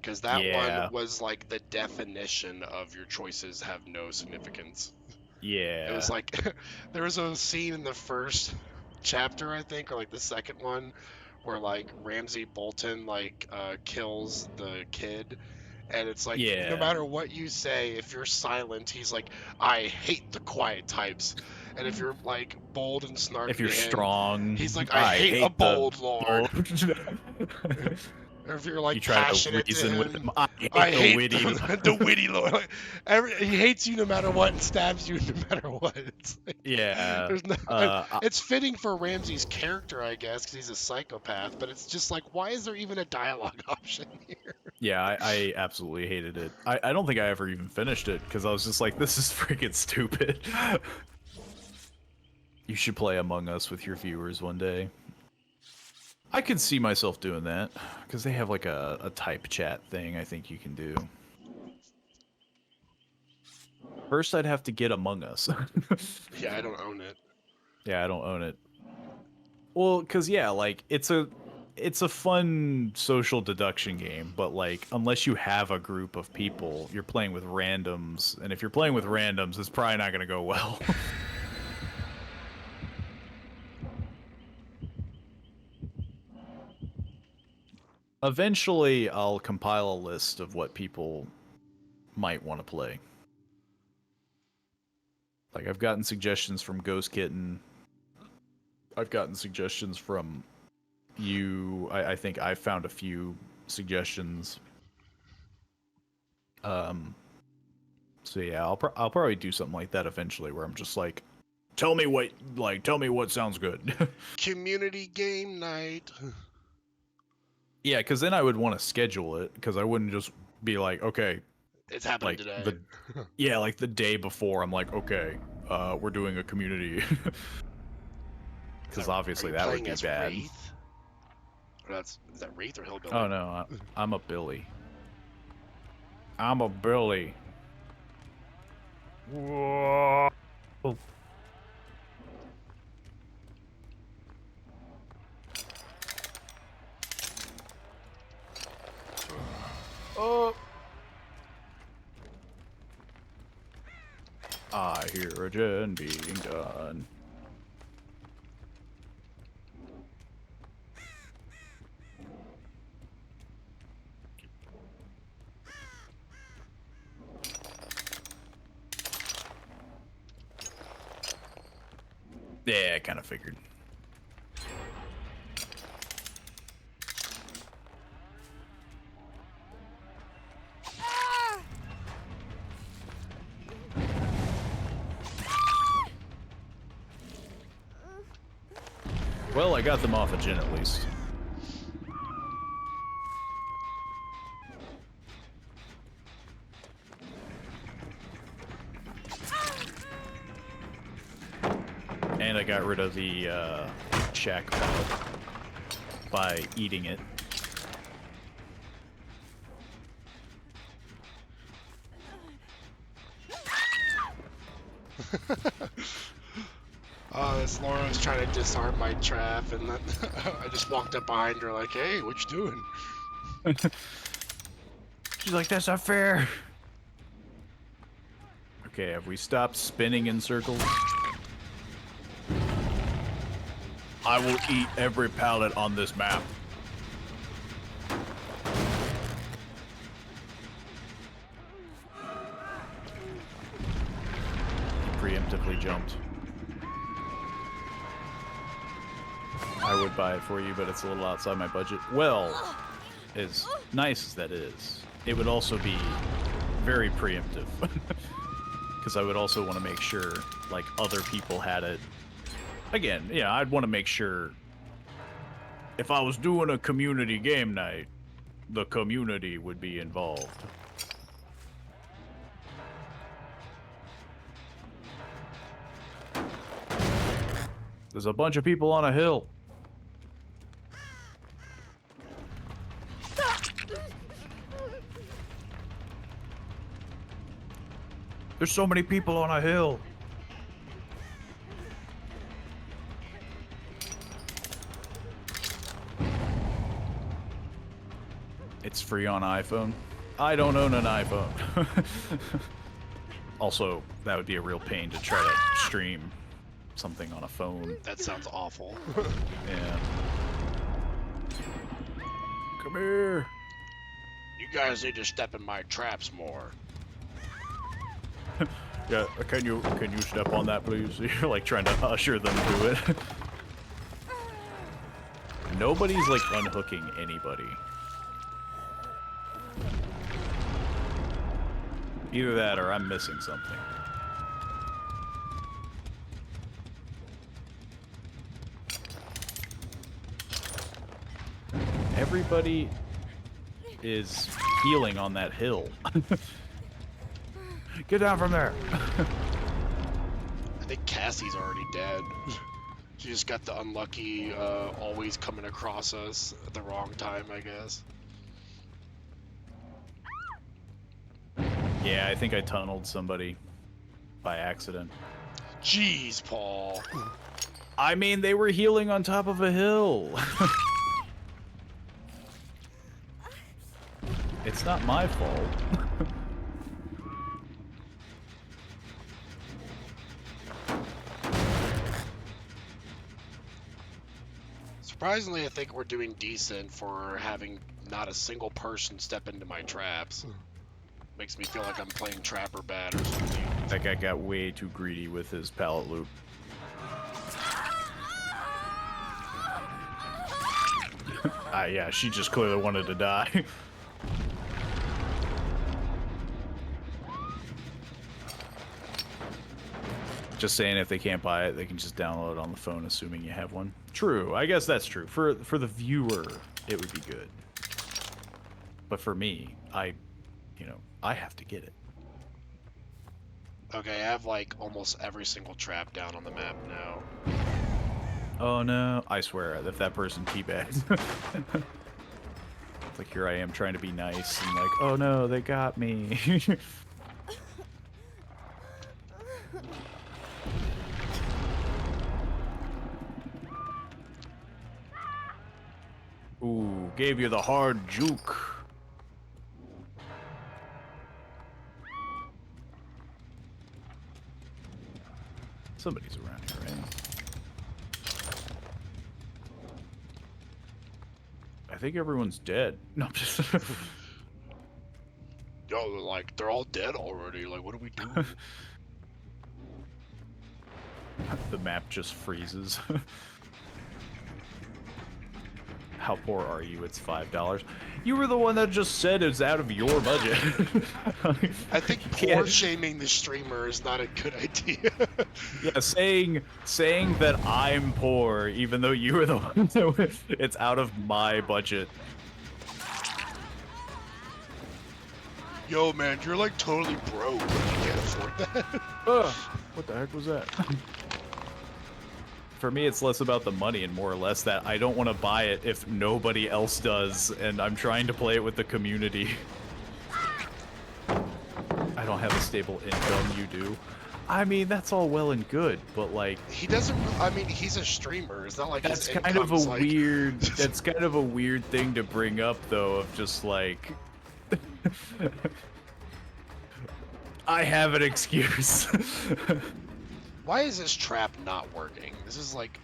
Because that Yeah. one was like the definition of your choices have no significance. Yeah. It was like, there was a scene in the first chapter, I think, or like the second one, where like Ramsay Bolton like kills the kid. And it's like, no Yeah. matter what you say, if you're silent, he's like, I hate the quiet types. And if you're like bold and snarky, If you're to him, strong, he's like, I hate a bold lord. Or if you're like you try to passionate to reason him, with him. I I hate hate the witty. the witty lord. Like, he hates you no matter what and stabs you no matter what. It's like, Yeah. there's no, it's fitting for Ramsay's character, I guess, because he's a psychopath. But it's just like, why is there even a dialogue option here? Yeah, I absolutely hated it. I don't think I ever even finished it because I was just like, this is freaking stupid. You should play Among Us with your viewers one day. I could see myself doing that because they have like a type chat thing I think you can do. First, I'd have to get Among Us. Yeah, I don't own it. Yeah, I don't own it. Well, because yeah, like it's a fun social deduction game, but like unless you have a group of people, you're playing with randoms, and if you're playing with randoms, it's probably not going to go well. Eventually, I'll compile a list of what people might want to play. Like, I've gotten suggestions from Ghost Kitten. I've gotten suggestions from you. I think I found a few suggestions. So yeah, I'll probably do something like that eventually, where I'm just like, tell me what sounds good. Community game night. Yeah, because then I would want to schedule it, because I wouldn't just be like, okay, It's happening like today. like the day before, I'm like, okay, we're doing a community. Because obviously that would be bad. Wraith? Or is that Wraith or Hillbilly? Oh no, I'm a Billy. I'm a Billy. Whoa. Oh. I hear a gen being done. Yeah, I kind of figured. Well, I got them off a gin at least. And I got rid of the shack pallet by eating it. This Laura was trying to disarm my trap, and then I just walked up behind her like, hey, what you doing? She's like, that's not fair. Okay, have we stopped spinning in circles? I will eat every pallet on this map. Preemptively jumped. I would buy it for you, but it's a little outside my budget. Well, as nice as that is, it would also be very preemptive. Because I would also want to make sure, like, other people had it. Again, yeah, I'd want to make sure if I was doing a community game night, the community would be involved. There's a bunch of people on a hill. There's so many people on a hill. It's free on iPhone. I don't own an iPhone. Also, that would be a real pain to try to stream something on a phone. That sounds awful. Yeah. Come here. You guys need to step in my traps more. Yeah, can you step on that, please? You're like trying to usher them to it. Nobody's like unhooking anybody. Either that or I'm missing something. Everybody is healing on that hill. Get down from there. I think Cassie's already dead. She just got the unlucky always coming across us at the wrong time, I guess. Yeah, I think I tunneled somebody by accident. Jeez, Paul. I mean, they were healing on top of a hill. It's not my fault. Surprisingly, I think we're doing decent for having not a single person step into my traps. Makes me feel like I'm playing Trapper bad or something. That guy got way too greedy with his pallet loop. Yeah, she just clearly wanted to die. Just saying, if they can't buy it, they can just download it on the phone, assuming you have one. True, I guess that's true. For the viewer, it would be good. But for me, I have to get it. Okay, I have like almost every single trap down on the map now. Oh no, I swear, if that person teabags. It's like, here I am trying to be nice, and like, oh no, they got me. Ooh, gave you the hard juke. Somebody's around here, right? I think everyone's dead. No, I'm just... Yo, like, they're all dead already. Like, what do we do? The map just freezes. How poor are you? It's $5. You were the one that just said it's out of your budget. I think poor shaming the streamer is not a good idea. Yeah, saying that I'm poor, even though you were the one that it's out of my budget. Yo, man, you're like totally broke. Like, you can't afford that. What the heck was that? For me, it's less about the money and more or less that I don't want to buy it if nobody else does, and I'm trying to play it with the community. I don't have a stable income, you do. I mean, that's all well and good, but like He doesn't. I mean, he's a streamer. It's not like his that's kind of a income's like. weird that's kind of a weird thing to bring up though, of just like I have an excuse. Why is this trap not working? This is like,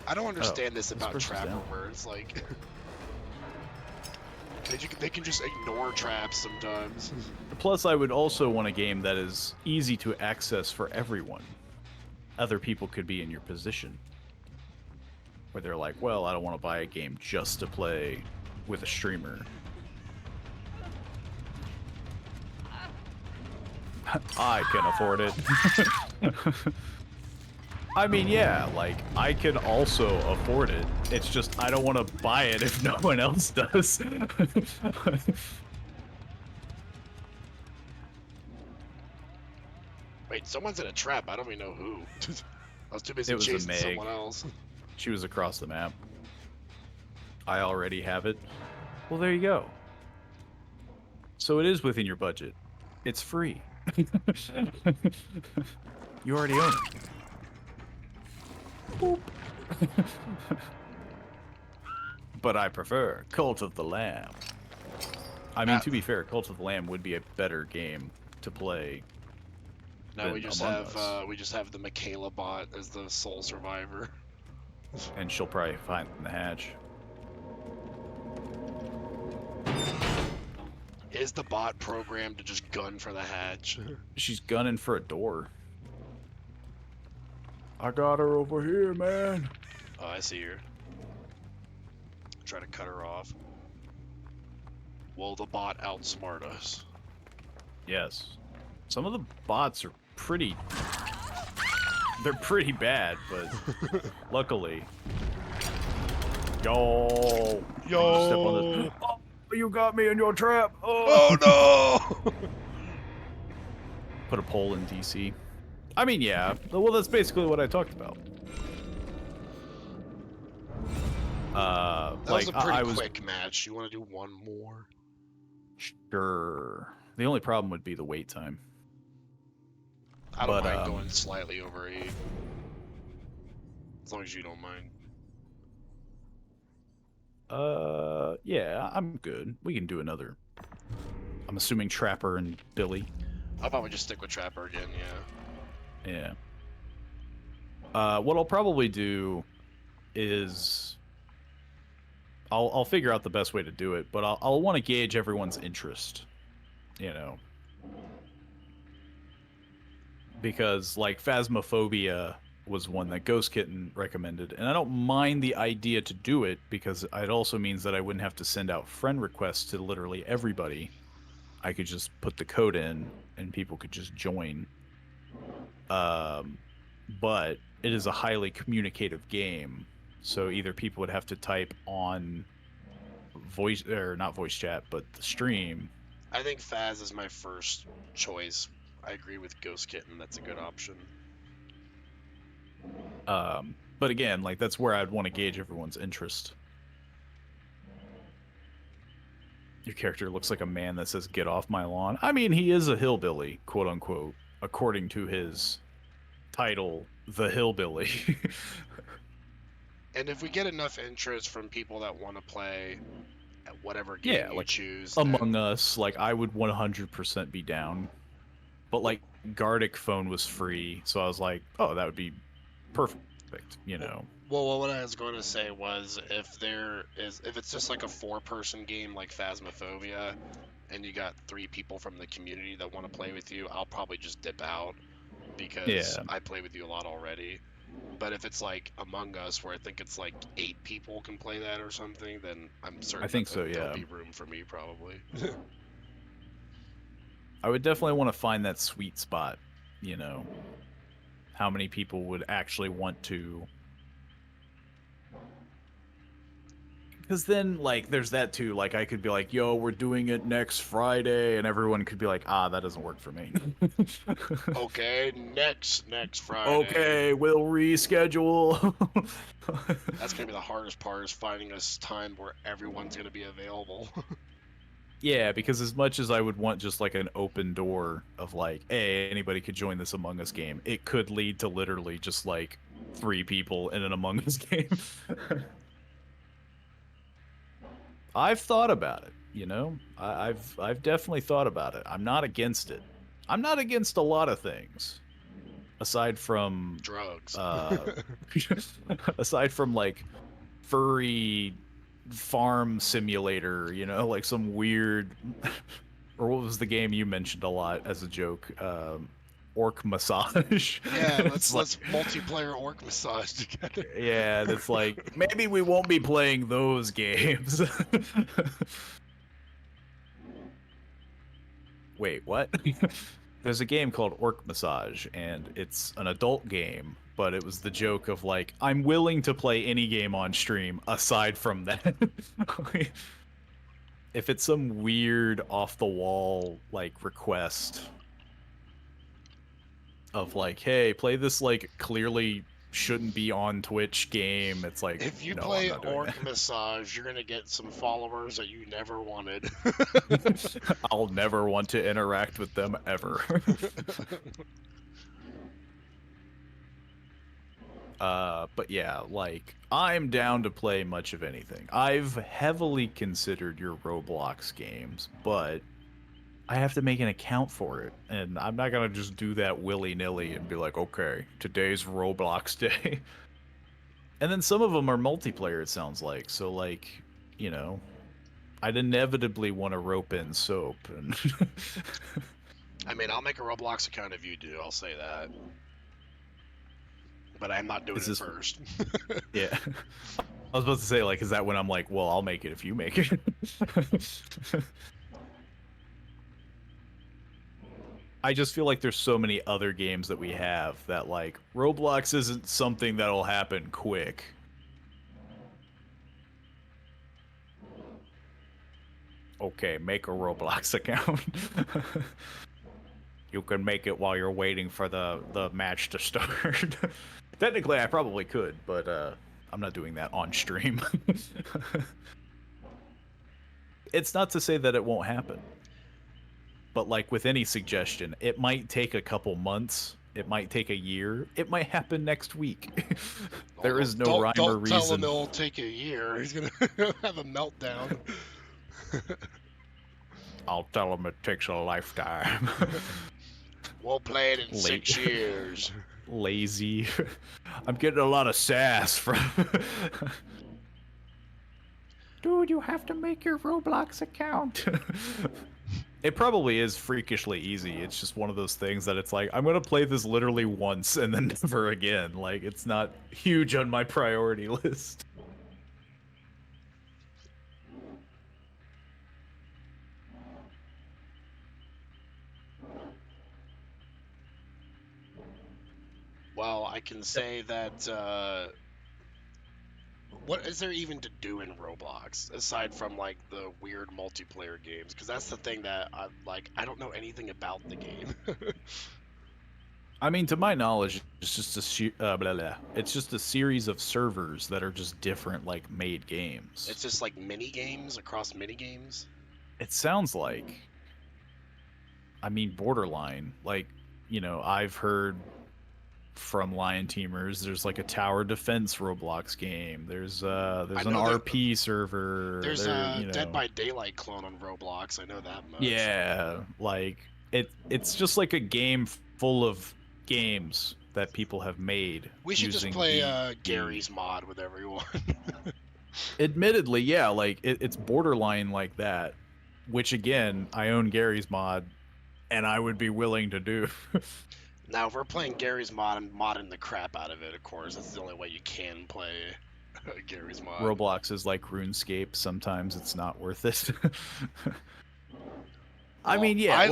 I don't understand this about person's trapper down. where it's like they can just ignore traps sometimes. Plus, I would also want a game that is easy to access for everyone. Other people could be in your position. Where they're like, well, I don't want to buy a game just to play with a streamer. I can afford it. I mean, yeah, like, I can also afford it. It's just, I don't want to buy it if no one else does. Wait, someone's in a trap. I don't even know who. I was too busy It was a chasing Meg. someone else. She was across the map. I already have it. Well, there you go. So it is within your budget. It's free. You already own it. Boop. But I prefer Cult of the Lamb. I mean, to be fair, Cult of the Lamb would be a better game to play. Now we than just Among have Us. the Michaela bot as the sole survivor. And she'll probably find the hatch. Is the bot programmed to just gun for the hatch? She's gunning for a door. I got her over here, man. Oh, I see her. Try to cut her off. Will the bot outsmart us? Yes. Some of the bots are pretty... They're pretty bad, but luckily... Yo! Yo! Step on this. Oh, you got me in your trap! Oh no! Put a pole in DC. I mean, yeah. Well, that's basically what I talked about. That like, was a pretty I was quick match. You want to do one more? sure. The only problem would be the wait time. I don't But, mind going slightly over 8. As long as you don't mind. Yeah, I'm good. We can do another. I'm assuming Trapper and Billy. I'll probably just stick with Trapper again, yeah. Yeah. What I'll probably do is I'll figure out the best way to do it, but I'll want to gauge everyone's interest, you know. Because like Phasmophobia was one that Ghost Kitten recommended, and I don't mind the idea to do it because it also means that I wouldn't have to send out friend requests to literally everybody. I could just put the code in and people could just join. But it is a highly communicative game, so either people would have to type on voice, or not voice chat, but the stream. I think Phaz is my first choice. I agree with Ghost Kitten. That's a good option. But again, like that's where I'd want to gauge everyone's interest. Your character looks like a man that says, "Get off my lawn." I mean, he is a hillbilly, quote unquote, according to his title, The Hillbilly. And if we get enough interest from people that want to play at whatever game Yeah, you like choose, Among then... Us, like I would 100% be down. But like Gardic phone was free, so I was like, oh, that would be perfect, you know. Well, what I was going to say was if it's just like a 4-person game like Phasmophobia, and you got 3 people from the community that want to play with you, I'll probably just dip out because I play with you a lot already. But if it's like Among Us, where I think it's like 8 people can play that or something, then I'm certain I think so, yeah. there'll be room for me probably. I would definitely want to find that sweet spot, you know. How many people would actually want to... Because then, like, there's that too. Like, I could be like, yo, we're doing it next Friday, and everyone could be like, ah, that doesn't work for me. Okay, next Friday. Okay, we'll reschedule. That's gonna be the hardest part, is finding a time where everyone's gonna be available. Yeah, because as much as I would want just like an open door of like, hey, anybody could join this Among Us game, it could lead to literally just like 3 people in an Among Us game. I've thought about it, you know? I've definitely thought about it. I'm not against it. I'm not against a lot of things. Aside from Drugs. uh aside from like furry farm simulator, you know, like some weird or what was the game you mentioned a lot as a joke? Orc massage. Yeah, It's like, let's multiplayer orc massage together. yeah, it's like maybe we won't be playing those games. Wait, what? There's a game called Orc Massage, and it's an adult game, but it was the joke of like, I'm willing to play any game on stream aside from that. If it's some weird off the wall like request of like, hey, play this like clearly shouldn't be on Twitch game, it's like, If you no, I'm play not doing orc massage, you're gonna get some followers that you never wanted. that. I'll never want to interact with them ever. But yeah, like, I'm down to play much of anything. I've heavily considered your Roblox games, but I have to make an account for it, and I'm not gonna just do that willy-nilly and be like, okay, today's Roblox day. And then some of them are multiplayer, it sounds like, so like, you know, I'd inevitably want to rope in Soap, and I mean, I'll make a Roblox account if you do, I'll say that. But I'm not doing Is it this- first. yeah. I was about to say, like, is that when I'm like, well, I'll make it if you make it? I just feel like there's so many other games that we have that, like, Roblox isn't something that'll happen quick. Okay, make a Roblox account. You can make it while you're waiting for the match to start. Technically, I probably could, but I'm not doing that on stream. It's not to say that it won't happen. But like with any suggestion, it might take a couple months. It might take a year. It might happen next week. There is no rhyme or Don't tell him reason. it'll take a year. He's gonna have a meltdown. I'll tell him it takes a lifetime. We'll play it in Late. 6 years. Lazy. I'm getting a lot of sass from. Dude, you have to make your Roblox account. It probably is freakishly easy. It's just one of those things that it's like, I'm going to play this literally once and then never again. Like, it's not huge on my priority list. Well, I can say that, what is there even to do in Roblox aside from like the weird multiplayer games? Because that's the thing that I don't know anything about the game. I mean, to my knowledge, it's just it's just a series of servers that are just different, like, made games. It's just like mini games across mini games. It sounds like. I mean, borderline. Like, you know, I've heard from Lion Teamers, there's like a tower defense Roblox game. There's an know RP server. There's a you know, Dead by Daylight clone on Roblox. I know that much. yeah, like it's just like a game full of games that people have made. We should just using play the- Gary's mod with everyone. Admittedly, yeah, like it's borderline like that. Which again, I own Gary's mod, and I would be willing to do. Now, if we're playing Gary's mod, I'm modding the crap out of it, of course. That's the only way you can play Gary's mod. Roblox is like RuneScape. Sometimes it's not worth it. I mean, yeah, I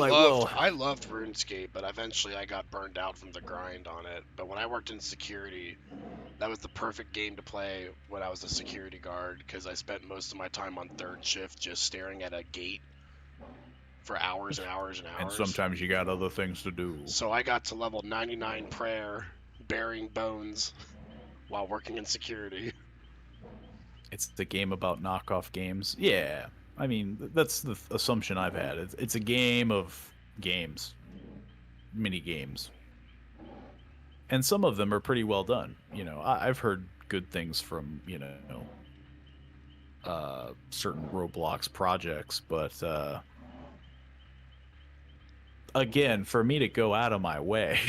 loved RuneScape, but eventually I got burned out from the grind on it. But when I worked in security, that was the perfect game to play when I was a security guard, because I spent most of my time on third shift just staring at a gate for hours and hours and hours. and sometimes you got other things to do. So I got to level 99 prayer, burying bones, while working in security. It's the game about knockoff games. Yeah, I mean, that's the assumption I've had. It's a game of games, mini games, and some of them are pretty well done. You know, I've heard good things from certain Roblox projects, but again, for me to go out of my way,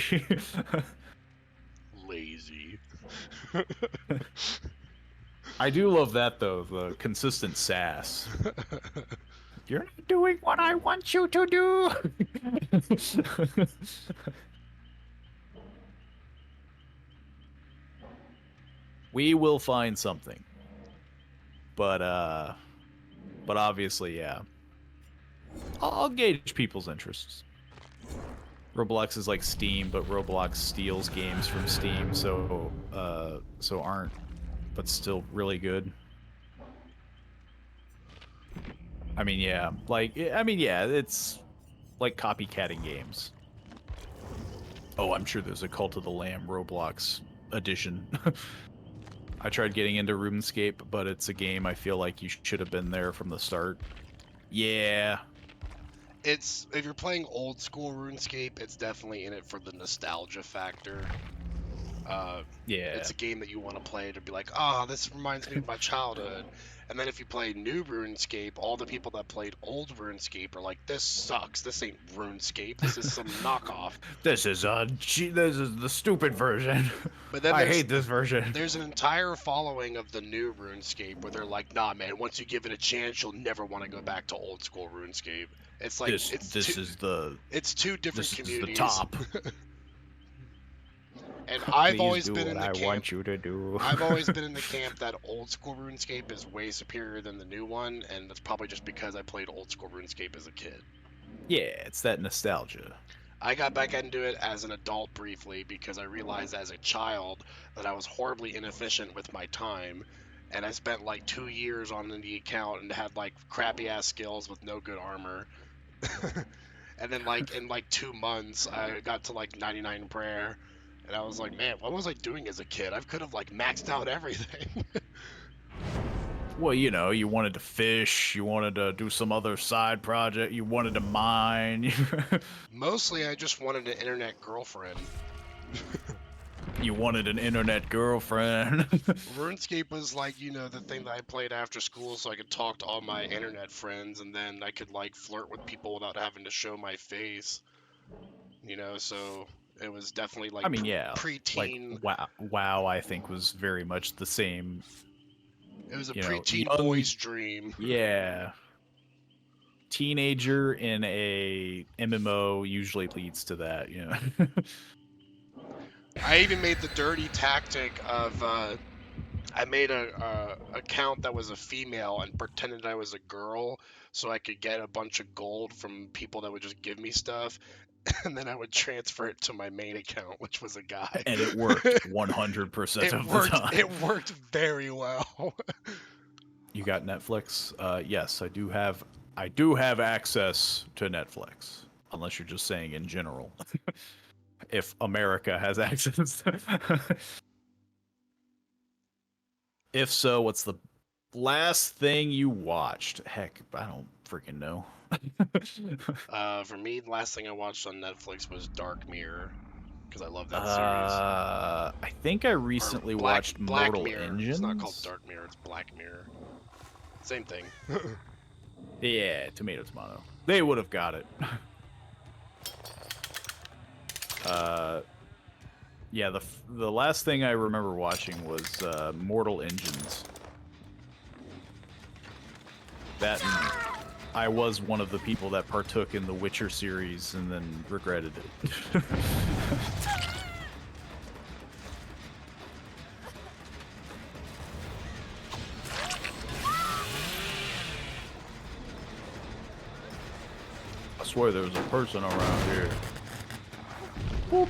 Lazy. I do love that though, the consistent sass. You're not doing what I want you to do. We will find something. But obviously, yeah. I'll gauge people's interests. Roblox is like Steam, but Roblox steals games from Steam, so aren't, but still really good. I mean, yeah, it's like copycatting games. Oh, I'm sure there's a Cult of the Lamb Roblox edition. I tried getting into RuneScape, but it's a game I feel like you should have been there from the start. Yeah. It's, if you're playing old school RuneScape, it's definitely in it for the nostalgia factor. Yeah. It's a game that you want to play to be like, ah, this reminds me of my childhood. And then if you play new RuneScape, all the people that played old RuneScape are like, this sucks. This ain't RuneScape. This is some knockoff. This is the stupid version. But then I hate this version. There's an entire following of the new RuneScape where they're like, nah, man, once you give it a chance, you'll never want to go back to old school RuneScape. It's like this it's two different communities. This is the top. And I've always been in the camp. I want you to do. I've always been in the camp that old school RuneScape is way superior than the new one, and that's probably just because I played old school RuneScape as a kid. Yeah, it's that nostalgia. I got back into it as an adult briefly because I realized as a child that I was horribly inefficient with my time, and I spent like 2 years on the account and had like crappy ass skills with no good armor. And then like in like 2 months I got to like 99 prayer. And I was like, man, what was I doing as a kid? I could have, like, maxed out everything. Well, you know, you wanted to fish, you wanted to do some other side project, you wanted to mine. Mostly, I just wanted an internet girlfriend. You wanted an internet girlfriend. RuneScape was, like, you know, the thing that I played after school so I could talk to all my internet friends, and then I could, like, flirt with people without having to show my face. You know, so... It was definitely like, I mean, yeah, preteen. Like WoW, I think was very much the same. It was a preteen boy's dream. Yeah. Teenager in a MMO usually leads to that, you know. I even made the dirty tactic of I made a account that was a female and pretended I was a girl so I could get a bunch of gold from people that would just give me stuff. And then I would transfer it to my main account, which was a guy. And it worked 100% of the time. It worked very well. You got Netflix? Yes, I do have access to Netflix. Unless you're just saying in general. If America has access. If so, what's the last thing you watched? Heck, I don't freaking know. For me, the last thing I watched on Netflix was Dark Mirror, because I love that series. I think I recently watched Mortal Engines. It's not called Dark Mirror, it's Black Mirror. Same thing. Yeah, tomato. They would have got it. Yeah, the last thing I remember watching was Mortal Engines. That, and I was one of the people that partook in the Witcher series and then regretted it. I swear there was a person around here. Boop.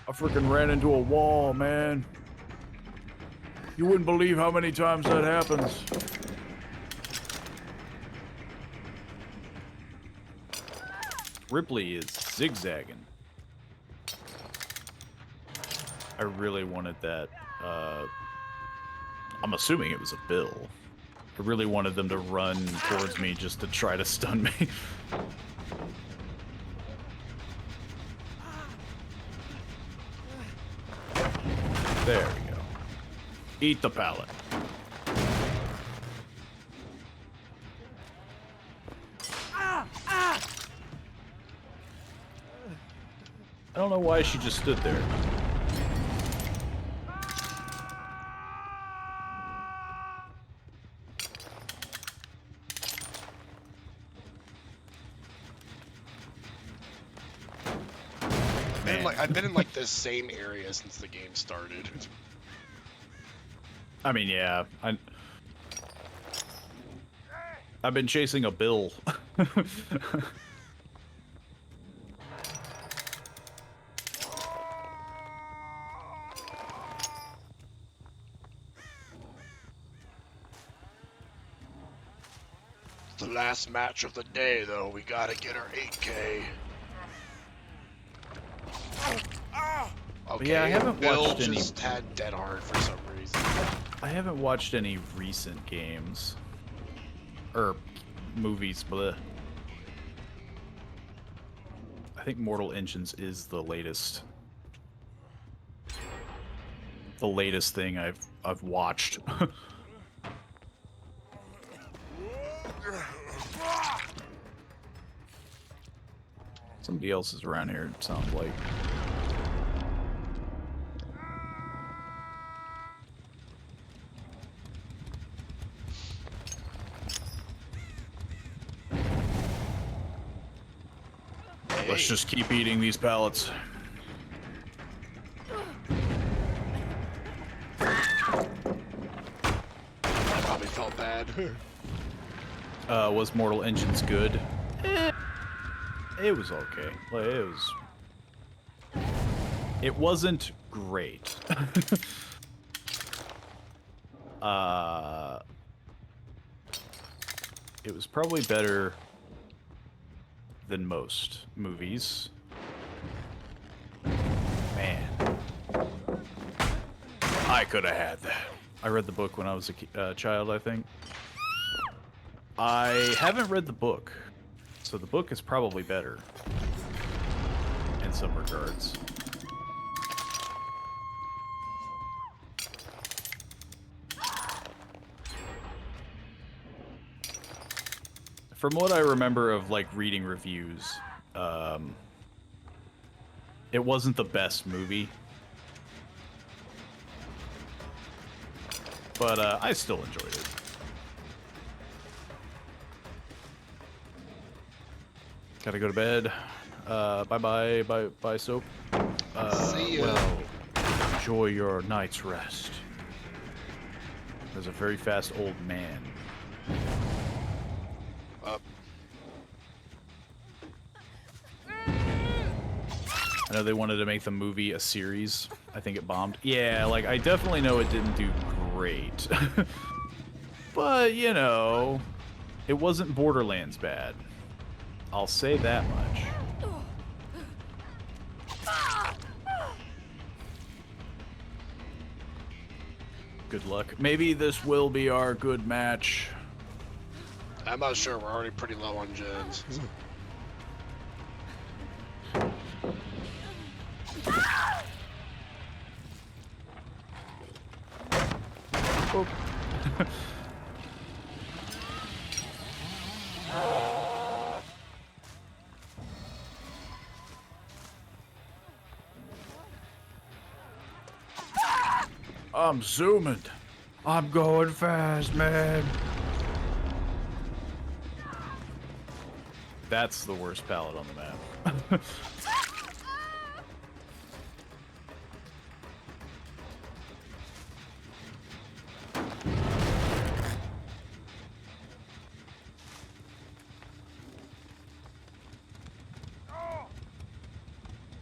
I freaking ran into a wall, man. You wouldn't believe how many times that happens. Ripley is zigzagging. I really wanted that. I'm assuming it was a bill. I really wanted them to run towards me just to try to stun me. There we go. Eat the pallet. I don't know why she just stood there. I've been in like this same area since the game started. I mean, yeah, I've been chasing a bill. The last match of the day, though. We gotta get our 8K. Okay, yeah, I haven't Bill watched any. just had Dead Hard for some reason. I haven't watched any recent games or movies. Bleh. I think Mortal Engines is the latest. The latest thing I've watched. Somebody else is around here, it sounds like. Hey. Let's just keep eating these pallets. I probably felt bad. Was Mortal Engines good? It was okay. Like, it wasn't great. It was probably better than most movies. Man. I could have had that. I read the book when I was a child, I think. I haven't read the book, so the book is probably better in some regards. From what I remember of like reading reviews, it wasn't the best movie, but I still enjoyed it. Gotta go to bed. Bye, Soap. See ya. Well, enjoy your night's rest. There's a very fast old man. Up. I know they wanted to make the movie a series. I think it bombed. Yeah, like, I definitely know it didn't do great. But, you know, it wasn't Borderlands bad. I'll say that much. Good luck. Maybe this will be our good match. I'm not sure. We're already pretty low on gens. Oh. I'm zooming. I'm going fast, man. That's the worst pallet on the map.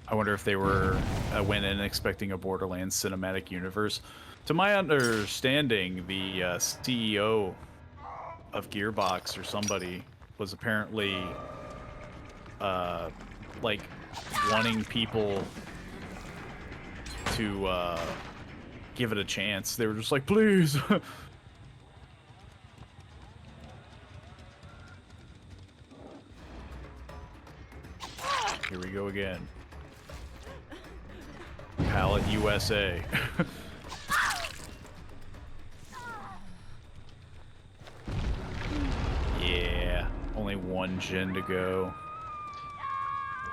I wonder if they were went in expecting a Borderlands cinematic universe. To my understanding, the CEO of Gearbox or somebody was apparently like wanting people to give it a chance. They were just like, please. Here we go again. Pallet USA. Yeah, only one gen to go.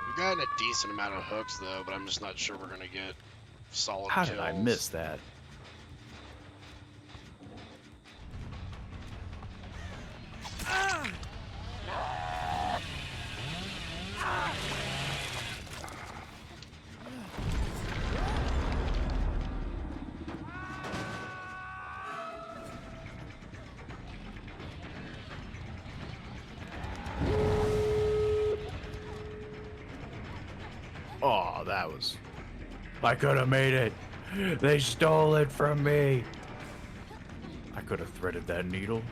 We've gotten a decent amount of hooks though, but I'm just not sure we're gonna get solid How kills. did I miss that? Oh, that was... I could have made it. They stole it from me. I could have threaded that needle.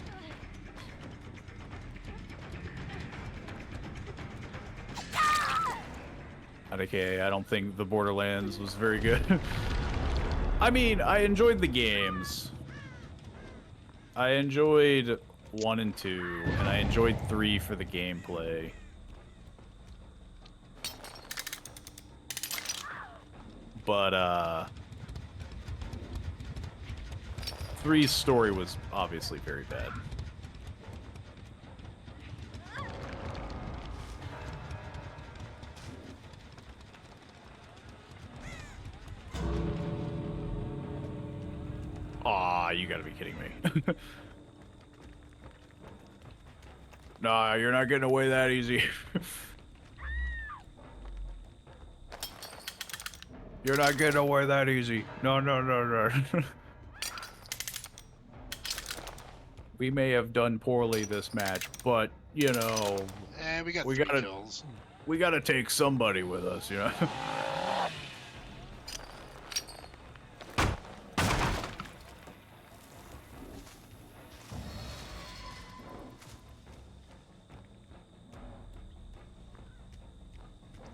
Okay, I don't think the Borderlands was very good. I mean, I enjoyed the games. I enjoyed 1 and 2, and I enjoyed 3 for the gameplay. But, 3's story was obviously very bad. Aw, you gotta be kidding me. Nah, you're not getting away that easy. You're not getting away that easy. No, no, no, no. We may have done poorly this match, but, you know... we got 3 kills. We gotta take somebody with us, you know?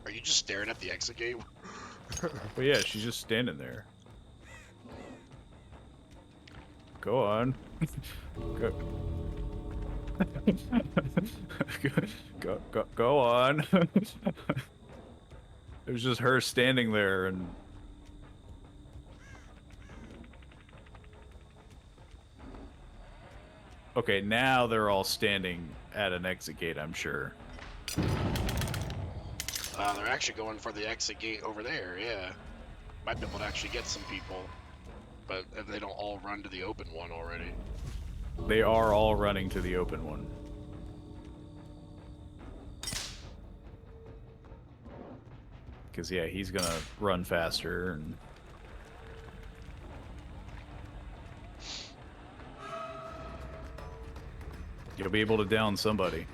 Are you just staring at the exit gate? But yeah, she's just standing there. Go on. Go. Go on. It was just her standing there and... Okay, now they're all standing at an exit gate, I'm sure. They're actually going for the exit gate over there, yeah. Might be able to actually get some people. But if they don't all run to the open one already. They are all running to the open one. Because, yeah, he's gonna run faster and... You'll be able to down somebody.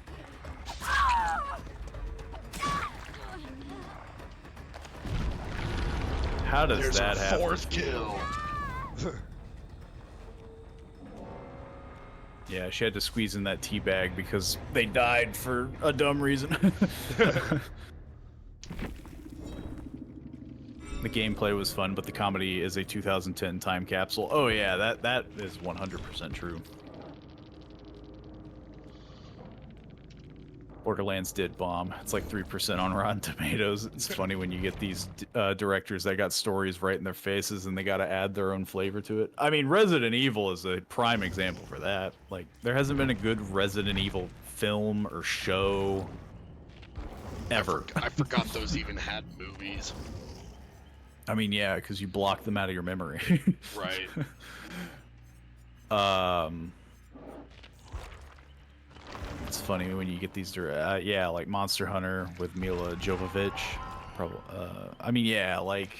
How does There's that happen? 4th kill. Yeah, she had to squeeze in that tea bag because they died for a dumb reason. The gameplay was fun, but the comedy is a 2010 time capsule. Oh yeah, that is 100% true. Borderlands did bomb. It's like 3% on Rotten Tomatoes. It's funny when you get these directors that got stories right in their faces and they got to add their own flavor to it. I mean, Resident Evil is a prime example for that. Like, there hasn't been a good Resident Evil film or show ever. I forgot those even had movies. I mean, yeah, because you block them out of your memory. Right. It's funny when you get these, yeah, like Monster Hunter with Mila Jovovich. Probably, I mean, yeah, like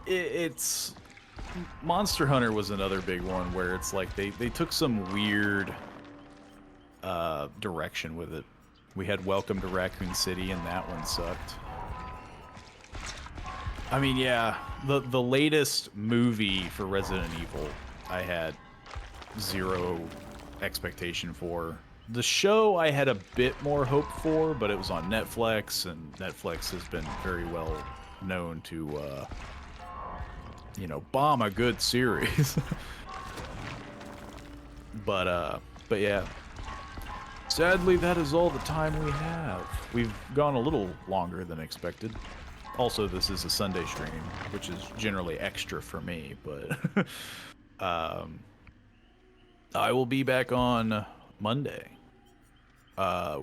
it's Monster Hunter was another big one where it's like they took some weird direction with it. We had Welcome to Raccoon City, and that one sucked. I mean, yeah, the latest movie for Resident Evil, I had zero expectation for. The show I had a bit more hope for, but it was on Netflix, and Netflix has been very well known to, bomb a good series. But yeah. Sadly, that is all the time we have. We've gone a little longer than expected. Also, this is a Sunday stream, which is generally extra for me, but I will be back on Monday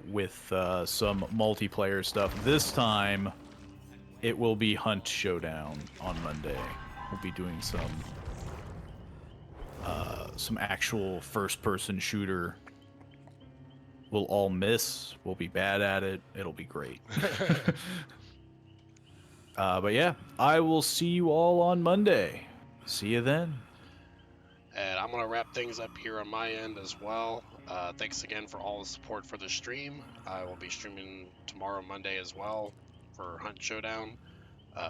with some multiplayer stuff. This time, it will be Hunt Showdown on Monday. We'll be doing some actual first-person shooter. We'll all miss. We'll be bad at it. It'll be great. But yeah, I will see you all on Monday. See you then. And I'm going to wrap things up here on my end as well. Thanks again for all the support for the stream. I will be streaming tomorrow, Monday, as well for Hunt Showdown.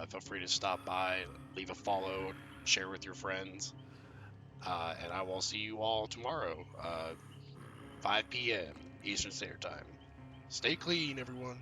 Feel free to stop by, leave a follow, share with your friends. And I will see you all tomorrow, 5 p.m. Eastern Standard Time. Stay clean, everyone.